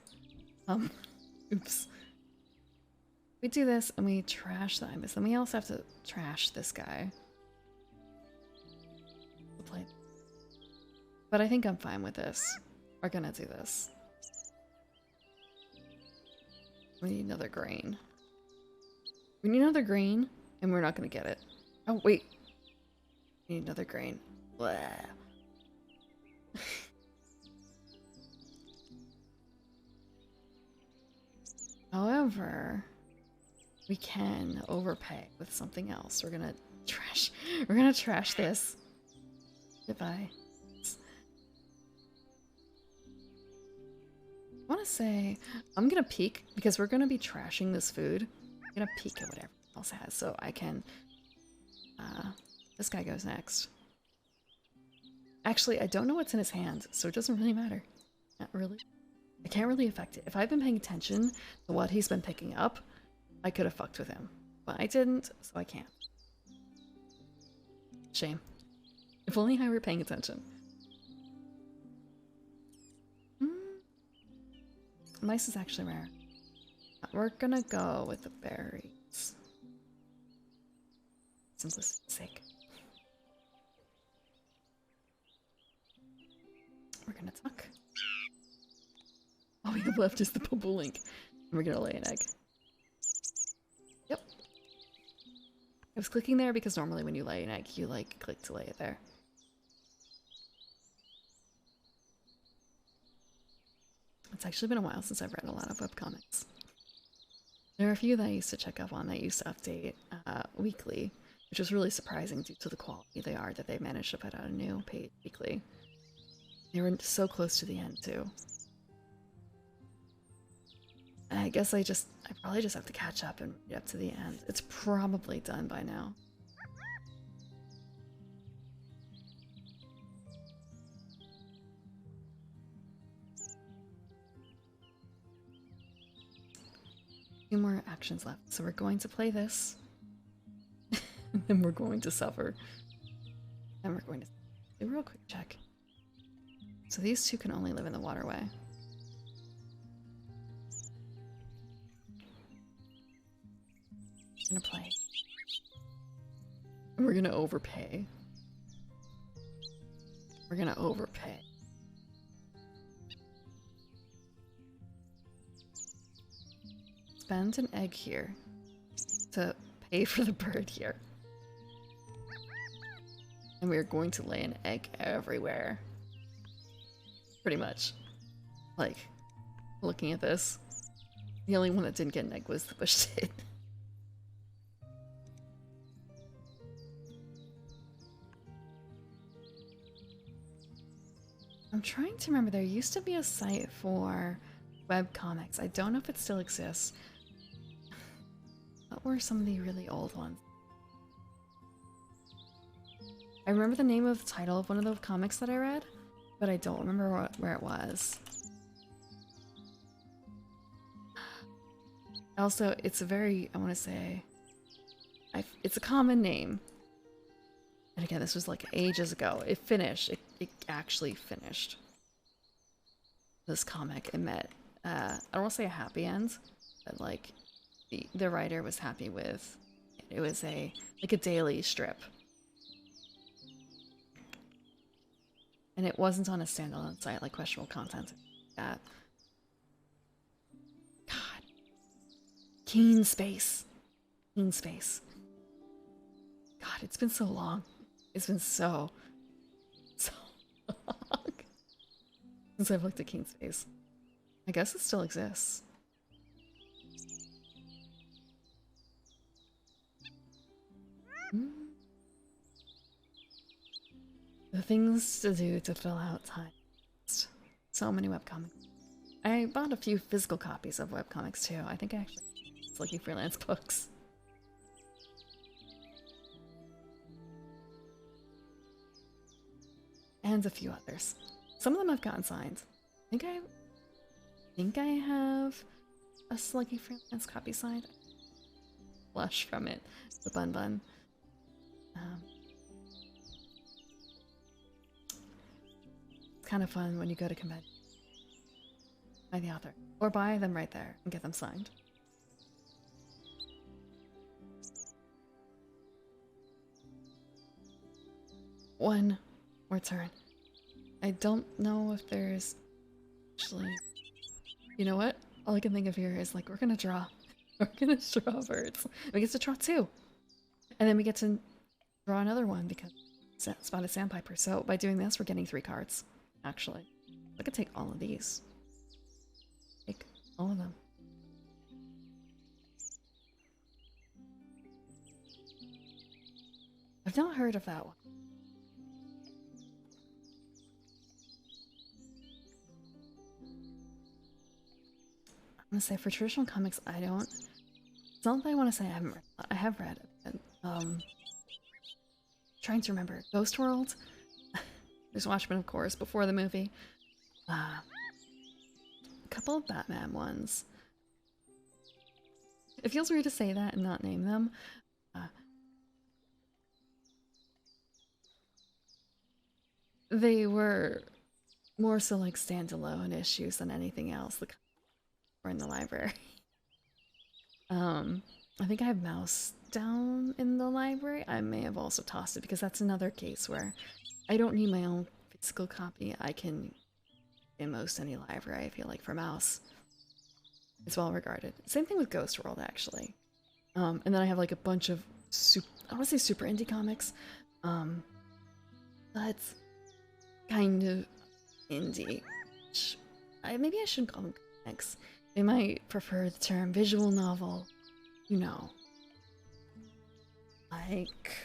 Oops. We do this and we trash the Ibis. Then we also have to trash this guy. We'll play. But I think I'm fine with this. We're gonna do this. We need another grain. We need another grain, and we're not gonna get it. Oh, wait. We need another grain. Blah. However, we can overpay with something else. We're gonna trash this. Goodbye. I want to say I'm gonna peek because we're gonna be trashing this food. I'm gonna peek at whatever else has, so I can. This guy goes next. Actually, I don't know what's in his hand, so it doesn't really matter. Not really. I can't really affect it. If I've been paying attention to what he's been picking up, I could have fucked with him, but I didn't, so I can't. Shame. If only I were paying attention. Mice is actually rare. We're gonna go with the berries. Simplicity's sake. We're gonna tuck. All we have left is the Bubble Link. And we're gonna lay an egg. Yep. I was clicking there because normally when you lay an egg, you like click to lay it there. It's actually been a while since I've read a lot of webcomics. There are a few that I used to check up on that used to update weekly, which was really surprising due to the quality they are that they managed to put out a new page weekly. They were so close to the end too. I guess I probably just have to catch up and read up to the end. It's probably done by now. Two more actions left, so we're going to play this. and we're going to suffer. And we're going to do a real quick check. So these two can only live in the waterway. We're gonna play. And we're gonna overpay. We're gonna overpay. Spend an egg here to pay for the bird here. And we're going to lay an egg everywhere. Pretty much. Like, looking at this, the only one that didn't get an egg was the bush did. I'm trying to remember, there used to be a site for webcomics. I don't know if it still exists. What were some of the really old ones? I remember the name of the title of one of the comics that I read, but I don't remember where it was. Also, it's a very, I want to say, it's a common name. And again, this was like ages ago. It finished. It actually finished. This comic, it met, I don't want to say a happy end, but like the writer was happy with. It was like a daily strip. And it wasn't on a standalone site like questionable content. That. God. Keen Space. Keen Space. God, it's been so long. It's been so long since I've looked at Keen Space. I guess it still exists. The things to do to fill out time. So many webcomics. I bought a few physical copies of webcomics too. I think I actually it's Lucky Freelance books. And a few others. Some of them I've gotten signed. I think I have a Sluggy Freelance copy signed. Blush from it. The Bun Bun. It's kind of fun when you go to convention. By the author. Or buy them right there and get them signed. One more turn. I don't know if there's actually, you know what? All I can think of here is like, we're gonna draw. We're gonna draw birds. We get to draw two. And then we get to draw another one because Spotted Sandpiper. So by doing this, we're getting 3 cards, actually. I could take all of these. Take all of them. I've not heard of that one. I'm gonna say for traditional comics, I don't. It's not that I want to say I haven't read. I have read it. Trying to remember. Ghost World. There's Watchmen, of course, before the movie. A couple of Batman ones. It feels weird to say that and not name them. They were more so like standalone issues than anything else. The were in the library. I think I have Mouse down in the library. I may have also tossed it because that's another case where I don't need my own physical copy. I can in most any library, I feel like, for Mouse. It's well regarded. Same thing with Ghost World, actually. And then I have like a bunch of I don't want to say super indie comics, but kind of indie. Maybe I shouldn't call them comics. They might prefer the term visual novel, you know. Like,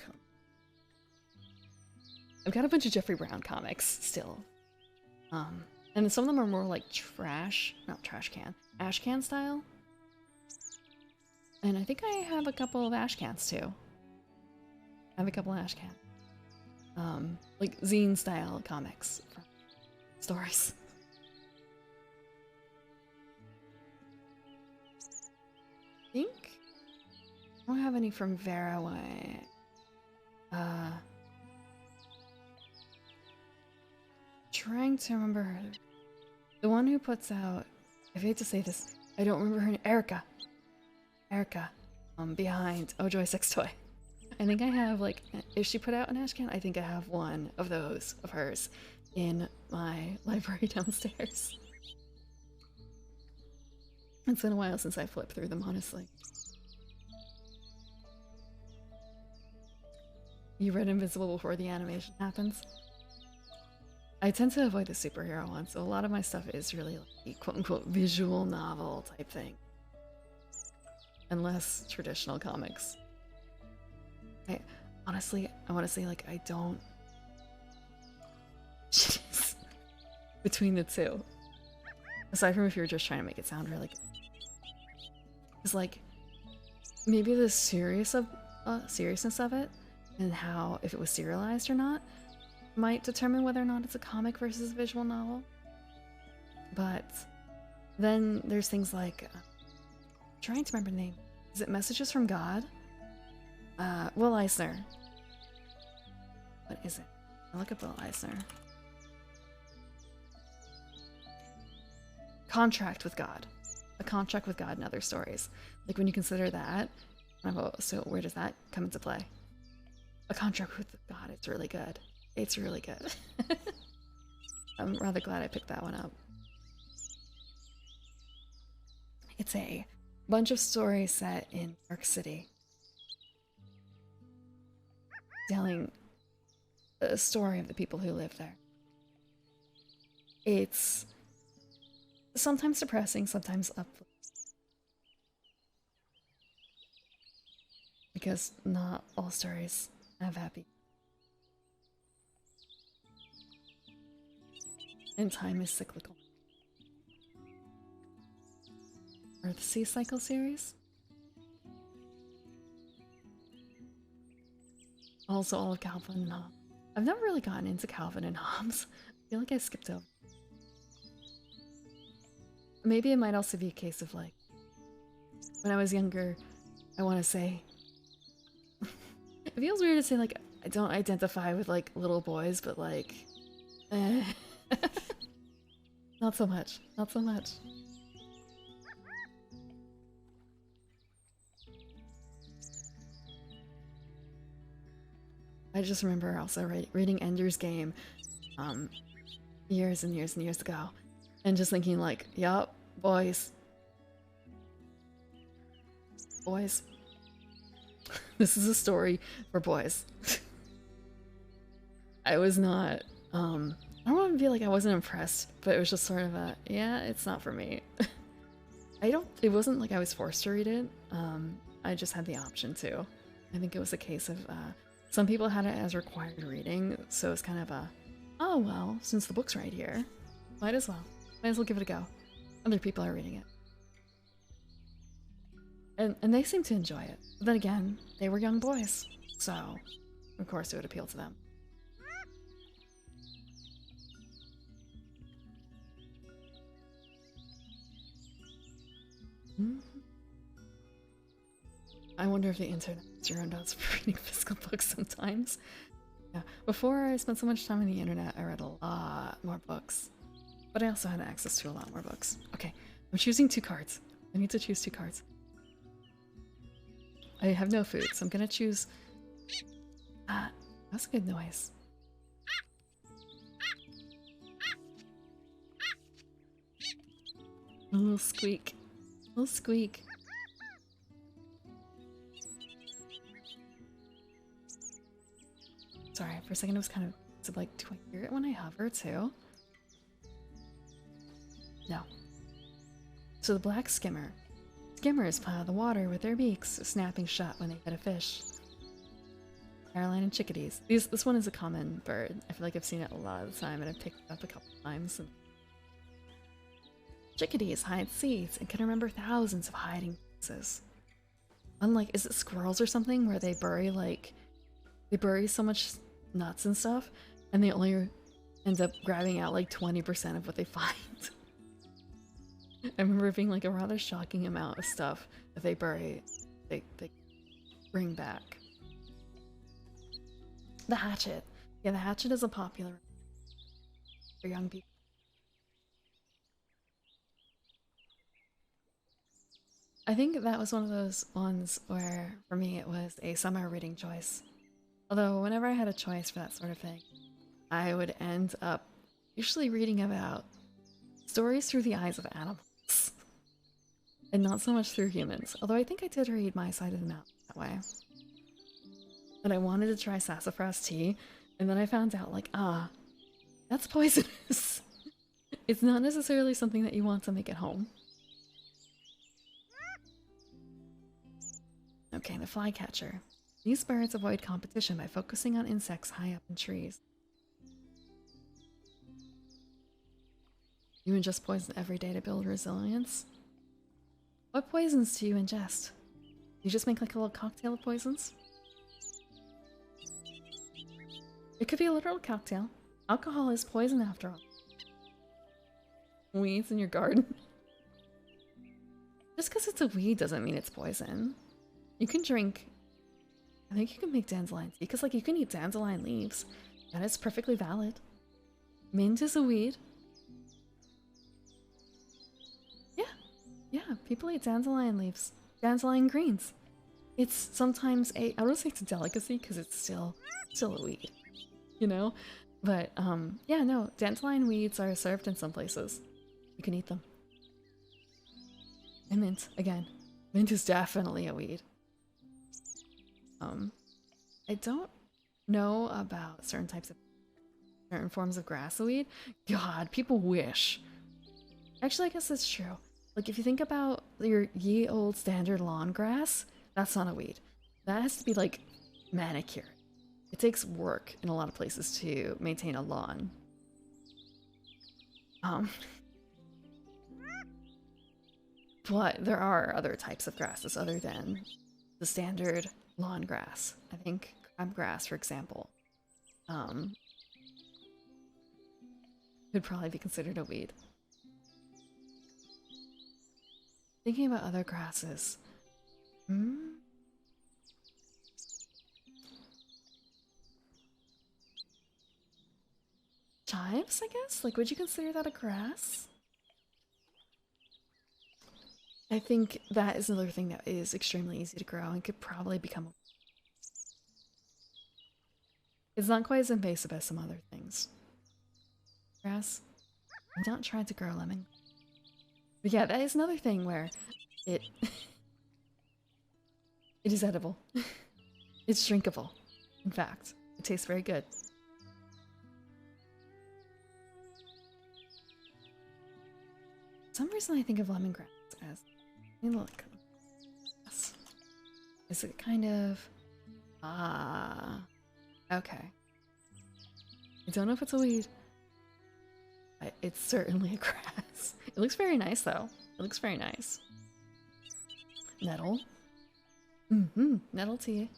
I've got a bunch of Jeffrey Brown comics still. And some of them are more like ash can style. And I think I have a couple of ash cans too. I have a couple of ash cans. Like zine style comics from stories. I think I don't have any from Veraway. Uh, trying to remember her. The one who puts out, I hate to say this, I don't remember her name. Erica. Erica. Behind Oh Joy Sex Toy. I think I have, like, if she put out an ashcan, I think I have one of those, of hers, in my library downstairs. It's been a while since I flipped through them, honestly. You read Invincible before the animation happens? I tend to avoid the superhero one, so a lot of my stuff is really like the quote-unquote visual novel type thing. And less traditional comics. Honestly, I want to say, like, I don't... between the two. Aside from if you're just trying to make it sound really good. It's like, maybe the seriousness of it, and how, if it was serialized or not, might determine whether or not it's a comic versus a visual novel. But then there's things like, trying to remember the name. Is it Messages from God? Will Eisner. What is it? I'll look up Will Eisner. Contract with God. A Contract with God and Other Stories. Like, when you consider that, so where does that come into play? A Contract with God, it's really good. It's really good. I'm rather glad I picked that one up. It's a bunch of stories set in New York City. Telling a story of the people who live there. It's sometimes depressing, sometimes uplifting. Because not all stories have happy. And time is cyclical. Earthsea Cycle series? Also all of Calvin and Hobbes. I've never really gotten into Calvin and Hobbes. I feel like I skipped over. Maybe it might also be a case of, like, when I was younger, I want to say... it feels weird to say, like, I don't identify with, like, little boys, but, like... not so much. Not so much. I just remember also reading Ender's Game years and years and years ago, and just thinking, like, yup, boys. Boys. This is a story for boys. I was not, I don't want to be like I wasn't impressed, but it was just sort of a, yeah, it's not for me. It wasn't like I was forced to read it, I just had the option to. I think it was a case of, some people had it as required reading, so it's kind of a, oh well, since the book's right here, might as well give it a go. Other people are reading it. And they seem to enjoy it. But then again, they were young boys, so of course it would appeal to them. I wonder if the internet has zero notes for reading physical books sometimes. Yeah, before I spent so much time on the internet, I read a lot more books. But I also had access to a lot more books. Okay, I'm choosing 2 cards. I need to choose 2 cards. I have no food, so I'm gonna choose... that's a good noise. A little squeak. A little squeak. Sorry, for a second it was kind of like, do I hear it when I hover too? No. So the black skimmer. Skimmers plow the water with their beaks, snapping shut when they hit a fish. Carolina chickadees. This one is a common bird. I feel like I've seen it a lot of the time and I've picked it up a couple times. Chickadees hide seeds and can remember thousands of hiding places. Unlike, is it squirrels or something where they bury so much nuts and stuff and they only end up grabbing out like 20% of what they find. I remember it being like a rather shocking amount of stuff that they bury, they bring back. The hatchet. Yeah, the hatchet is a popular for young people. I think that was one of those ones where, for me, it was a summer reading choice. Although, whenever I had a choice for that sort of thing, I would end up usually reading about stories through the eyes of animals, and not so much through humans. Although I think I did read My Side of the Mountain that way. And I wanted to try sassafras tea, and then I found out, like, that's poisonous. It's not necessarily something that you want to make at home. Okay, the flycatcher. These birds avoid competition by focusing on insects high up in trees. You ingest poison every day to build resilience? What poisons do you ingest? You just make like a little cocktail of poisons? It could be a literal cocktail. Alcohol is poison after all. Weeds in your garden? Just because it's a weed doesn't mean it's poison. You can drink... I think you can make dandelion tea, because like you can eat dandelion leaves. That is perfectly valid. Mint is a weed. Yeah, people eat dandelion leaves. Dandelion greens. It's sometimes I don't say it's a delicacy because it's still a weed, you know? But yeah, no, dandelion weeds are served in some places. You can eat them. And mint, again. Mint is definitely a weed. I don't know about certain forms of grassweed. God, people wish. Actually, I guess that's true. Like, if you think about your ye old standard lawn grass, that's not a weed. That has to be, like, manicured. It takes work in a lot of places to maintain a lawn. But there are other types of grasses other than the standard lawn grass. I think crabgrass, for example, could probably be considered a weed. Thinking about other grasses. Chives, I guess? Like, would you consider that a grass? I think that is another thing that is extremely easy to grow and could probably become a... It's not quite as invasive as some other things. Grass. I've not tried to grow lemon. But yeah, that is another thing where it... it is edible. It's drinkable. In fact, it tastes very good. For some reason I think of lemongrass as... Let me look. Yes. Is it kind of... okay. I don't know if it's a weed. But it's certainly a grass. It looks very nice, though. It looks very nice. Nettle. Nettle tea.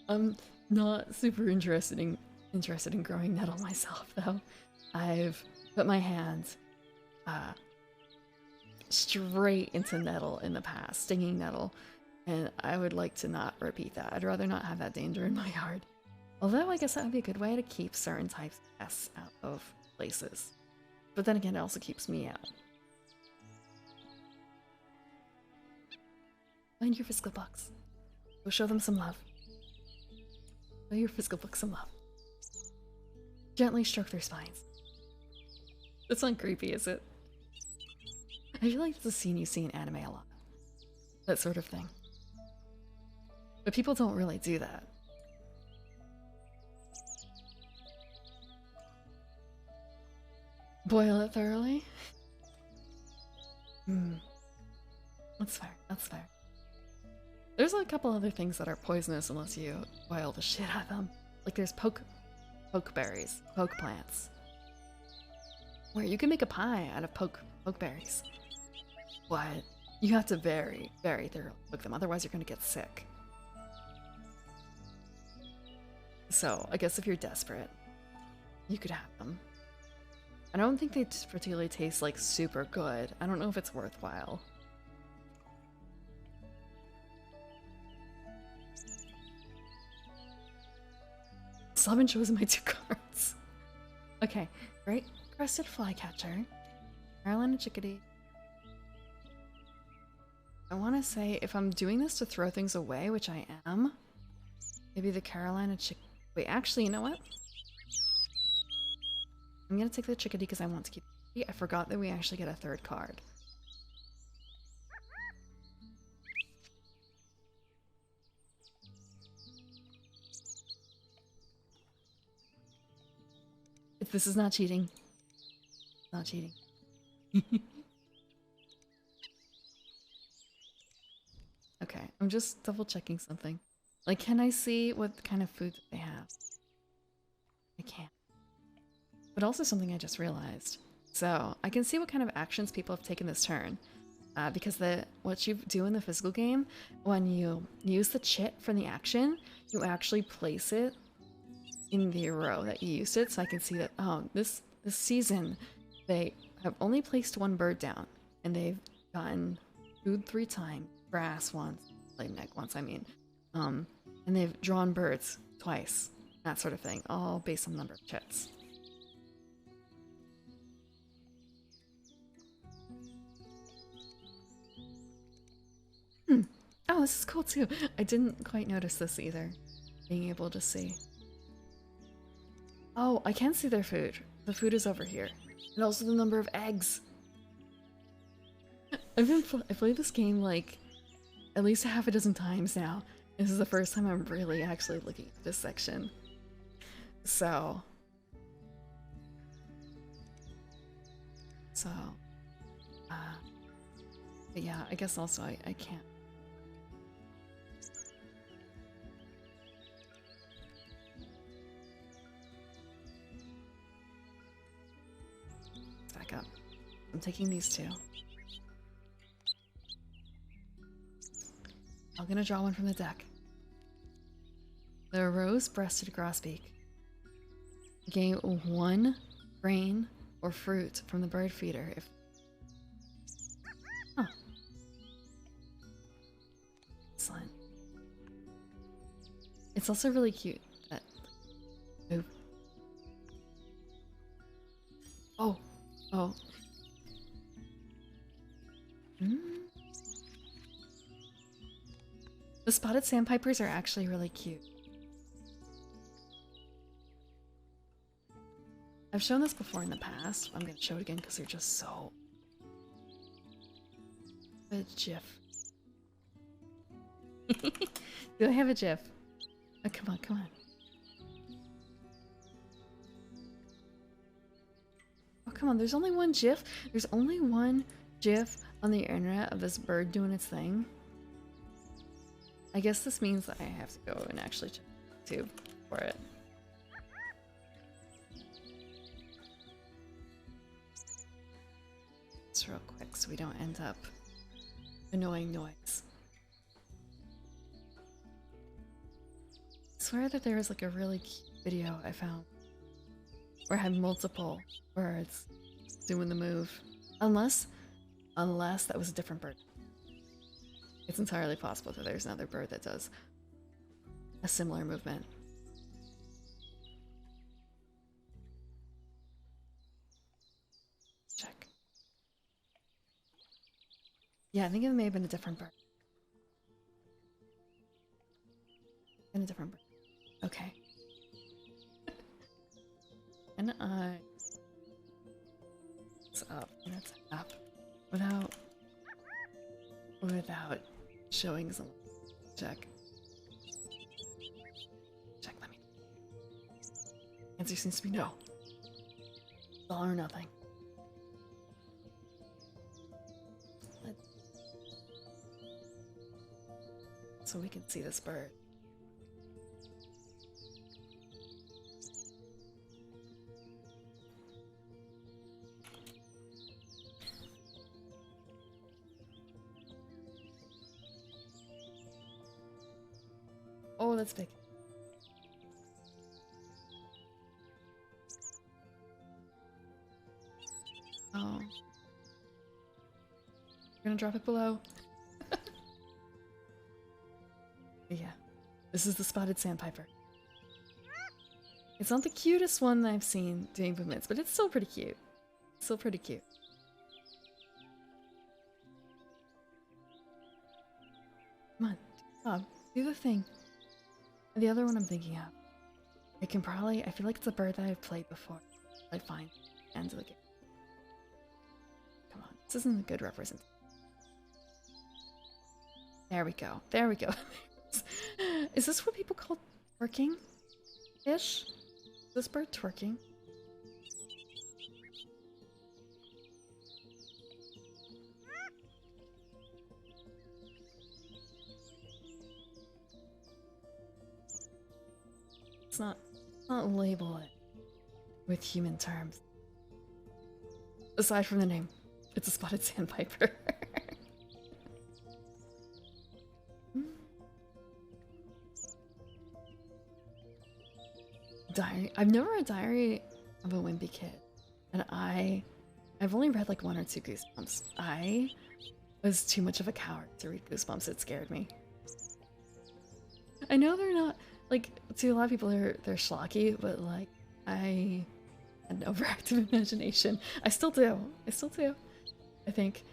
I'm not super interested in growing nettle myself, though. I've put my hand straight into nettle in the past, stinging nettle, and I would like to not repeat that. I'd rather not have that danger in my yard. Although I guess that would be a good way to keep certain types of pests out of places. But then again, it also keeps me out. Find your physical bugs. Go show them some love. Show your physical bugs some love. Gently stroke their spines. That's not creepy, is it? I feel like it's a scene you see in anime a lot. That sort of thing. But people don't really do that. Boil it thoroughly? That's fair, that's fair. There's a couple other things that are poisonous unless you boil the shit out of them. Like there's poke berries, poke plants. Where you can make a pie out of poke berries. But you have to very, very thoroughly cook them, otherwise you're gonna get sick. So I guess if you're desperate, you could have them. I don't think they particularly taste like super good. I don't know if it's worthwhile. still haven't chosen my 2 cards. Okay, great crested flycatcher, Carolina chickadee. I want to say if I'm doing this to throw things away, which I am, maybe the Carolina chick. Wait, actually, you know what? I'm gonna take the chickadee because I want to keep it. I forgot that we actually get a 3rd card. If this is not cheating. Not cheating. Okay, I'm just double checking something. Like, can I see what kind of food that they have? I can't. But also something I just realized. So, I can see what kind of actions people have taken this turn. Because what you do in the physical game, when you use the chit from the action, you actually place it in the row that you used it. So I can see that, oh, this season, they have only placed 1 bird down. And they've gotten food 3 times, grass once, like neck once, I mean. And they've drawn birds twice, that sort of thing, all based on the number of chits. Oh, this is cool too. I didn't quite notice this either, being able to see. Oh, I can see their food. The food is over here. And also the number of eggs. I played this game like at least half a dozen times now. This is the first time I'm really actually looking at this section. So, but yeah, I guess also I can't. Back up. I'm taking these 2. I'm gonna draw one from the deck. The rose-breasted grosbeak. Gain 1 grain or fruit from the bird feeder if... Huh. Excellent. It's also really cute that... Ooh. Oh. Oh. The spotted sandpipers are actually really cute. I've shown this before in the past. I'm gonna show it again because they're just so... A GIF. Do I have a GIF? Oh, come on, come on. Oh, come on, there's only one GIF? There's only one GIF on the internet of this bird doing its thing? I guess this means that I have to go and actually check YouTube for it. Just real quick so we don't end up annoying noise. I swear that there was like a really cute video I found where I had multiple birds doing the move. Unless that was a different bird. It's entirely possible that there's another bird that does a similar movement. Check. Yeah, I think it may have been a different bird. And a different bird. Okay. And it's up, and it's up. Without showing some. Check. Check, let me. Answer seems to be no. All or nothing. So we can see this bird. Oh, that's big. Oh. You're gonna drop it below. Yeah. This is the spotted sandpiper. It's not the cutest one that I've seen doing movements, but it's still pretty cute. Still pretty cute. Come on, do the thing. And the other one I'm thinking of. I feel like it's a bird that I've played before. I find the end of the game. Come on, this isn't a good representation. There we go. There we go. Is this what people call twerking-ish? Is this bird twerking? Let's not label it with human terms. Aside from the name, it's a spotted sandpiper. Diary. I've never read Diary of a Wimpy Kid, and I've only read like 1 or 2 Goosebumps. I was too much of a coward to read Goosebumps. It scared me. I know they're not like, to a lot of people they're schlocky, but like I had an overactive imagination. I still do. I think.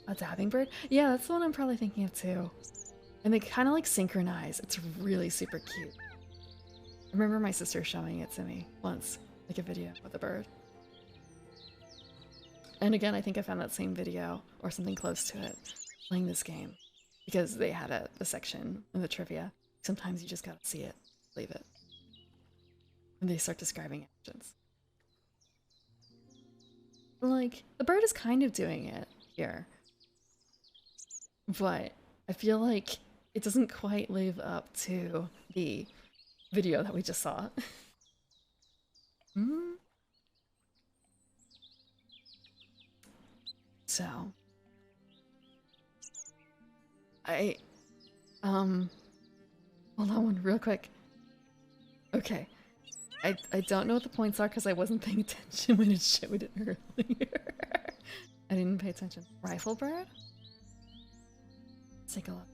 A dabbing bird? Yeah, that's the one I'm probably thinking of too. And they kind of like synchronize. It's really super cute. I remember my sister showing it to me once, like a video with a bird. And again, I think I found that same video or something close to it playing this game because they had a section in the trivia. Sometimes you just gotta see it, believe it. And they start describing actions. Like, the bird is kind of doing it here. But I feel like it doesn't quite live up to the video that we just saw. So hold on one real quick. Okay. I don't know what the points are because I wasn't paying attention when it showed it earlier. I didn't pay attention. Rifle bird? Let's take a look.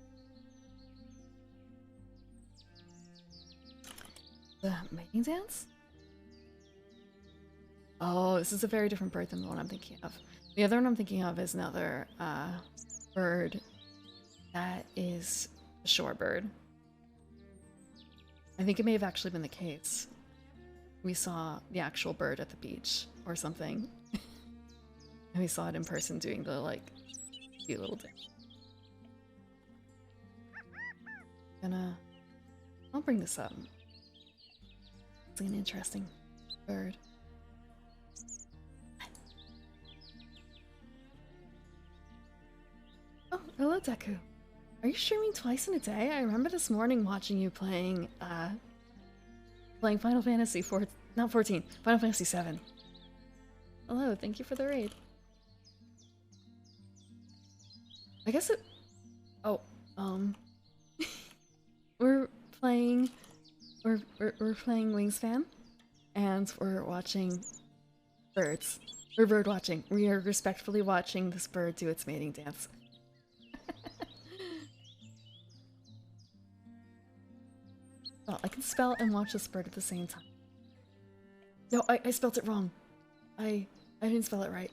The mating dance? Oh, this is a very different bird than the one I'm thinking of. The other one I'm thinking of is another bird that is a shorebird. I think it may have actually been the case. We saw the actual bird at the beach or something. And we saw it in person doing the like cute little dance. I'll bring this up. It's an interesting bird. Oh, hello Deku. Are you streaming twice in a day? I remember this morning watching you playing Final Fantasy not 14, Final Fantasy 7. Hello, thank you for the raid. I guess it... Oh, we're playing Wingspan, and we're watching birds. We're bird watching. We are respectfully watching this bird do its mating dance. Well, I can spell and watch this bird at the same time. No, I spelled it wrong. I didn't spell it right.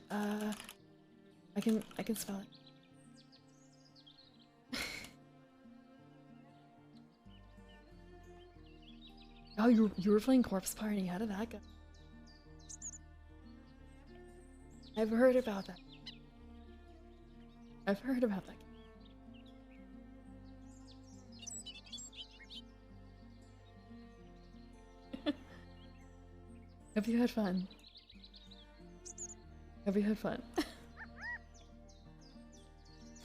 I can spell it. Oh, you were playing Corpse Party. How did that go? I've heard about that. I've heard about that. Hope you had fun. Hope you had fun.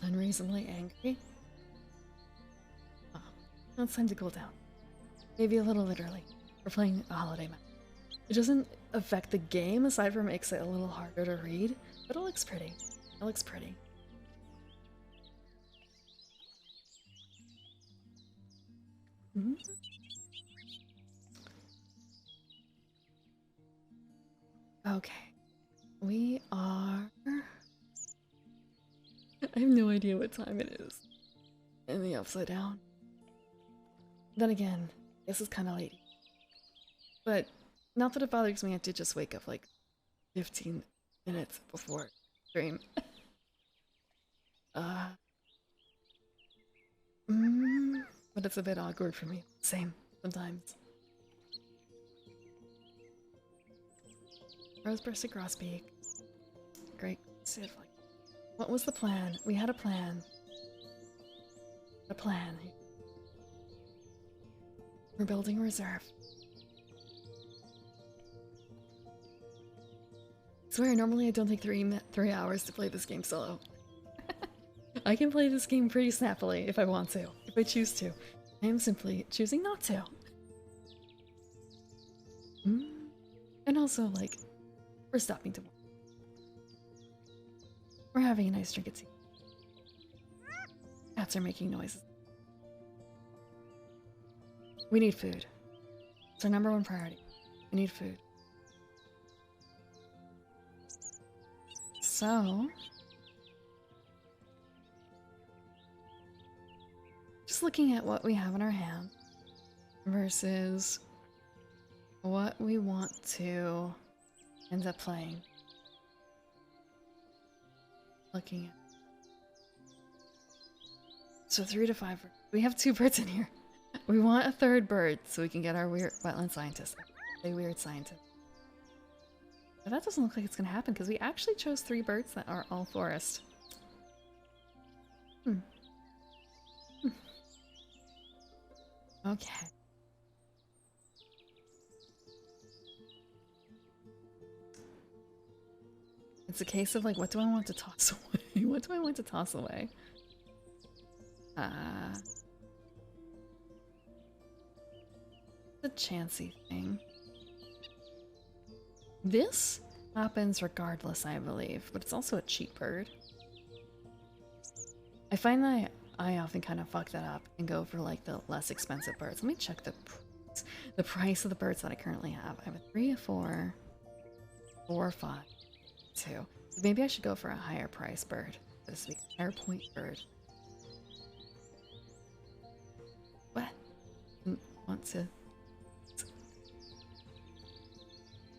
Unreasonably angry? Oh, now it's time to cool down. Maybe a little literally. We're playing a holiday map. It doesn't affect the game aside from makes it a little harder to read, but it looks pretty. It looks pretty. Mm-hmm. Okay. We are... I have no idea what time it is in the Upside Down. Then again, This is kind of late. But not that it bothers me, I did just wake up like 15 minutes before stream. But it's a bit awkward for me. Same, sometimes. Rose-breasted grosbeak. Great. What was the plan? We had a plan. A plan. We're building a reserve. I swear, normally I don't take 3 hours to play this game solo. I can play this game pretty snappily if I want to, if I choose to. I am simply choosing not to. And also, like, we're stopping to. We're having a nice drink of tea. Cats are making noises. We need food. It's our #1 priority. We need food. So, just looking at what we have in our hand versus what we want to end up playing. Looking at. So 3 to 5. We have 2 birds in here. We want a 3rd bird so we can get our weird wetland scientist. A weird scientist. But that doesn't look like it's gonna happen because we actually chose 3 birds that are all forest. Okay. It's a case of like, what do I want to toss away? What do I want to toss away? The chancy thing. This happens regardless, I believe, but it's also a cheap bird. I find that I often kind of fuck that up and go for like the less expensive birds. Let me check the price of the birds that I currently have. I have a 3, a 4, 4, 5, 2. Maybe I should go for a higher price bird this week. Higher point bird. What? Want to.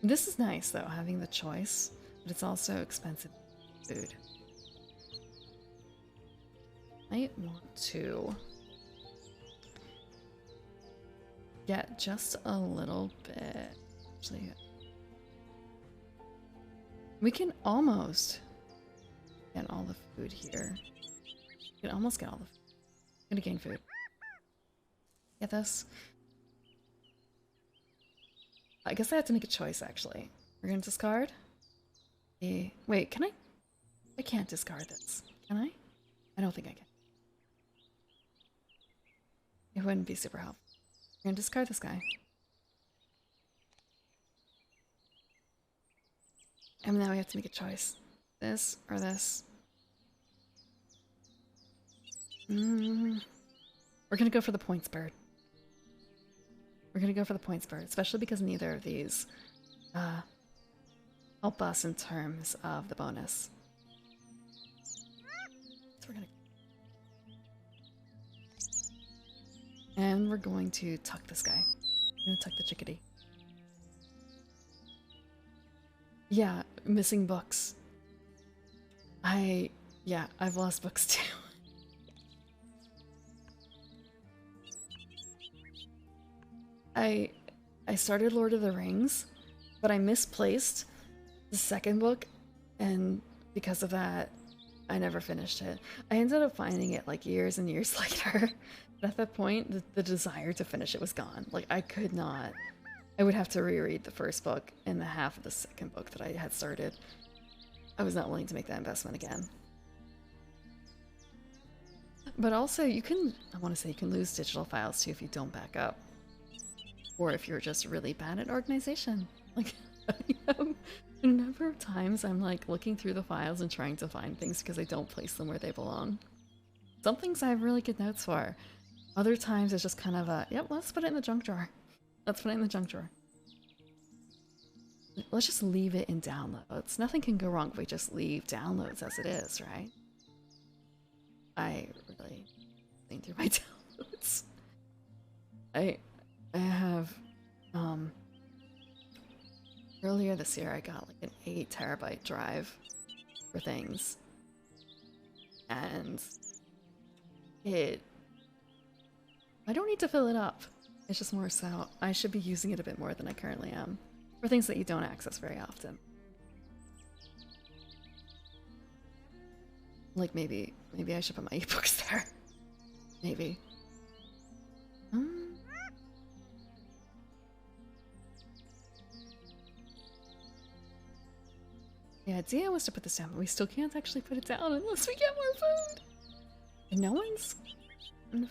This is nice though, having the choice, but it's also expensive food. I want to get just a little bit. Actually, we can almost get all the food here. We can almost get all the food. I'm gonna gain food. Get this. I guess I have to make a choice, actually. We're gonna discard. Wait, can I? I can't discard this. Can I? I don't think I can. It wouldn't be super helpful. We're gonna discard this guy. And now we have to make a choice. This or this. We're gonna go for the points bird. We're gonna go for the points bird, especially because neither of these help us in terms of the bonus. So we're gonna... And we're going to tuck this guy. We're gonna tuck the chickadee. Yeah, missing books. Yeah, I've lost books too. I started Lord of the Rings, but I misplaced the 2nd book, and because of that, I never finished it. I ended up finding it like years and years later. But at that point, the desire to finish it was gone. Like, I could not. I would have to reread the 1st book and the half of the 2nd book that I had started. I was not willing to make that investment again. But also, I want to say you can lose digital files too if you don't back up. Or if you're just really bad at organization. Like, a number of times I'm like looking through the files and trying to find things because I don't place them where they belong. Some things I have really good notes for. Other times it's just kind of a, yep, let's put it in the junk drawer. Let's put it in the junk drawer. Let's just leave it in downloads. Nothing can go wrong if we just leave downloads as it is, right? I really think through my downloads. I earlier this year I got like an 8 TB drive for things. And I don't need to fill it up. It's just more so I should be using it a bit more than I currently am for things that you don't access very often. Like maybe I should put my ebooks there. Maybe. The idea was to put this down, but we still can't actually put it down unless we get more food. And no one's gotten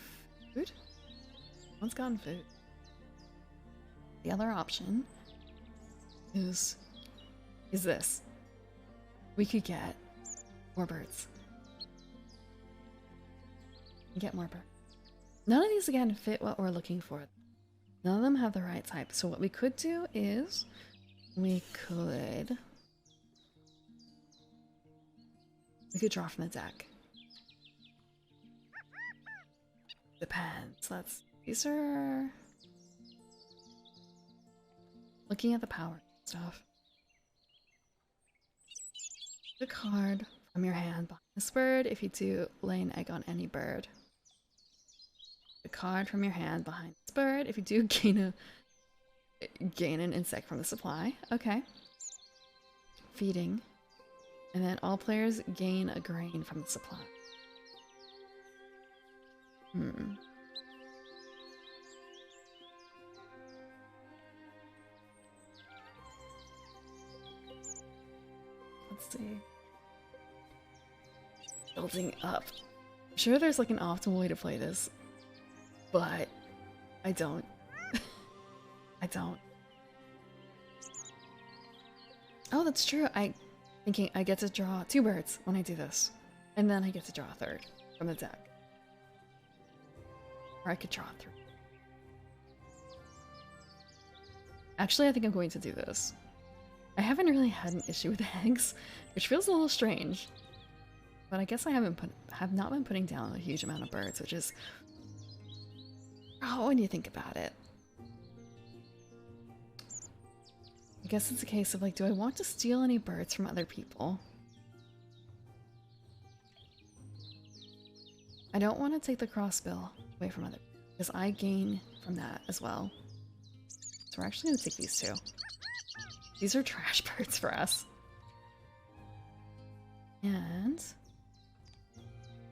food? No one's gotten food. The other option is this. We could get more birds. Get more birds. None of these again fit what we're looking for. None of them have the right type. So what we could do is we could draw from the deck. Depends. These are looking at the power stuff. The card from your hand behind this bird if you do lay an egg on any bird. The card from your hand behind this bird if you do gain an insect from the supply. Okay. Feeding. And then all players gain a grain from the supply. Let's see. Building up. I'm sure there's like an optimal way to play this, but I don't. I don't. Oh, that's true. Thinking I get to draw 2 birds when I do this, and then I get to draw a 3rd from the deck. Or I could draw 3. Actually, I think I'm going to do this. I haven't really had an issue with eggs, which feels a little strange. But I guess I have not been putting down a huge amount of birds, which is when you think about it. I guess it's a case of like, do I want to steal any birds from other people? I don't want to take the crossbill away from other people, because I gain from that as well. So we're actually going to take these 2. These are trash birds for us. And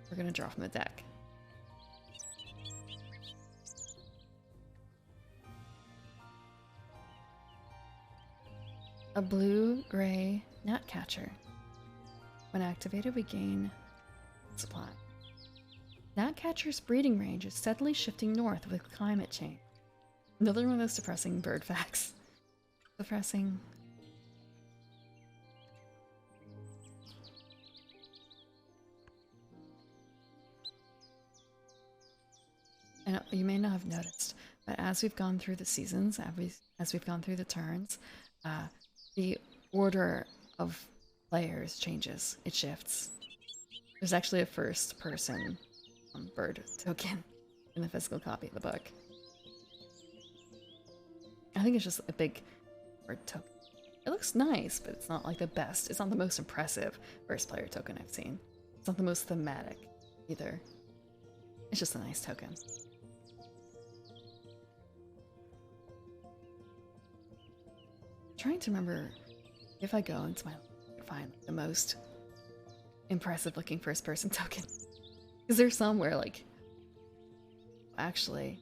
we're going to draw from the deck. A blue-gray gnatcatcher. When activated, we gain supply. Gnatcatcher's breeding range is steadily shifting north with climate change. Another one of those depressing bird facts. Depressing. And you may not have noticed, but as we've gone through the seasons, as we've gone through the turns, the order of players changes. It shifts. There's actually a first-person bird token in the physical copy of the book. I think it's just a big bird token. It looks nice, but it's not like the best. It's not the most impressive first-player token I've seen. It's not the most thematic either. It's just a nice token. Trying to remember if I go into my find the most impressive looking first person token. Is there somewhere like actually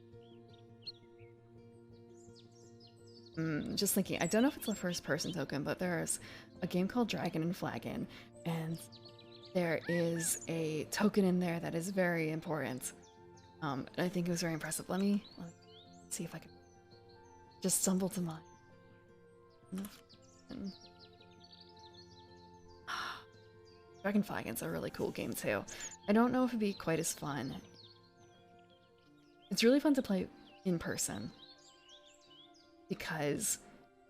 just thinking, I don't know if it's a first person token, but there's a game called Dragon and Flagon, and there is a token in there that is very important. And I think it was very impressive. Let me see if I can just stumble to mind. Dragon Flagon's a really cool game too. I don't know if it'd be quite as fun. It's really fun to play in person because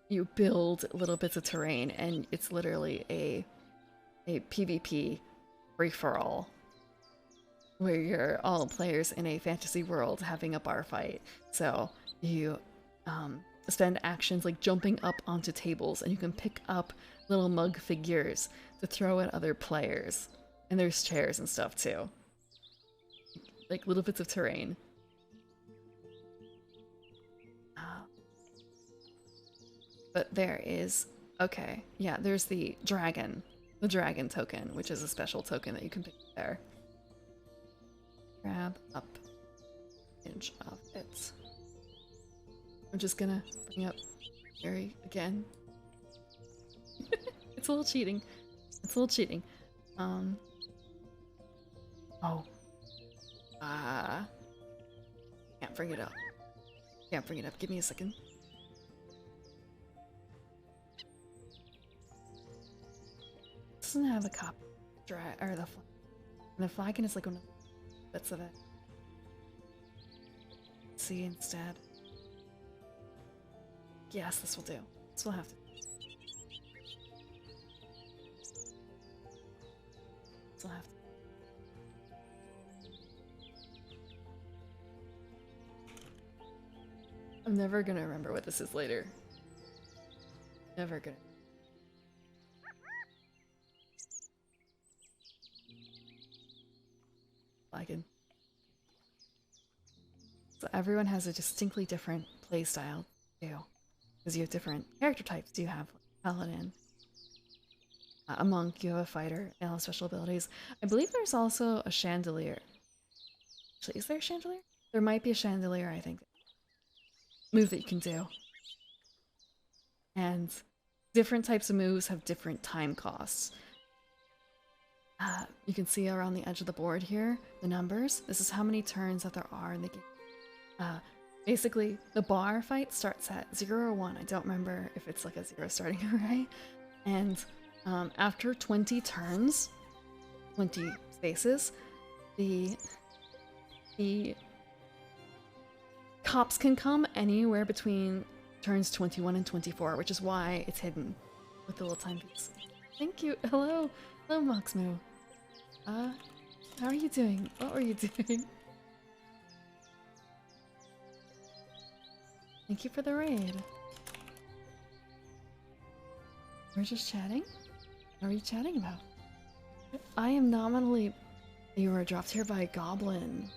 you build little bits of terrain and it's literally a PvP free-for-all where you're all players in a fantasy world having a bar fight. So you spend actions like jumping up onto tables, and you can pick up little mug figures to throw at other players. And there's chairs and stuff too. Like little bits of terrain. But there is, okay, yeah, there's the dragon token, which is a special token that you can pick there. Grab up image of it. I'm just gonna bring up Gary again. It's a little cheating. It's a little cheating. Oh. Can't bring it up. Can't bring it up. Give me a second. Doesn't have a copy. Or the flag. And the flagon is like one of the bits of it. Let's see instead. Yes, this will do. This will have to. This will have to. I'm never gonna remember what this is later. Never gonna. Flagon. So everyone has a distinctly different playstyle too, because you have different character types. You have paladin, a monk, you have a fighter, and all have special abilities. I believe there's also a chandelier. Actually, is there a chandelier? There might be a chandelier, I think. Move that you can do. And different types of moves have different time costs. You can see around the edge of the board here, the numbers. This is how many turns that there are in the game. Basically, the bar fight starts at 0 or 1. I don't remember if it's like a 0 starting array. And after 20 turns, 20 spaces, the cops can come anywhere between turns 21 and 24, which is why it's hidden with the little timepiece. Thank you. Hello. Hello, Moxmoo. How are you doing? What were you doing? Thank you for the raid. We're just chatting? What are you chatting about? I am nominally... You were dropped here by a goblin.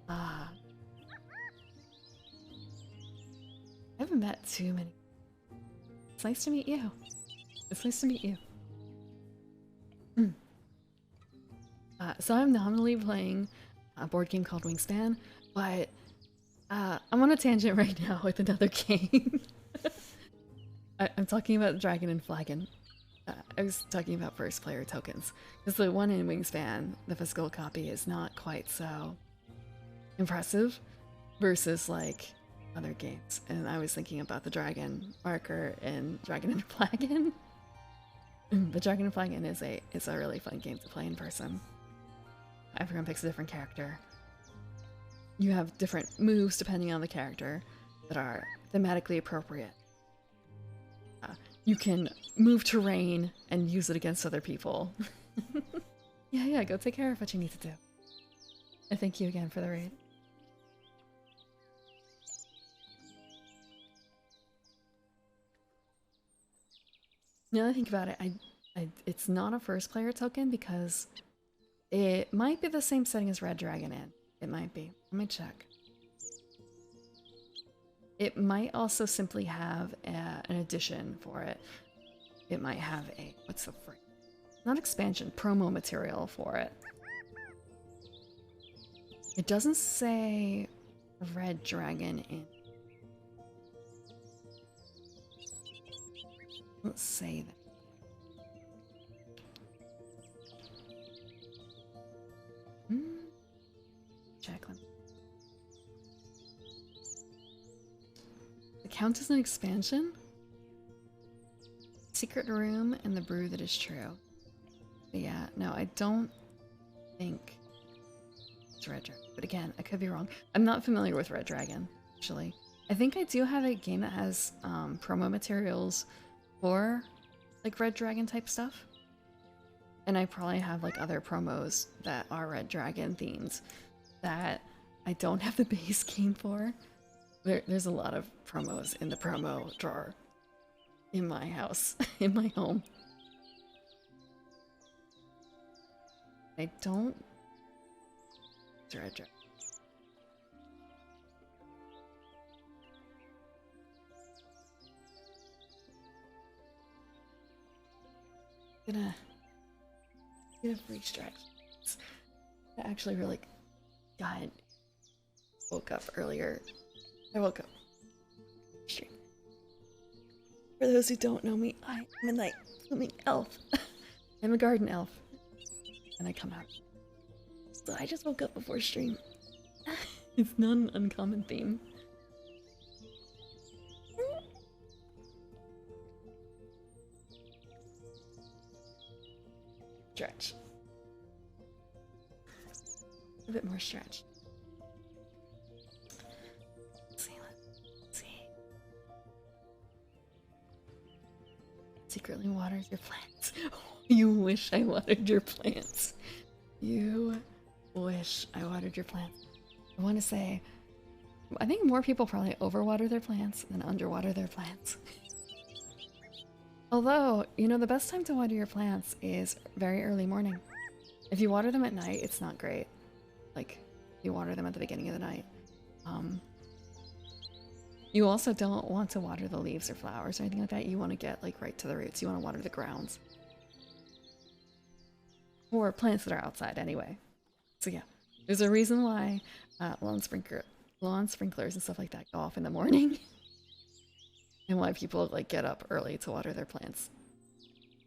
I haven't met too many. It's nice to meet you. It's nice to meet you. So I'm nominally playing a board game called Wingspan, but I'm on a tangent right now with another game. I'm talking about Dragon and Flagon. I was talking about first player tokens, because the one in Wingspan, the physical copy, is not quite so impressive versus like other games. And I was thinking about the Dragon marker and Dragon and Flagon. But Dragon and Flagon is a really fun game to play in person. Everyone picks a different character. You have different moves depending on the character that are thematically appropriate. You can move terrain and use it against other people. Yeah, go take care of what you need to do. And thank you again for the raid. Now that I think about it, it's not a first player token because it might be the same setting as Red Dragon in. It might be. Let me check. It might also simply have an addition for it. It might have a, what's the phrase? Not expansion, promo material for it. It doesn't say Red Dragon in. Let's say that. Check. It counts as an expansion? Secret Room and the Brew That Is True. But yeah, no, I don't think it's Red Dragon. But again, I could be wrong. I'm not familiar with Red Dragon, actually. I think I do have a game that has promo materials for like Red Dragon type stuff. And I probably have like other promos that are Red Dragon themed that I don't have the base game for. There's a lot of promos in the promo drawer in my house, in my home. I don't... Dread. Gonna get a free stretch. I actually really woke up earlier. I woke up. For those who don't know me, I am a night blooming elf. I'm a garden elf. And I come out. So I just woke up before stream. It's not an uncommon theme. Stretch. A bit more stretch. Let's see. Secretly waters your plants. You wish I watered your plants. You wish I watered your plants. I want to say, I think more people probably overwater their plants than underwater their plants. Although, you know, the best time to water your plants is very early morning. If you water them at night, it's not great. Like, you water them at the beginning of the night. You also don't want to water the leaves or flowers or anything like that. You want to get, like, right to the roots. You want to water the grounds. Or plants that are outside anyway. So yeah, there's a reason why lawn sprinklers and stuff like that go off in the morning. And why people like get up early to water their plants.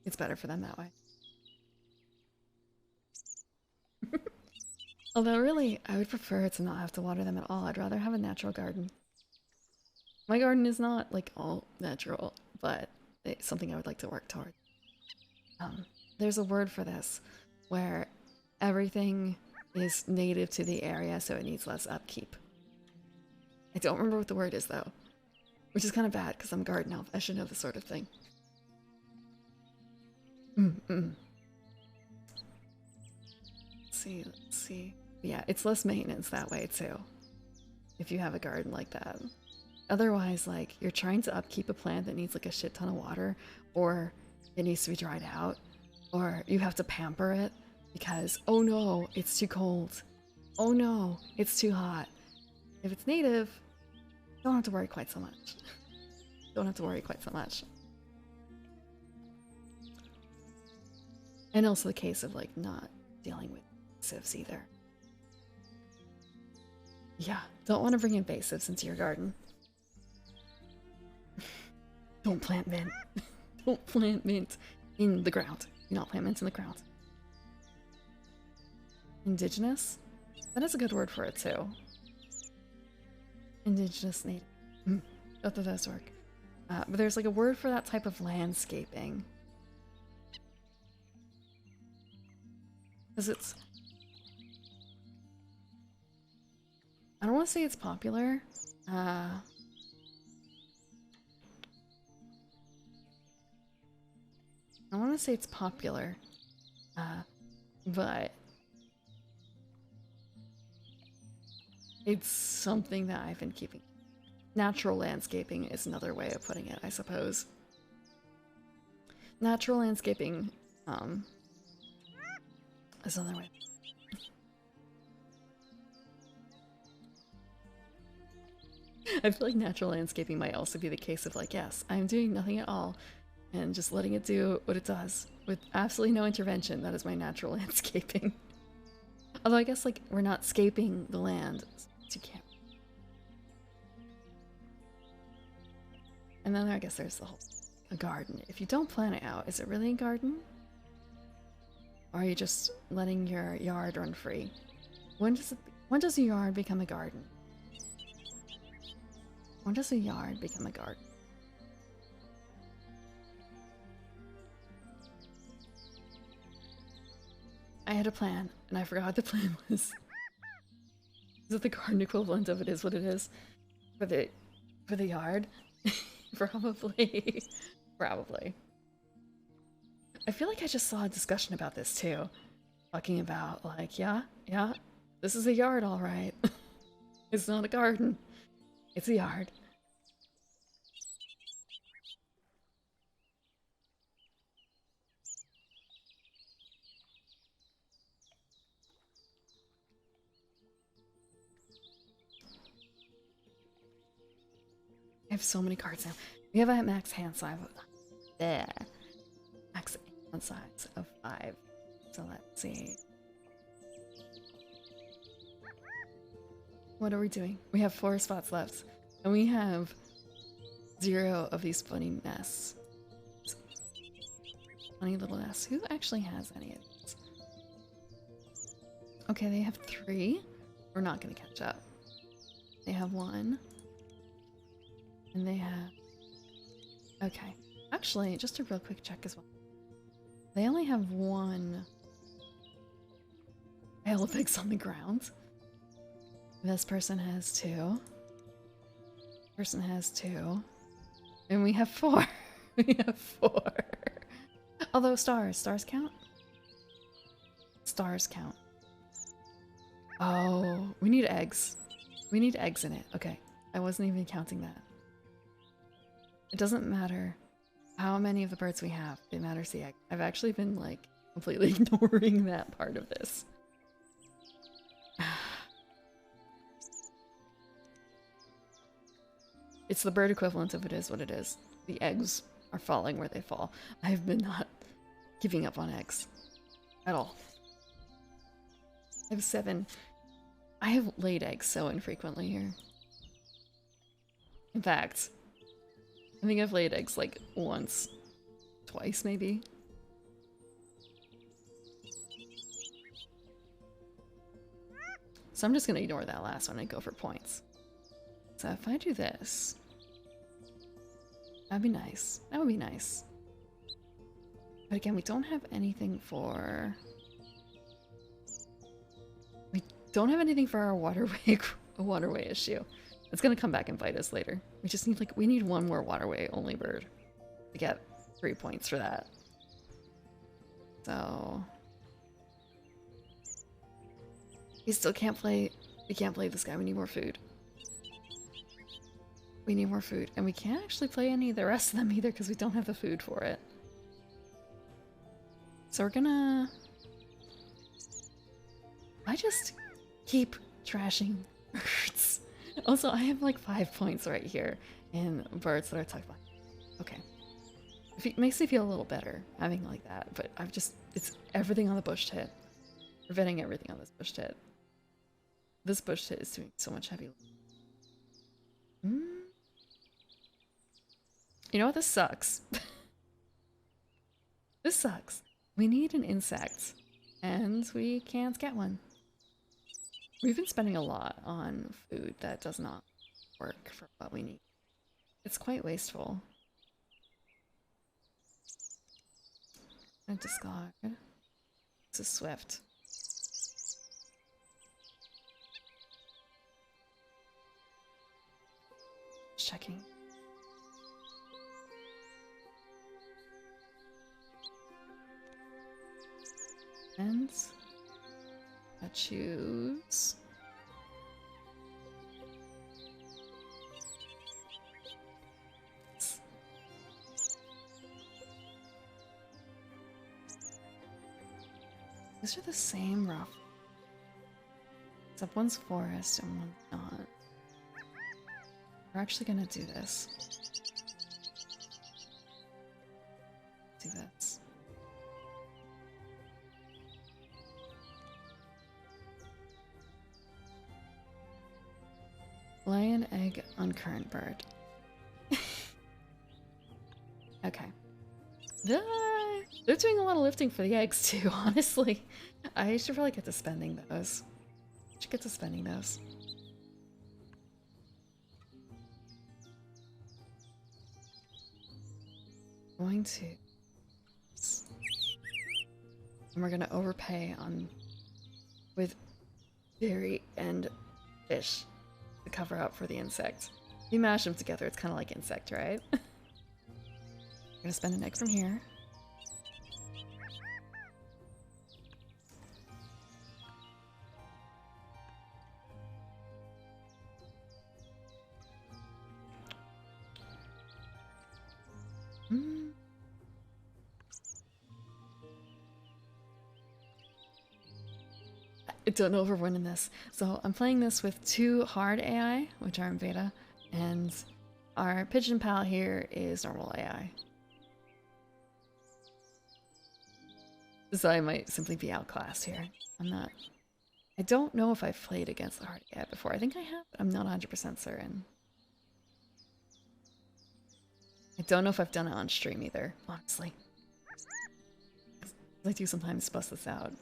It's better for them that way. Although really, I would prefer to not have to water them at all. I'd rather have a natural garden. My garden is not like all natural, but it's something I would like to work toward. There's a word for this, where everything is native to the area, so it needs less upkeep. I don't remember what the word is though, which is kind of bad because I'm a garden elf. I should know this sort of thing. Let's see. Yeah, it's less maintenance that way too, if you have a garden like that. Otherwise, like, you're trying to upkeep a plant that needs like a shit ton of water, or it needs to be dried out, or you have to pamper it because, oh no, it's too cold. Oh no, it's too hot. If it's native, don't have to worry quite so much. Don't have to worry quite so much. And also the case of like not dealing with invasives either. Yeah, don't want to bring invasives into your garden. Don't plant mint. Don't plant mint in the ground. Do not plant mint in the ground. Indigenous? That is a good word for it too. Indigenous native. Both of those work. But there's like a word for that type of landscaping. Because it's... I don't want to say it's popular. I want to say it's popular. But... it's something that I've been keeping. Natural landscaping is another way of putting it, I suppose. Natural landscaping, is another way. I feel like natural landscaping might also be the case of like, yes, I'm doing nothing at all and just letting it do what it does with absolutely no intervention. That is my natural landscaping. Although I guess like we're not scaping the land, so you can't. And then I guess there's the whole a garden. If you don't plan it out, is it really a garden? Or are you just letting your yard run free? When does a yard become a garden? When does a yard become a garden? I had a plan, and I forgot what the plan was. Is it the garden equivalent of it is what it is? For the yard? Probably. Probably. I feel like I just saw a discussion about this too. Talking about like, yeah, this is a yard alright. It's not a garden. It's a yard. I have so many cards now. We have a max hand size of there. Max hand size of 5. So let's see. What are we doing? We have 4 spots left. And we have 0 of these funny nests. Funny little nests. Who actually has any of these? Okay, they have 3. We're not gonna catch up. They have 1. And they have... Okay. Actually, just a real quick check as well. They only have 1 Elephix on the ground. This person has 2. Person has 2. And we have 4. We have 4. Although stars count? Stars count. Oh, we need eggs. We need eggs in it. Okay. I wasn't even counting that. It doesn't matter how many of the birds we have. It matters the egg. I've actually been like completely ignoring that part of this. It's the bird equivalent of it is what it is. The eggs are falling where they fall. I've been not giving up on eggs at all. I have 7. I have laid eggs so infrequently here. In fact, I think I've laid eggs like once, twice maybe. So I'm just gonna ignore that last one and go for points. So if I do this, that'd be nice. That would be nice. But again, we don't have anything for... We don't have anything for our waterway issue. It's gonna come back and bite us later. We just need we need 1 more waterway only bird to get 3 points for that. So we still can't play. We can't play this guy. We need more food. We need more food, and we can't actually play any of the rest of them either because we don't have the food for it. So we're gonna... I just keep trashing birds. Also, I have like 5 points right here in birds that are talked about. Okay. It makes me feel a little better having like that, but I've just... It's everything on the bush tit. Preventing everything on this bush tit. This bush tit is doing so much heavy. You know what? This sucks. This sucks. We need an insect, and we can't get one. We've been spending a lot on food that does not work for what we need. It's quite wasteful. And discard. This is swift. Just checking. And I choose. These are the same rough. Except one's forest and one's not. We're actually gonna do this. Do this. Lay an egg on current bird. Okay. They're doing a lot of lifting for the eggs too, honestly. I should probably get to spending those. Should get to spending those. Going to... And we're gonna overpay on... with berry and fish to cover up for the insect. If you mash them together, it's kind of like insect, right? I'm gonna spend an egg from here. don't know if we're winning this. So I'm playing this with 2 hard AI, which are in beta, and our pigeon pal here is normal AI. So I might simply be outclassed here. I'm not... I don't know if I've played against the hard AI before. I think I have, but I'm not 100% certain. I don't know if I've done it on stream either, honestly. I do sometimes bust this out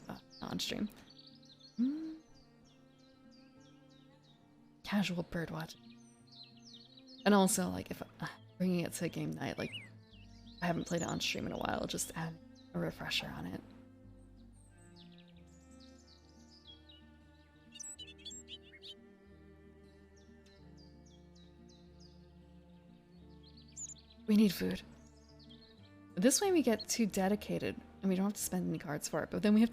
on stream. Casual bird watching. And also, like, if I'm bringing it to game night, like, I haven't played it on stream in a while, just add a refresher on it. We need food. This way we get too dedicated and we don't have to spend any cards for it, but then we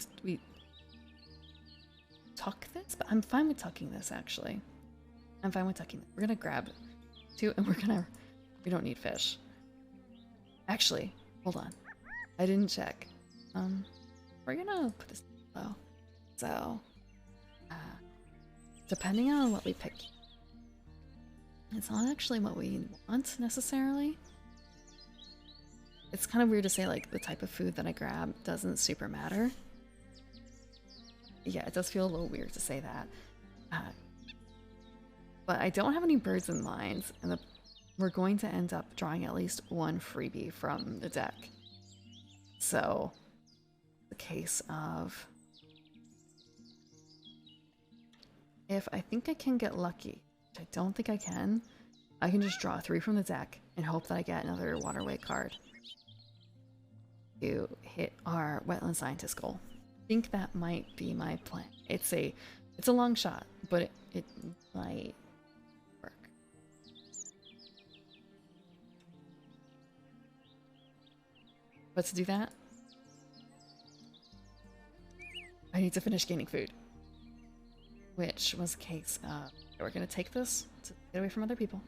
tuck this? But I'm fine with tucking this, actually. I'm fine with tucking this. We're gonna grab 2 and we don't need fish. Actually, hold on. I didn't check. We're gonna put this low. So, depending on what we pick, it's not actually what we want necessarily. It's kind of weird to say, like, the type of food that I grab doesn't super matter. Yeah, it does feel a little weird to say that. But I don't have any birds in mind, and we're going to end up drawing at least 1 freebie from the deck. So, the case of... if I think I can get lucky, which I don't think I can just draw 3 from the deck and hope that I get another waterway card to hit our wetland scientist goal. I think that might be my plan. It's a long shot, but it might work. But to do that, I need to finish gaining food. Which was a case of, we're gonna take this to get away from other people.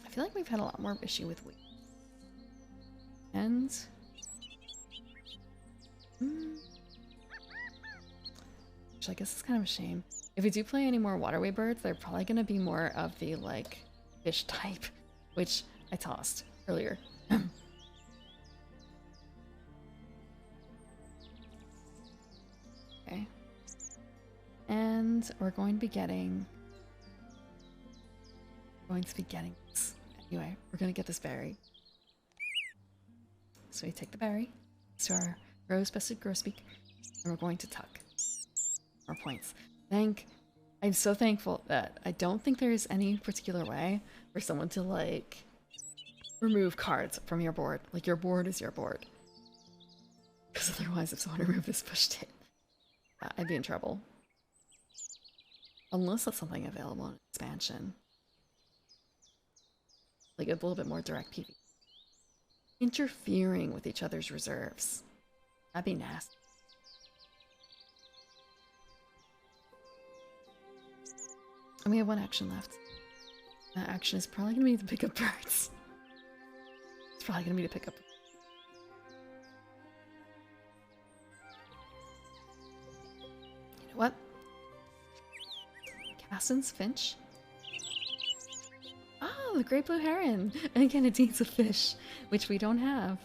I feel like we've had a lot more issue with wheat. And... which I guess is kind of a shame. If we do play any more waterway birds, they're probably gonna be more of the, like, fish type, which I tossed earlier. Okay. And we're going to be getting... this. Anyway, we're gonna get this berry. So we take the berry, to our rose-bested grosbeak, and we're going to tuck our points. I'm so thankful that I don't think there is any particular way for someone to, like, remove cards from your board. Like, your board is your board. Because otherwise, if someone removed this pushed it, I'd be in trouble. Unless that's something available in expansion. Like a little bit more direct PvP. Interfering with each other's reserves. That'd be nasty. And we have 1 action left. That action is probably gonna be to pick up birds. It's probably gonna be to pick up. You know what? Cassin's finch? Oh, the great blue heron! And again, it eats a fish, which we don't have.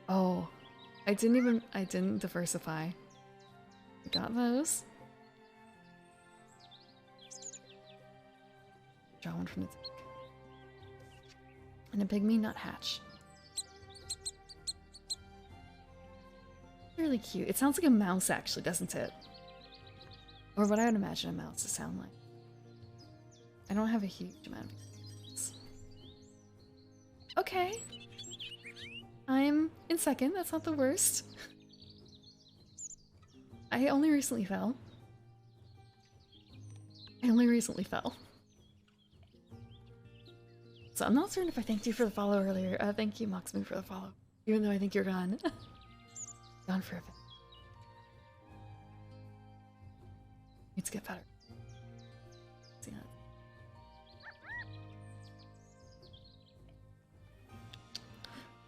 Oh, I didn't diversify. Got those. Draw 1 from the deck. And a pygmy nuthatch. Really cute. It sounds like a mouse, actually, doesn't it? Or what I would imagine a mouse to sound like. I don't have a huge amount of experience. Okay. I'm in second. That's not the worst. I only recently fell. So I'm not certain if I thanked you for the follow earlier. Thank you, Moxmoo, for the follow. Even though I think you're gone. Gone for a bit. Need to get better. See that?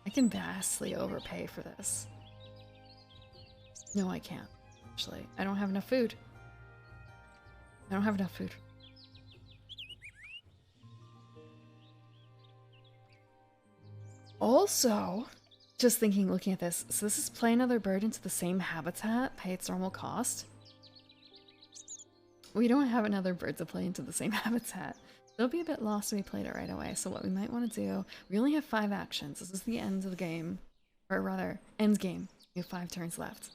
I can vastly overpay for this. No, I can't. Actually, I don't have enough food. I don't have enough food. Also, just thinking, looking at this, so this is play another bird into the same habitat, pay its normal cost. We don't have another bird to play into the same habitat. It'll be a bit lost if we played it right away, so what we might want to do, we only have 5 actions. This is the end of the game. Or rather, end game. We have 5 turns left.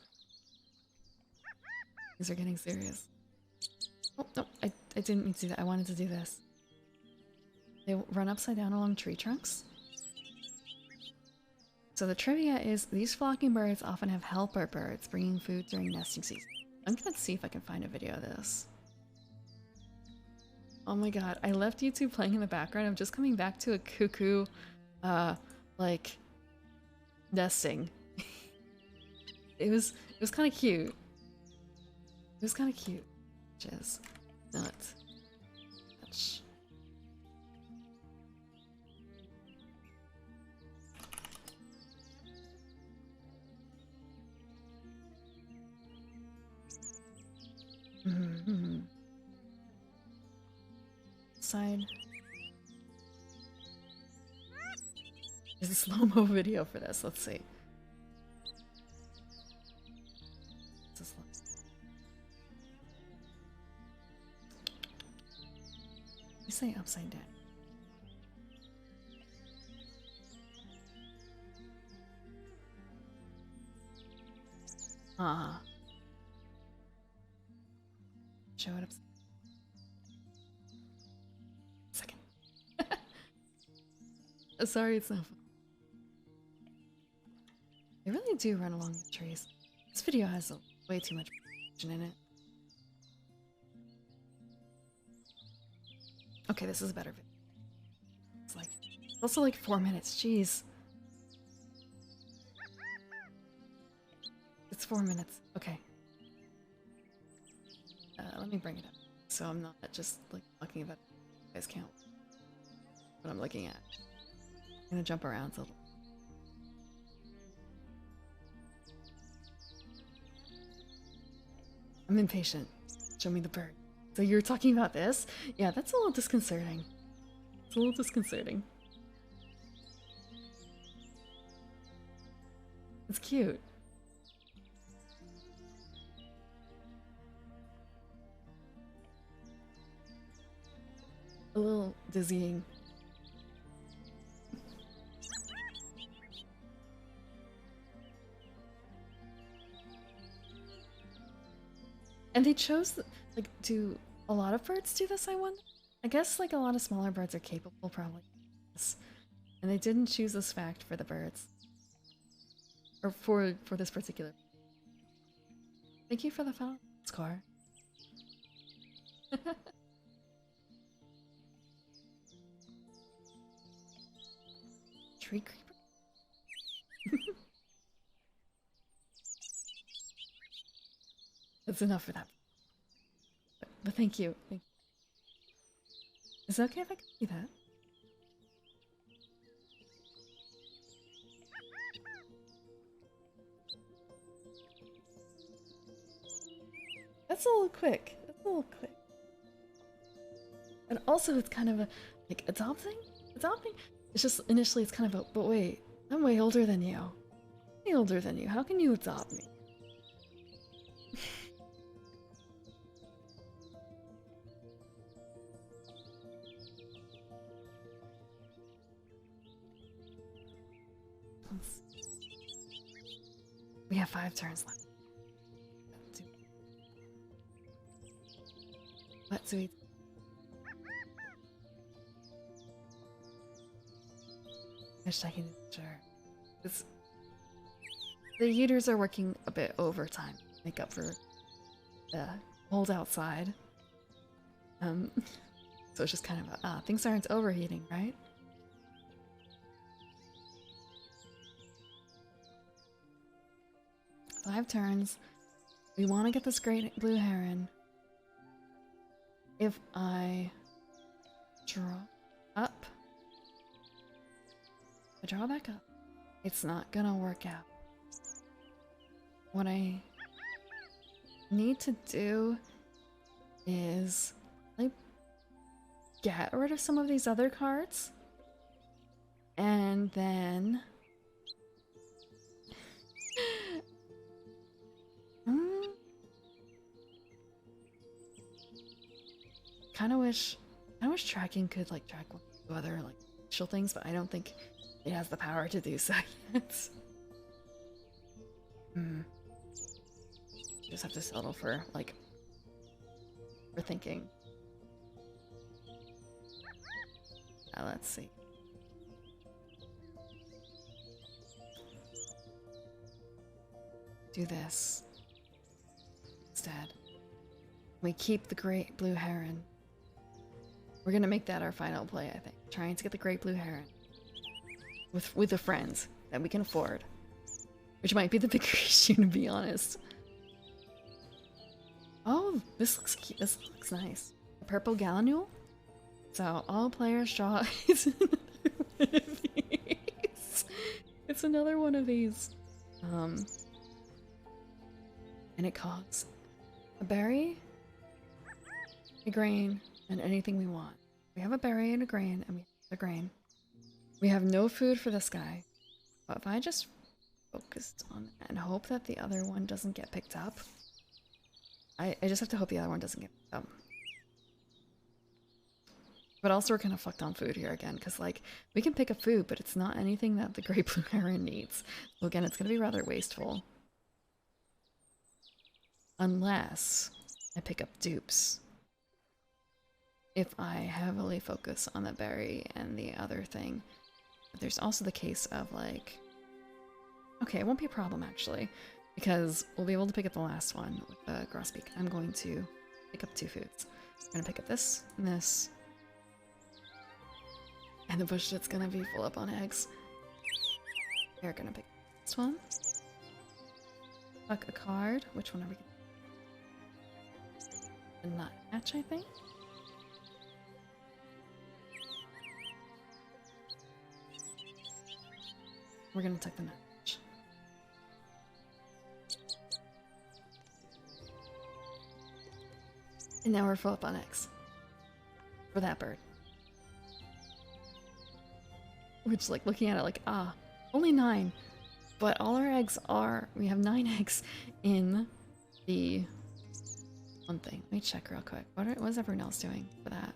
These are getting serious. Oh, no, I didn't mean to do that. I wanted to do this. They run upside down along tree trunks. So the trivia is, these flocking birds often have helper birds bringing food during nesting season. I'm gonna see if I can find a video of this. Oh my god, I left YouTube playing in the background. I'm just coming back to a cuckoo, like, nesting. It was kind of cute. It was kind of cute. Just not much. Mm-hmm. Side. There's a slow-mo video for this. Let's see. You say upside down. Show it up. Second. Sorry, it's not fun. They really do run along the trees. This video has way too much in it. Okay, this is a better video. It's also like 4 minutes. Jeez. It's 4 minutes. Okay. Let me bring it up so I'm not just like talking about. You guys can't what I'm looking at. I'm gonna jump around a little. I'm impatient. Show me the bird. So you're talking about this? Yeah, that's a little disconcerting. It's a little disconcerting. It's cute. A little dizzying. And they chose, like, do a lot of birds do this, I wonder? I guess, like, a lot of smaller birds are capable, probably. Yes. And they didn't choose this fact for the birds. Or for this particular. Thank you for the follow score. Tree creeper? That's enough for that. But thank you. Thank you. Is it okay if I can see that? That's a little quick. That's a little quick. And also it's kind of a, like, adopting? Adopting? It's just, initially it's kind of a, but wait, I'm way older than you. Way older than you. How can you adopt me? We have 5 turns left. What do we... Wish I can... Sure. The eaters are working a bit overtime to make up for the cold outside. So it's just kind of things aren't overheating, right? Five turns. We want to get this great blue heron. If I draw up, back up, it's not gonna work out. What I need to do is like get rid of some of these other cards and then kind of wish tracking could like track one of other like special things, but I don't think it has the power to do so yet. Just have to settle for like for thinking. Let's see. Do this instead. We keep the great blue heron. We're gonna make that our final play, I think. Trying to get the great blue heron with the friends that we can afford, which might be the bigger issue, to be honest. Oh, this looks cute. This looks nice. A purple gallinule. So all players draw. It's another one of these. It's another one of these. And it costs a berry, a grain, and anything we want. We have a berry and a grain, and we have a grain. We have no food for this guy. But if I just focused on it and hope that the other one doesn't get picked up. I just have to hope the other one doesn't get picked up. But also we're kind of fucked on food here again, because like, we can pick up food, but it's not anything that the great blue heron needs. So again, it's going to be rather wasteful. Unless I pick up dupes. If I heavily focus on the berry and the other thing. But there's also the case of like... Okay, it won't be a problem actually. Because we'll be able to pick up the last one with the grosbeak. I'm going to pick up 2 foods. I'm going to pick up this and this. And the bush that's going to be full up on eggs. We're going to pick this one. Fuck a card. Which one are we going to... The nut hatch, I think? We're going to take the nut hatch. And now we're full up on eggs. For that bird. Which, like, looking at it like, ah, only 9. But all our eggs are... We have 9 eggs in the... one thing. Let me check real quick. What is everyone else doing for that?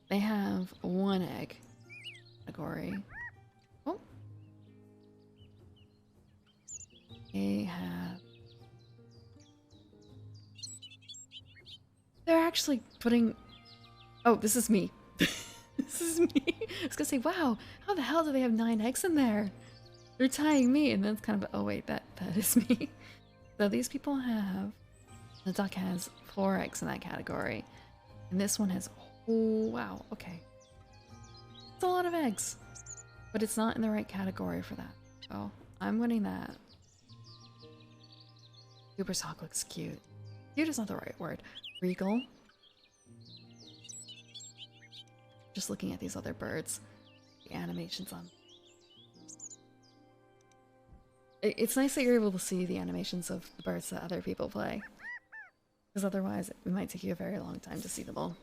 They have 1 egg category. Oh. They have... They're actually putting... Oh, this is me. This is me. I was gonna say, wow, how the hell do they have 9 eggs in there? They're tying me, and then it's kind of, oh wait, that is me. So these people have... The duck has 4 eggs in that category. And this one has... Oh, wow, okay. It's a lot of eggs. But it's not in the right category for that. So, I'm winning that. Super sock looks cute. Cute is not the right word. Regal. Just looking at these other birds. The animations on... It's nice that you're able to see the animations of the birds that other people play. Because otherwise, it might take you a very long time to see them all.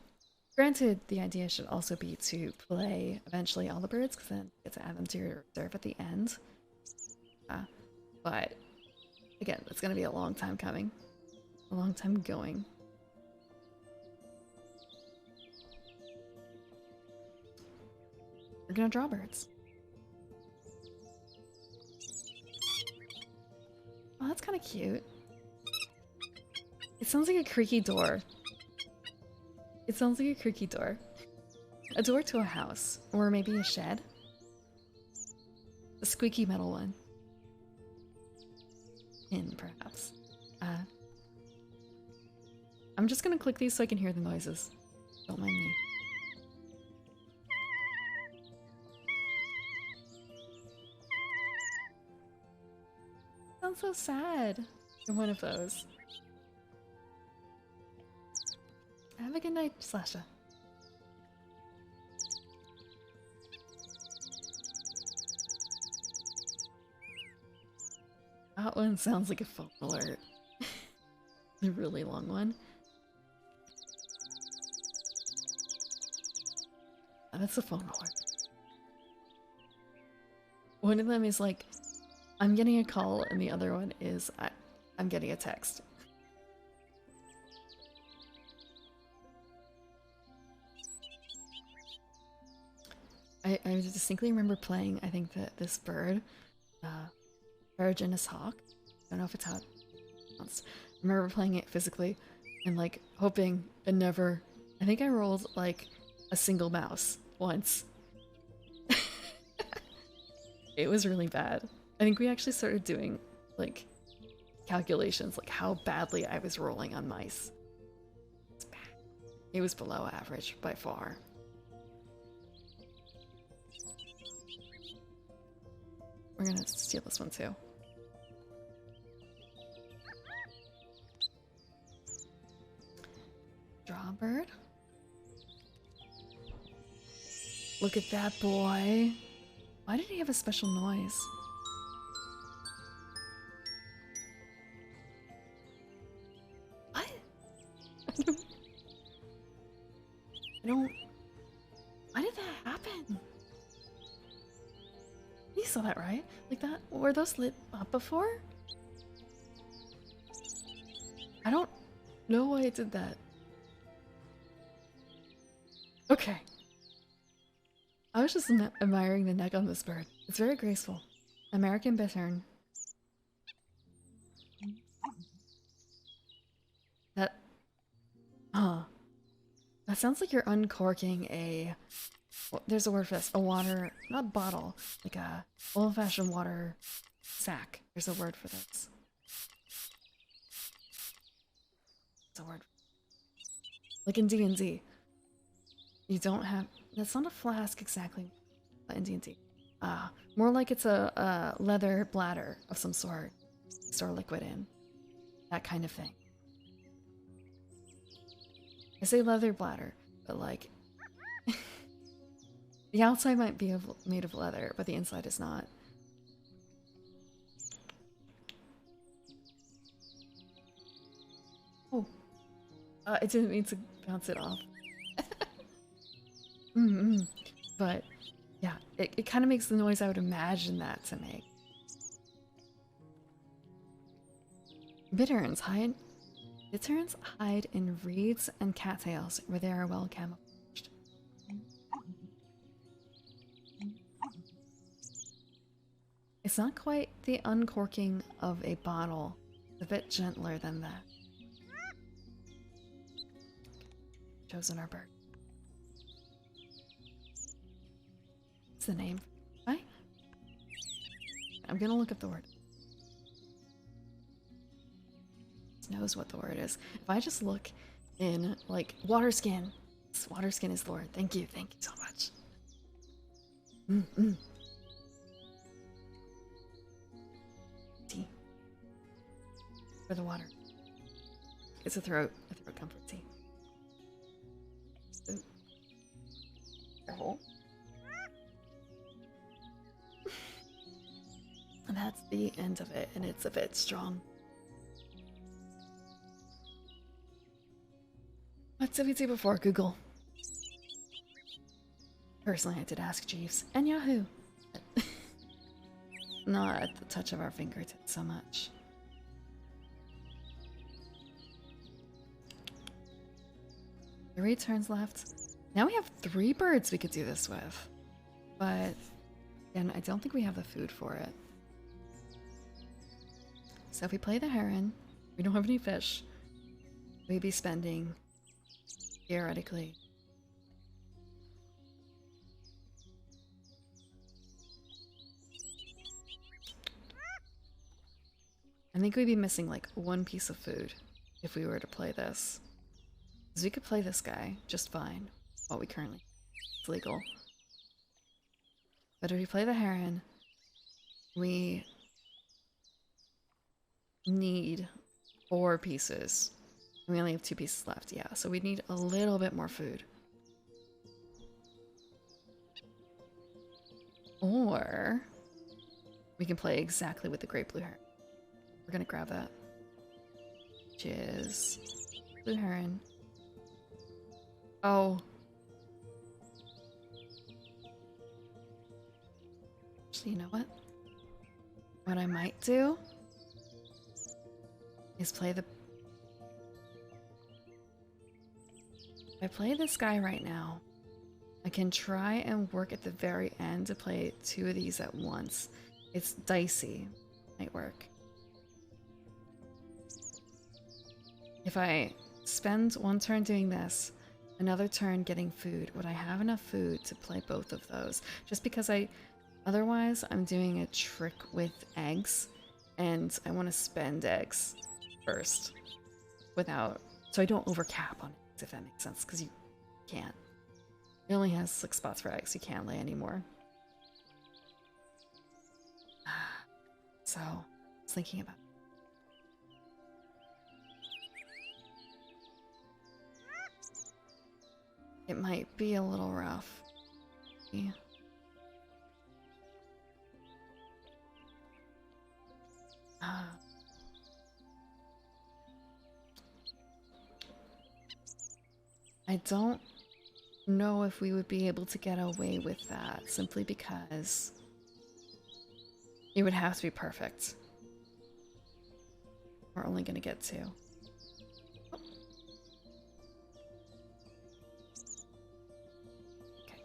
Granted, the idea should also be to play eventually all the birds, because then you get to add them to your reserve at the end. But, again, it's going to be a long time coming. A long time going. We're going to draw birds. Oh, that's kind of cute. It sounds like a creaky door. It sounds like a creaky door. A door to a house. Or maybe a shed. A squeaky metal one. In, perhaps. I'm just gonna click these so I can hear the noises. Don't mind me. Sounds so sad. You're one of those. Have a good night, Slasha. That one sounds like a phone alert. The really long one. That's a phone alert. One of them is like, I'm getting a call, and the other one is, I'm getting a text. I distinctly remember playing, I think that this bird, Ferruginous hawk, I don't know if it's how it pronounced. I remember playing it physically and like hoping and never, I think I rolled like a single mouse once. It was really bad. I think we actually started doing like calculations, like how badly I was rolling on mice. It's bad. It was below average by far. We're gonna steal this one too. Drawbird. Look at that boy. Why did he have a special noise? What? I don't... Why did that happen? You saw that, right? Like that? Were those lit up before? I don't know why it did that. Okay. I was just admiring the neck on this bird. It's very graceful. American bittern. That... Huh. That sounds like you're uncorking a... Well, there's a word for this. A water... Not bottle. Like a old-fashioned water sack. There's a word for this. There's a word. Like in D&D. You don't have... That's not a flask exactly in D&D. More like it's a leather bladder of some sort. Store liquid in. That kind of thing. I say leather bladder, but like... the outside might be made of leather, but the inside is not. Oh. I didn't mean to bounce it off. But yeah, it kind of makes the noise I would imagine that to make. Bitterns hide in reeds and cattails where they are well camouflaged. It's not quite the uncorking of a bottle. It's a bit gentler than that. Chosen our bird. What's the name? Hi? I'm gonna look up the word. Knows what the word is. If I just look in like water skin. Water skin is the word. Thank you so much. Tea. For the water. It's a throat comfort tea. Careful. And that's the end of it, and it's a bit strong. What did we do before Google? Personally, I did ask Jeeves and Yahoo. Not at the touch of our fingertips so much. 3 turns left. Now we have 3 birds we could do this with. But, again, I don't think we have the food for it. So if we play the heron, we don't have any fish. We'd be spending, theoretically, I think we'd be missing like 1 piece of food if we were to play this. Because we could play this guy just fine while we currently... It's legal. But if we play the heron, we need 4 pieces. We only have 2 pieces left, yeah. So we need a little bit more food. Or we can play exactly with the great blue heron. We're gonna grab that. Which is blue heron. Oh. Actually, you know what? What I might do is play the... If I play this guy right now, I can try and work at the very end to play 2 of these at once. It's dicey. Might work. If I spend 1 turn doing this, another turn getting food, would I have enough food to play both of those? Just because otherwise I'm doing a trick with eggs, and I want to spend eggs first without, so I don't overcap on eggs, if that makes sense, because you can't. It only has 6 spots for eggs, you can't lay anymore. So, I was thinking about it. It might be a little rough. Yeah. I don't know if we would be able to get away with that, simply because it would have to be perfect. We're only gonna get 2. Oh. Okay.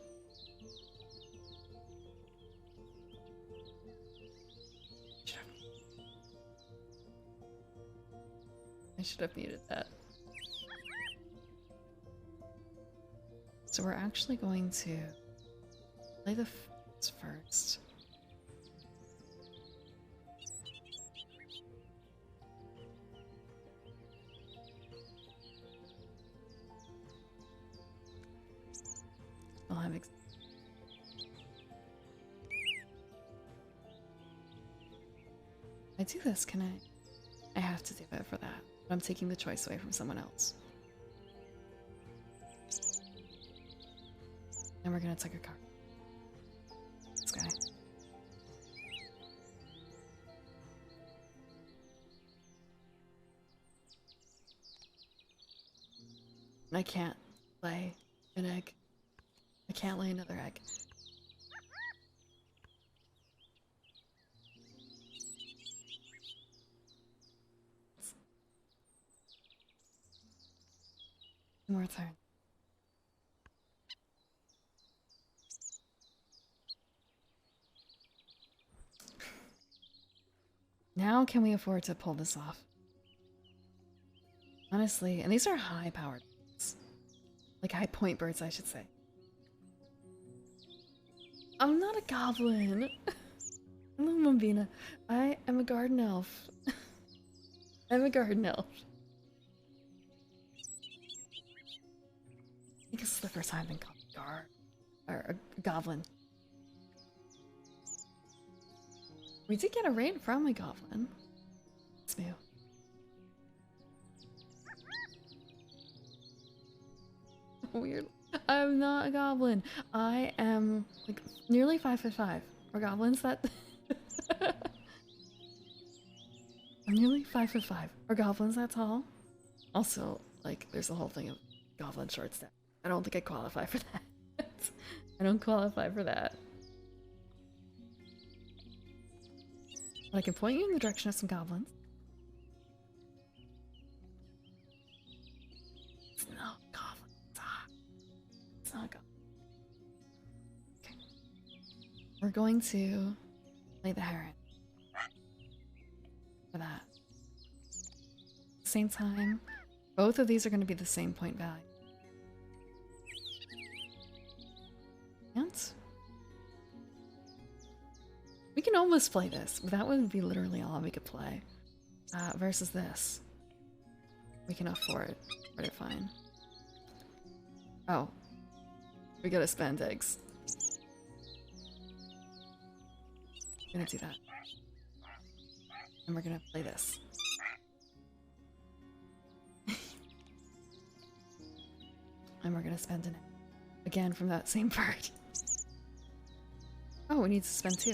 I should have muted that. So we're actually going to play the first. I'll have I do this, can I? I have to do it for that. But I'm taking the choice away from someone else. And we're gonna take a card. This guy. And I can't lay an egg. I can't lay another egg. One more turn. Now can we afford to pull this off? Honestly, and these are high-powered birds. Like high-point birds, I should say. I'm not a goblin. Hello, Mombina. I am a garden elf. I'm a garden elf. I think this is the first time I've been called a goblin. We did get a raid from a goblin. It's new. Weird. I'm not a goblin. I am like nearly 5'5". Are goblins that? I'm nearly 5'5". Are goblins that tall? Also, like, there's a whole thing of goblin short staff. I don't think I qualify for that. I don't qualify for that. But I can point you in the direction of some goblins. It's not goblin. It's not goblin. Okay. We're going to play the heron. For that. Same time. Both of these are going to be the same point value. And we can almost play this. That would be literally all we could play. Versus this. We can afford it fine. Oh. We gotta spend eggs. We're gonna do that. And we're gonna play this. And we're gonna spend an egg. Again from that same bird. Oh, we need to spend 2.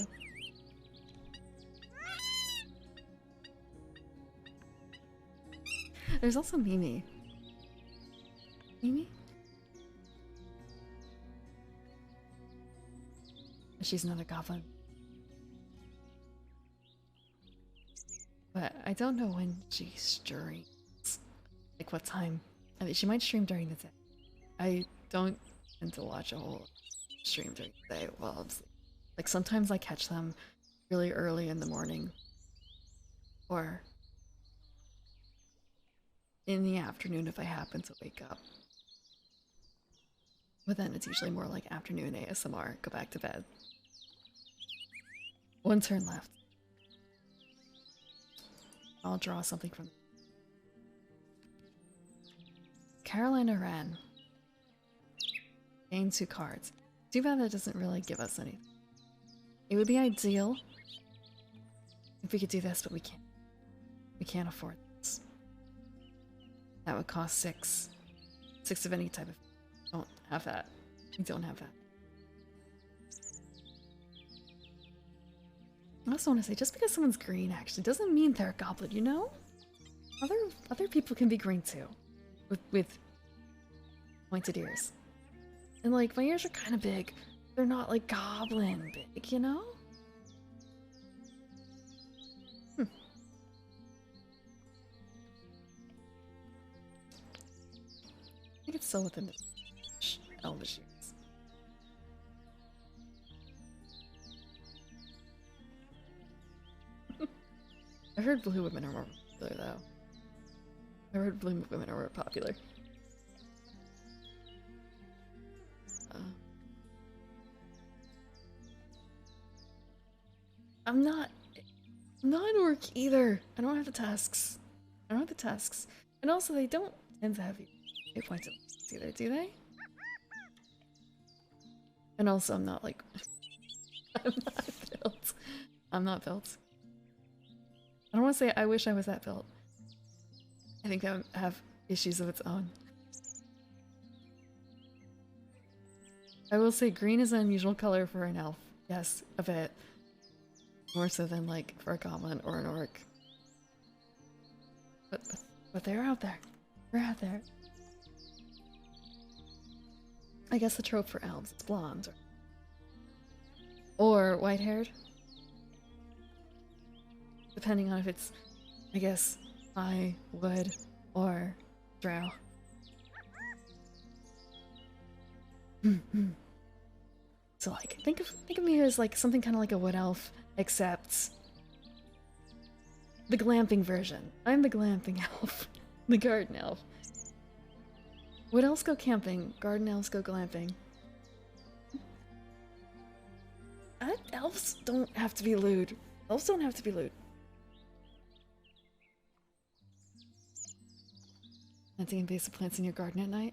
There's also Mimi. Mimi? She's not a goblin. But I don't know when she streams. Like what time. I mean, she might stream during the day. I don't tend to watch a whole stream during the day while I'm sleeping. Like sometimes I catch them really early in the morning. Or in the afternoon if I happen to wake up. But then it's usually more like afternoon ASMR, go back to bed. One turn left. I'll draw something from Carolina Wren. Gain 2 cards. Too bad that doesn't really give us anything. It would be ideal if we could do this, but we can't. We can't afford this. That would cost 6. 6 of any type of... Don't have that. We don't have that. I also want to say, just because someone's green actually doesn't mean they're a goblin, you know? Other people can be green too. With pointed ears. And like, my ears are kind of big. They're not like goblin big, you know? I think it's still within the elvish years. I heard blue women are more popular though. I heard blue women are more popular. I'm not an orc either. I don't have the tusks. I don't have the tusks. And also they don't tend to have hit points either, do they? And also I'm not like I'm not built. I'm not built. I don't want to say I wish I was that built. I think that would have issues of its own. I will say green is an unusual color for an elf. Yes, a bit. More so than like for a goblin or an orc. But they're out there. They're out there. I guess the trope for elves is blonde. Or white-haired. Depending on if it's, I guess, I, wood, or drow. So like, think of me as like something kind of like a wood elf, except the glamping version. I'm the glamping elf, the garden elf. Wood elves go camping, garden elves go glamping. Elves don't have to be lewd. Elves don't have to be lewd. Planting invasive plants in your garden at night?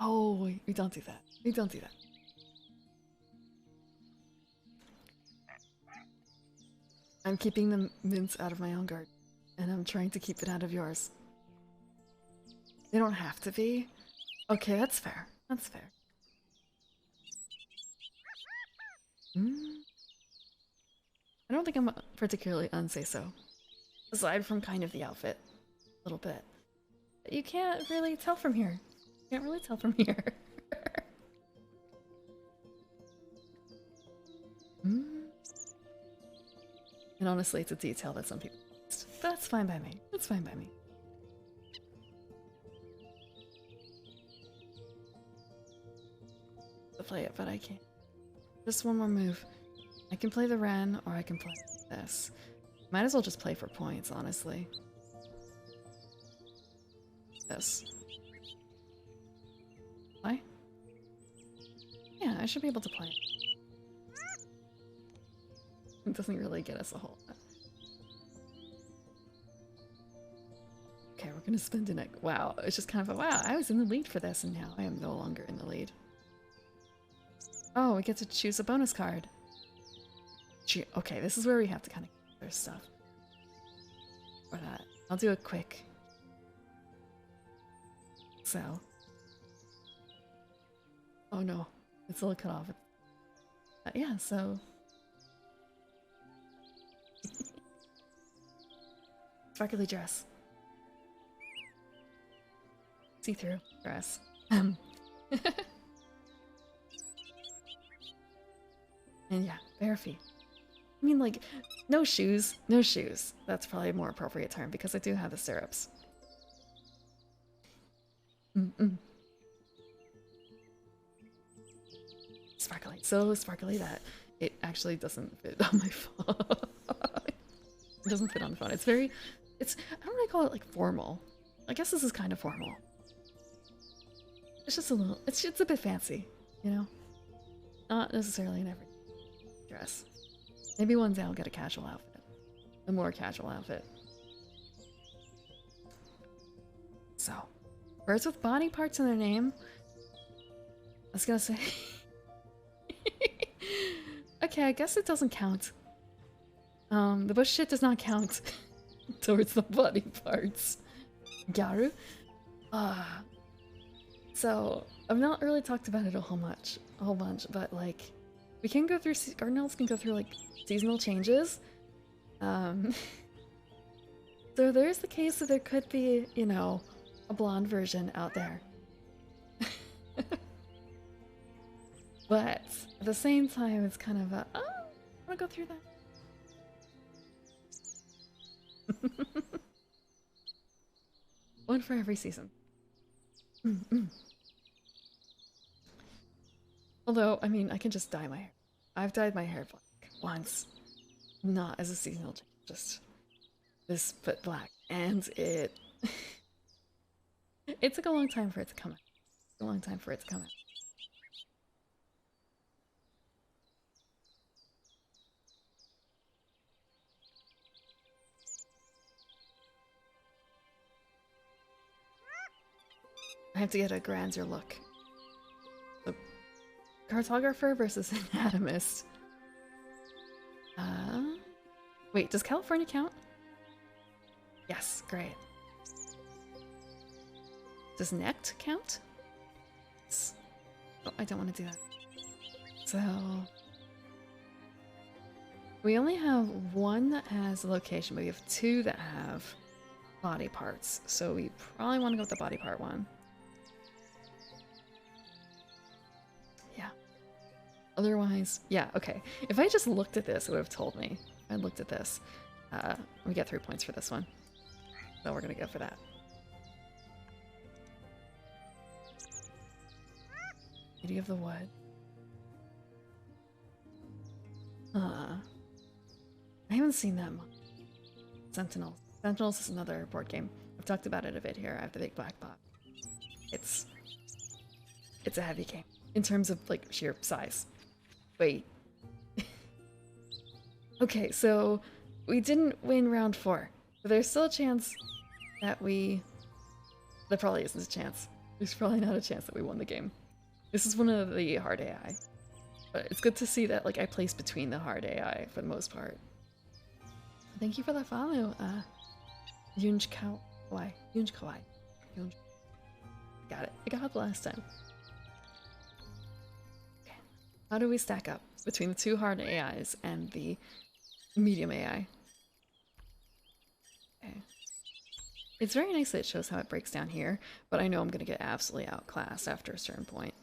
Oh, we don't do that. We don't do that. I'm keeping the mints out of my own garden, and I'm trying to keep it out of yours. They don't have to be. Okay, that's fair. That's fair. I don't think I'm particularly unsay-so. Aside from kind of the outfit. A little bit. But you can't really tell from here. You can't really tell from here. And honestly, it's a detail that some people missed. But that's fine by me. That's fine by me. To play it, but I can't. Just one more move. I can play the Wren, or I can play this. Might as well just play for points, honestly. This. Play? Yeah, I should be able to play it. It doesn't really get us a whole lot. Okay, we're gonna spend a neck. Wow, it's just kind of a wow, I was in the lead for this and now I am no longer in the lead. Oh, we get to choose a bonus card. Okay, this is where we have to kind of get their stuff. For that. I'll do a quick sell. Oh no, it's a little cut off. Yeah, so sparkly dress. See-through dress. And yeah, bare feet. I mean, like, no shoes. No shoes. That's probably a more appropriate term because I do have the stirrups. Sparkly. So sparkly that it actually doesn't fit on my phone. It doesn't fit on the phone. It's very... It's... I don't want to call it, like, formal. I guess this is kind of formal. It's just a little... It's a bit fancy, you know? Not necessarily in every dress. Maybe one day I'll get a casual outfit. A more casual outfit. So, birds with body parts in their name. I was gonna say... Okay, I guess it doesn't count. The bush shit does not count towards the body parts. Gyaru? So, I've not really talked about it a whole bunch, but like, we can go through, garden elves can go through like seasonal changes. So there's the case that there could be, you know, a blonde version out there. But at the same time, it's kind of a, oh, I want to go through that. One for every season. Although, I mean, I can just dye my hair. I've dyed my hair black once. Not as a seasonal change, just this, but black. And it... it took a long time for it to come out. A long time for it to come out. I have to get a grandeur look. So, cartographer versus anatomist. Wait, does California count? Yes, great. Does Nect count? Yes. Oh, I don't want to do that. So... we only have one that has a location, but we have two that have body parts. So we probably want to go with the body part one. Yeah. Otherwise, yeah, okay. If I just looked at this, it would have told me. I looked at this. We get 3 points for this one. So we're gonna go for that. Beauty of the Wood. I haven't seen that much. Sentinels. Sentinels is another board game. I've talked about it a bit here. I have the big black box. It's a heavy game in terms of like sheer size. Wait. Okay, so we didn't win round 4, but there's still a chance that we... There probably isn't a chance. There's probably not a chance that we won the game. This is one of the hard AI. But it's good to see that like I placed between the hard AI for the most part. Thank you for that follow, Yunj Kawai. Yunj Kawai. Got it. I got it last time. Okay. How do we stack up between the two hard AIs and the medium AI? Okay. It's very nice that it shows how it breaks down here, but I know I'm gonna get absolutely outclassed after a certain point.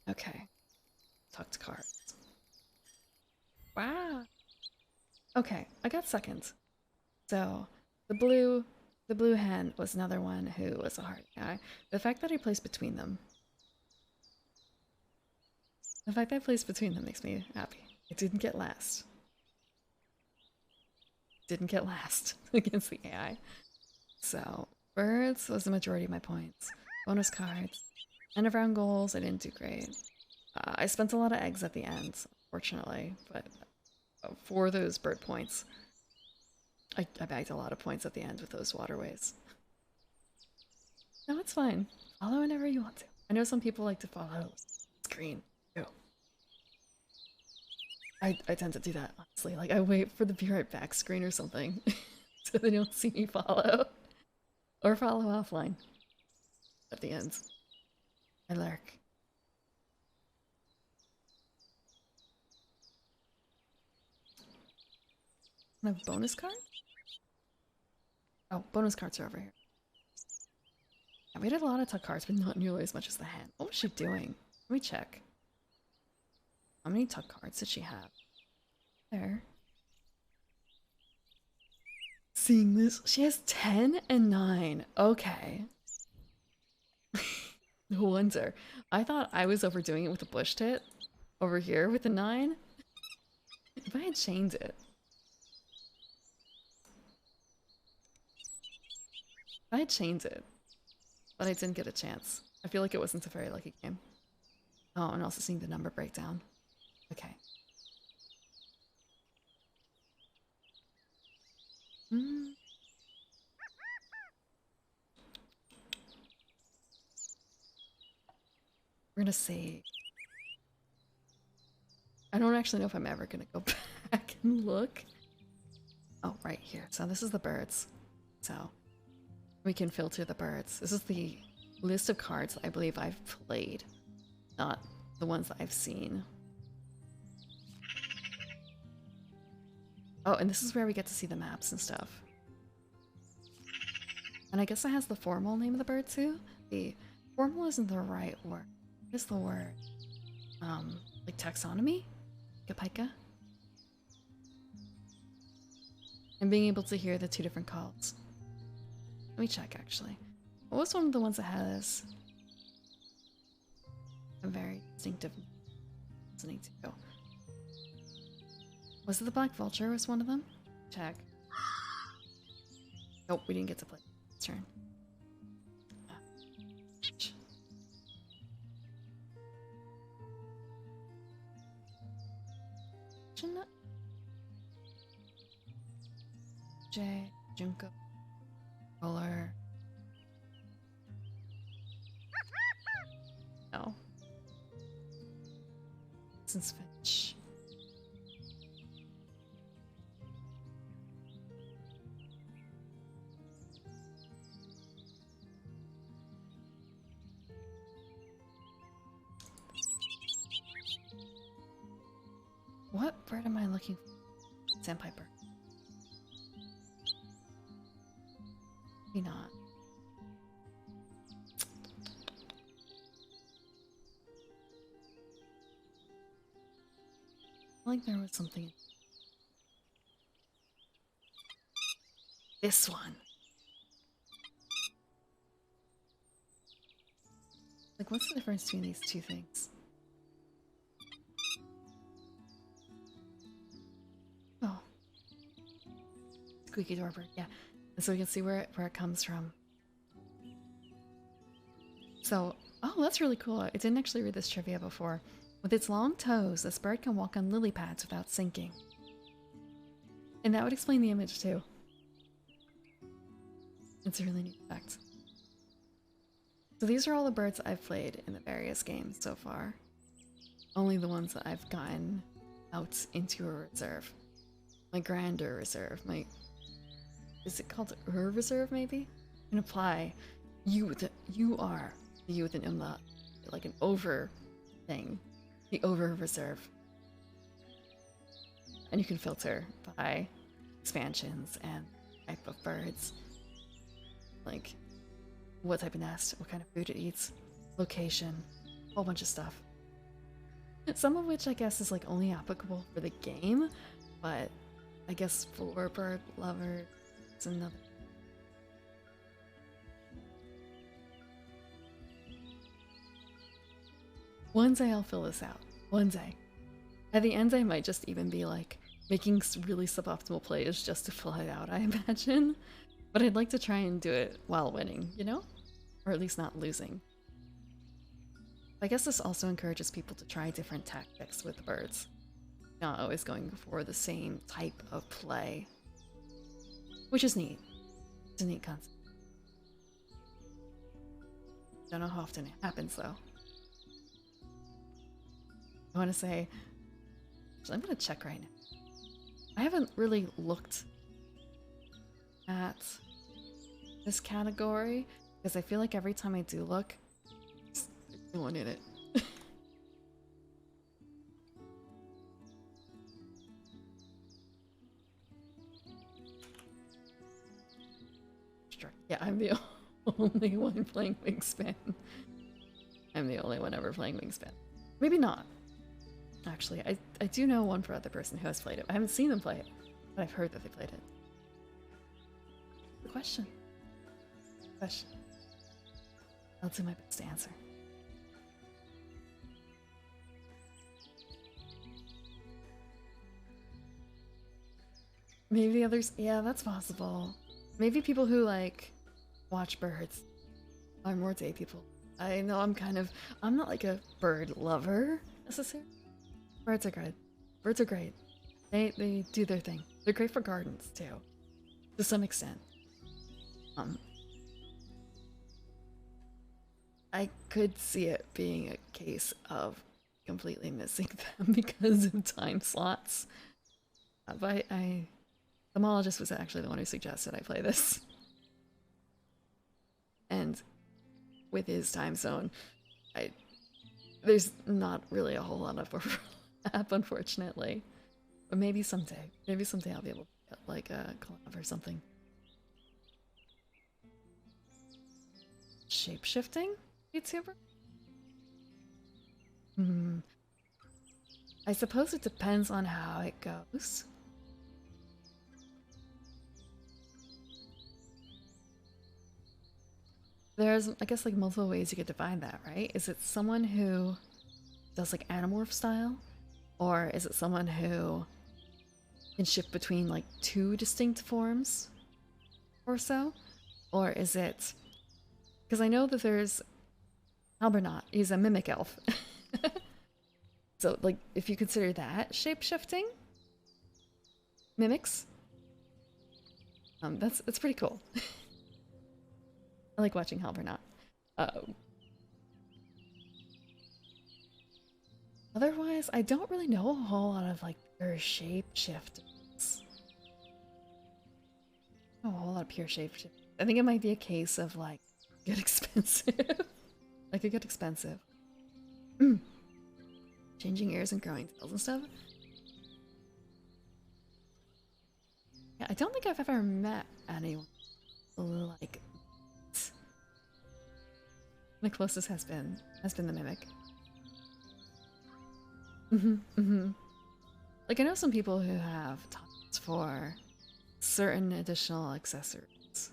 Okay. Talk to cards. Wow. Okay, I got second. So the blue hen was another one who was a hard guy. The fact that I placed between them. The fact that I placed between them makes me happy. It didn't get last. Didn't get last against the AI. So birds was the majority of my points. Bonus cards. End of round goals, I didn't do great. I spent a lot of eggs at the end, unfortunately, but for those bird points, I bagged a lot of points at the end with those waterways. No, it's fine. Follow whenever you want to. I know some people like to follow screen too. I tend to do that, honestly. Like, I wait for the be right back screen or something so they don't see me follow. Or follow offline at the end. I lurk. I have a bonus card? Oh, bonus cards are over here. Yeah, we did a lot of tuck cards, but not nearly as much as the hand. What was she doing? Let me check. How many tuck cards did she have? There. Seeing this, she has 10 and 9. Okay. No wonder. I thought I was overdoing it with the bush tit over here with the 9. If I had chained it. I had chained it, but I didn't get a chance. I feel like it wasn't a very lucky game. Oh, and also seeing the number breakdown. Okay. Mm. We're gonna save. I don't actually know if I'm ever gonna go back and look. Oh, right here. So this is the birds. So we can filter the birds. This is the list of cards I believe I've played, not the ones that I've seen. Oh, and this is where we get to see the maps and stuff. And I guess it has the formal name of the bird too. The formal isn't the right word. What is the word? Like taxonomy? Pika? And being able to hear the two different calls. Let me check actually. What was one of the ones that has a very distinctive listening to? Was it the Black Vulture was one of them? Check. Nope, we didn't get to play this turn. J, Junko, Roller. No. Since Finch. What bird am I looking for? Sandpiper. Maybe not. I like there was something. This one. Like, what's the difference between these two things? Oh. Squeaky door bird, yeah. And so we can see where it comes from. So, oh, that's really cool. I didn't actually read this trivia before. With its long toes, this bird can walk on lily pads without sinking. And that would explain the image too. It's a really neat fact. So these are all the birds I've played in the various games so far. Only the ones that I've gotten out into a reserve. My grander reserve, is it called Ur reserve maybe? You can apply you are the you with an umlaut, like an over thing. The over reserve. And you can filter by expansions and type of birds. Like what type of nest, what kind of food it eats, location, a whole bunch of stuff. Some of which I guess is like only applicable for the game, but I guess for bird lovers, it's another. One day I'll fill this out. One day. At the end I might just even be like making really suboptimal plays just to fill it out, I imagine. But I'd like to try and do it while winning, you know? Or at least not losing. I guess this also encourages people to try different tactics with the birds. Not always going for the same type of play. Which is neat. It's a neat concept. Don't know how often it happens though. I want to say, actually, I'm going to check right now. I haven't really looked at this category because I feel like every time I do look, there's no one in it. struck. Yeah, I'm the only one playing Wingspan. I'm the only one ever playing Wingspan. Maybe not. Actually, I do know one for other person who has played it. I haven't seen them play it, but I've heard that they played it. The question. Question. I'll do my best to answer. Maybe the others, yeah, that's possible. Maybe people who like watch birds are more day people. I know I'm not like a bird lover necessarily. Birds are good. Birds are great. They do their thing. They're great for gardens too, to some extent. I could see it being a case of completely missing them because of time slots. But the molologist was actually the one who suggested I play this. And with his time zone, there's not really a whole lot of overlap, unfortunately. But maybe someday. Maybe someday I'll be able to get like a collab or something. Shape-shifting YouTuber? I suppose it depends on how it goes. There's, I guess, like multiple ways you could define that, right? Is it someone who does like Animorph style? Or is it someone who can shift between like two distinct forms or so? Or is it... Because I know that there's Albernot, he's a mimic elf. So, like, if you consider that shape-shifting, mimics, that's pretty cool. I like watching Halbernot. Otherwise, I don't really know a whole lot of like pure shape-shifters. A whole lot of pure shape-shifters. I think it might be a case of like get expensive. Like it get expensive. Changing ears and growing tails and stuff. Yeah, I don't think I've ever met anyone like that. The closest has been the mimic. Like I know some people who have tops for certain additional accessories.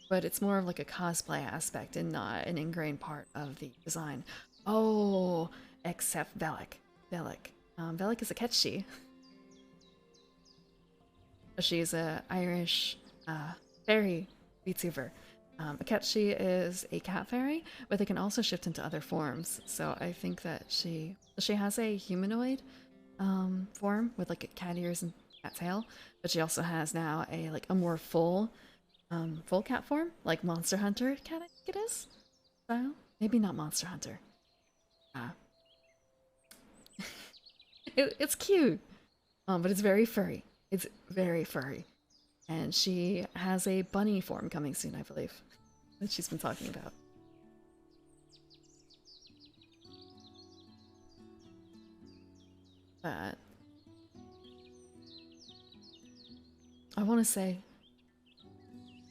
But it's more of like a cosplay aspect and not an ingrained part of the design. Oh, except Velik. Velik is a Ketchi. She's a Irish fairy VTuber. A Ketchi is a cat fairy, but they can also shift into other forms. So I think that she has a humanoid form with like cat ears and cat tail, but she also has now a more full cat form, like Monster Hunter cat, I think it is. Style? Maybe not Monster Hunter. It's cute, but it's very furry. It's very furry. And she has a bunny form coming soon, I believe, that she's been talking about. But I want to say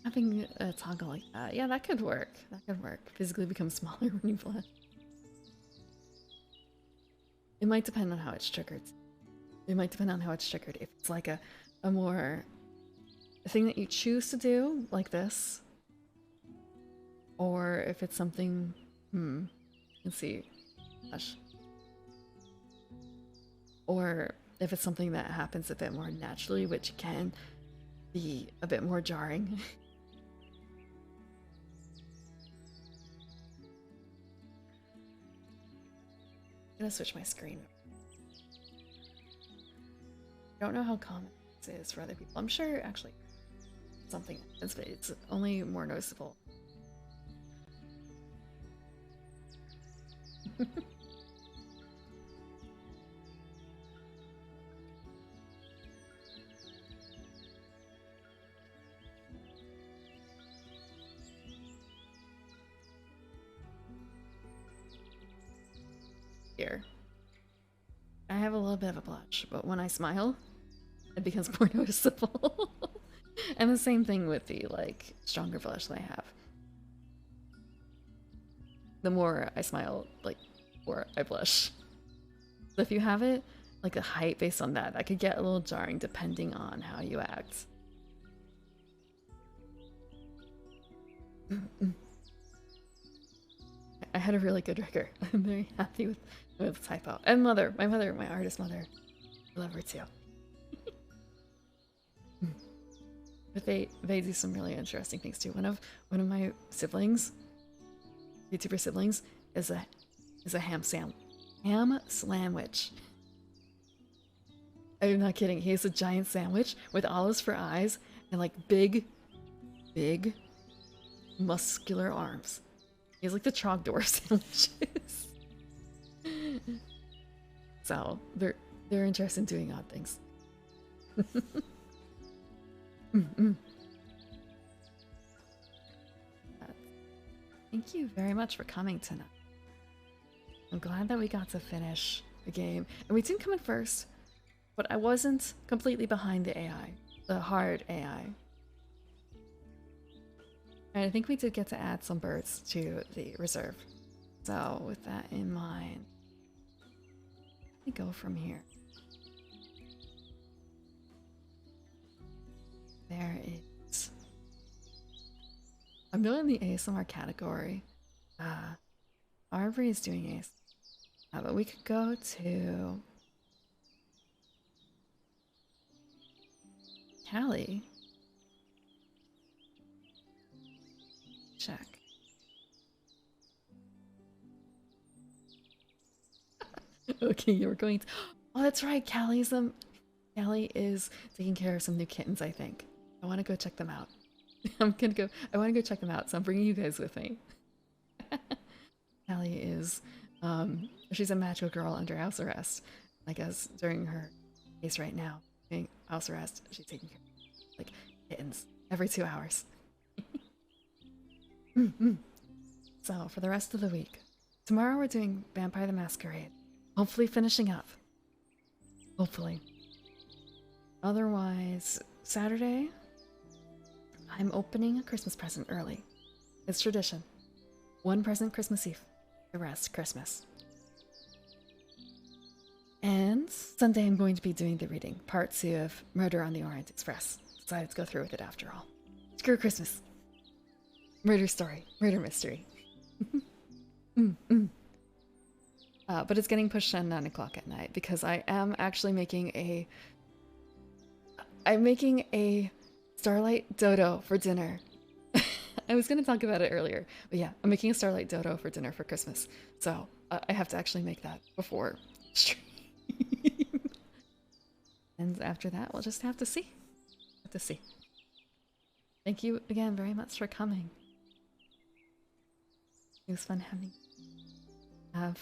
having a toggle like that, yeah, that could work. That could work. Physically become smaller when you flash. It might depend on how it's triggered. It might depend on how it's triggered. If it's like a more thing that you choose to do, like this, or if it's something, let's see, gosh. Or if it's something that happens a bit more naturally, which can be a bit more jarring. I'm gonna switch my screen. I don't know how common this is for other people. I'm sure actually something happens, but it's only more noticeable. Here. I have a little bit of a blush, but when I smile, it becomes more noticeable. And the same thing with the, like, stronger blush that I have. The more I smile, like, the more I blush. So if you have it, like, a height based on that, that could get a little jarring depending on how you act. I had a really good record. I'm very happy with the typo. And mother, my artist mother. I love her too. But they do some really interesting things too. One of my siblings, YouTuber siblings, is a ham sandwich. I'm not kidding. He has a giant sandwich with olives for eyes and like big muscular arms. He has like the Trogdor sandwiches. So they're interested in doing odd things. Thank you very much for coming tonight. I'm glad that we got to finish the game. And we didn't come in first, but I wasn't completely behind the AI, the hard AI. And I think we did get to add some birds to the reserve. So with that in mind, let me go from here. There is... I'm doing the ASMR category. Aubrey is doing ASMR. But we could go to... Callie. Check. Okay, you were going to... Oh, that's right, Callie is taking care of some new kittens, I think. I want to go check them out. I want to go check them out, so I'm bringing you guys with me. Callie is, she's a magical girl under house arrest. I guess during her case right now, being house arrest, she's taking care of, like, kittens every 2 hours. So, for the rest of the week, tomorrow we're doing Vampire the Masquerade. Hopefully finishing up. Hopefully. Otherwise, Saturday, I'm opening a Christmas present early. It's tradition. One present Christmas Eve, the rest Christmas. And Sunday I'm going to be doing the reading, part 2 of Murder on the Orient Express. Decided to go through with it after all. Screw Christmas. Murder story, murder mystery. But it's getting pushed on 9 o'clock at night because I am actually making a... I'm making a Starlight Dodo for dinner. I was going to talk about it earlier, but yeah, I'm making a Starlight Dodo for dinner for Christmas. So I have to actually make that before stream. And after that, we'll just have to see. Thank you again very much for coming. It was fun having... Have